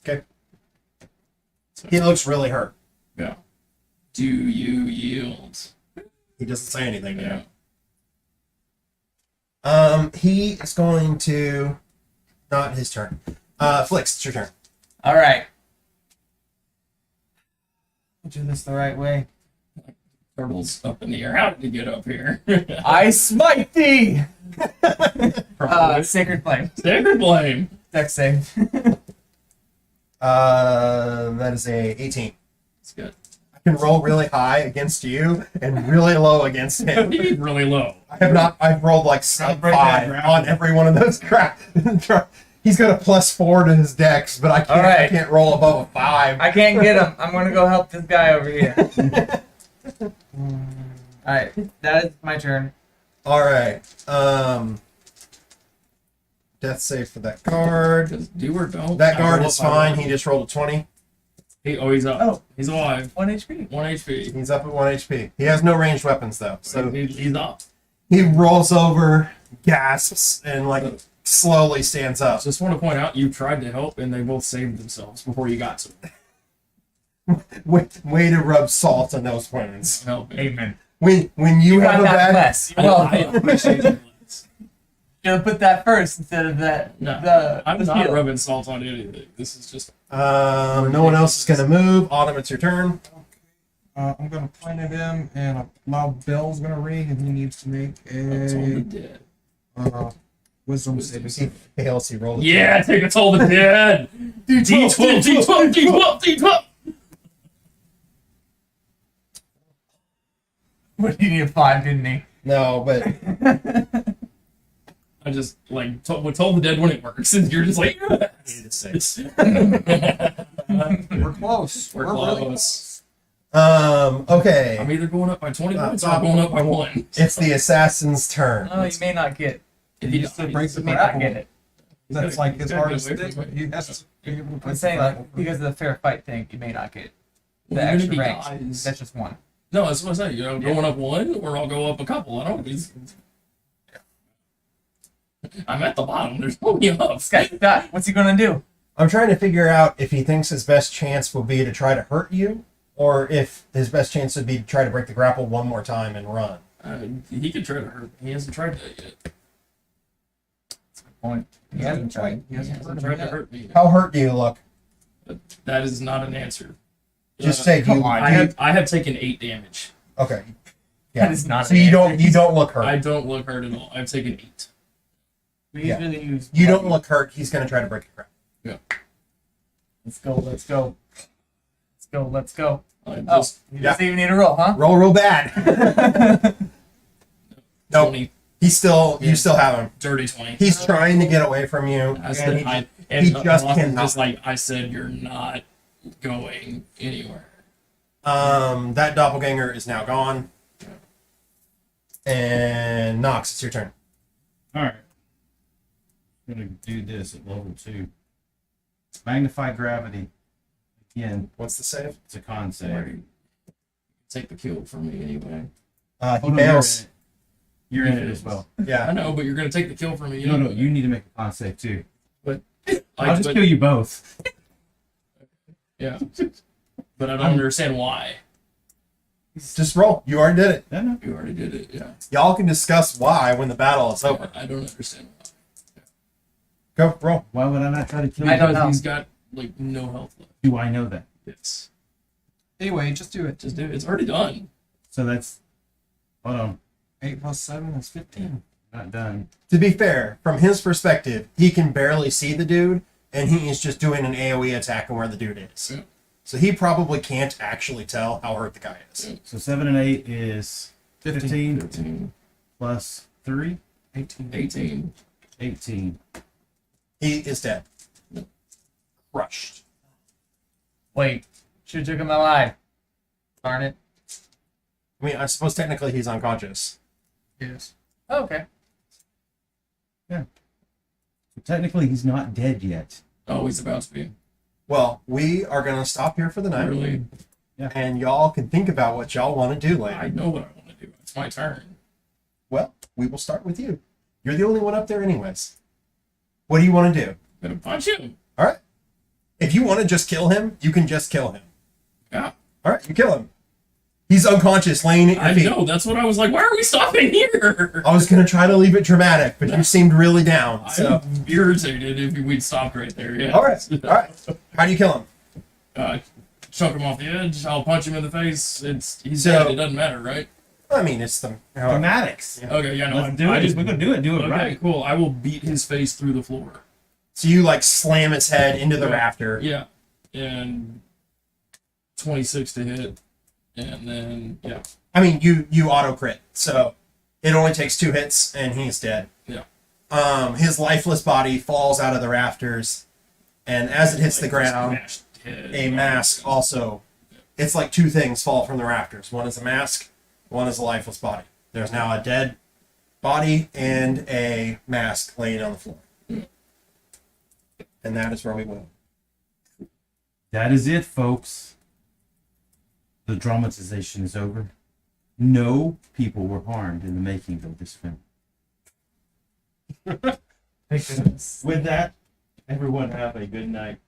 Okay. So, He looks really hurt. yeah. Do you yield? He doesn't say anything to Yeah. you. He is going to. Not his turn. Flix, it's your turn. All right. Do this the right way. Turtle's up in the air. How did he get up here? I smite thee. Probably. Sacred flame. Sacred blame. Dex save. That is a 18. It's good. I can roll really high against you and really low against him. He's really low. I have not. I've rolled like sub break that 5 ground. on every one of those crap. He's got a +4 to his dex, but I can't. All right. I can't roll above a 5. I can't get him. I'm gonna go help this guy over here. All right, that is my turn. All right. Death save for that guard. Because do or don't. That I guard roll is up, I fine. roll. He just rolled a 20. He's up. Oh. He's alive. 1 HP. 1 HP. He's up at 1 HP. He has no ranged weapons though, so He's up. he rolls over, gasps, and like slowly stands up. Just want to point out, you tried to help, and they both saved themselves before you got to them. Way to rub salt on those wounds. Help. Amen. When you have got a that bad bless. I Well, appreciate it. you put that first instead of that. No, I'm the not heal. rubbing salt on anything. This is just no one else is gonna move. Autumn, it's your turn. I'm gonna point at him, and a loud bell's gonna ring, and he needs to make it's on the a dead. wisdom Wisdom saving. He fails. He rolled. Yeah, take a toll the dead. D12, D12, D12, D12. What did he need a 5, didn't he? No, but I just like told the dead when it works, and you're just like, he did 6. We're close. We're really close. Okay. I'm either going up by 20 points or I'm going up by 1. It's the assassin's turn. Oh, you may not get. If he Just to dies, break the You may not grapple. get it. That's like his He's gotta hardest get away thing. from He has to be able to break I'm the saying grapple. like because of the fair fight thing, you may not get the Well, even if extra he range. dies- That's just one. No, that's what I say. You know, going up 1 or I'll go up a couple. I don't. I'm at the bottom. There's no way up. This guy's done. What's he gonna do? I'm trying to figure out if he thinks his best chance will be to try to hurt you, or if his best chance would be to try to break the grapple one more time and run. He could try to hurt me. He hasn't tried that yet. Point. He hasn't tried. He hasn't tried tried to hurt me. How hurt do you look? That is not an answer. Just say you. I have taken 8 damage. Okay. That is not So an you answer. don't look hurt. I don't look hurt at all. I've taken 8. We usually use. You don't look hurt. He's gonna try to break the grapple. Let's go. Let's go. Let's go. Let's go. I Oh, just you doesn't even need a roll, huh? Roll bad. Nope. 20, You still have him. dirty 20. He's trying to get away from you. I and said, he- he just cannot. Just like I said, you're not going anywhere. That doppelganger is now gone. And Nox, it's your turn. All right. I'm gonna do this at level 2. Magnify gravity. Again, What's the save? it's a con save. Take the kill from me anyway. He Oh, no, fails. You're in it as well. I Yeah. know, but you're gonna take the kill from me. No, anyway. you need to make a con save too. I'll Like, just but, kill you both. yeah, but I don't understand why. Just roll. You already did it. No, no. You already did it. Yeah, Y'all can discuss why when the battle is over. I don't understand why. Go roll. Why would I not try to kill I you? don't know. He's got like no health left. Do I know that? It's Anyway, just do it. just do it. It's already done. So that's. Hold on. 8 plus 7 is 15. Not done. To be fair, from his perspective, he can barely see the dude, and he is just doing an AoE attack on where the dude is. Yeah. So he probably can't actually tell how hurt the guy is. So 7 and 8 is 15 13, plus 3, 18. 18. He is dead. Crushed. Wait, should have took him alive. Darn it. I mean, I suppose technically he's unconscious. Yes. Oh, okay. Technically, he's not dead yet. Oh, he's about to be. Well, we are gonna stop here for the night, Really? and y'all can think about what y'all want to do later. I know what I want to do. It's my turn. Well, we will start with you. You're the only one up there, anyways. What do you want to do? I'm gonna punch him. All right. If you want to just kill him, you can just kill him. Yeah. All right, you kill him. He's unconscious, laying at your I feet. know. That's what I was like. Why are we stopping here? I was gonna try to leave it dramatic, but you seemed really down. So, I'm irritated if we'd stopped right there. Yeah. all right. How do you kill him? Chuck him off the edge. I'll punch him in the face. He's So- dead. It doesn't matter, right? I mean, it's the. Dramatics. Okay. Yeah. No. Let's do I it. just We're gonna do it. Do it okay. right. Cool. I will beat his face through the floor. So you like slam its head into the rafter. Yeah. And 26 to hit, and then yeah. I mean, you auto crit, so it only takes 2 hits and he's dead. Yeah. His lifeless body falls out of the rafters, and as it hits the ground, Smashed head. a mask also. It's like 2 things fall from the rafters. One is a mask, one is a lifeless body. There's now a dead body and a mask laying on the floor. And that is where we went. That is it, folks. The dramatization is over. No people were harmed in the making of this film. Thank goodness. With that, everyone have a good night.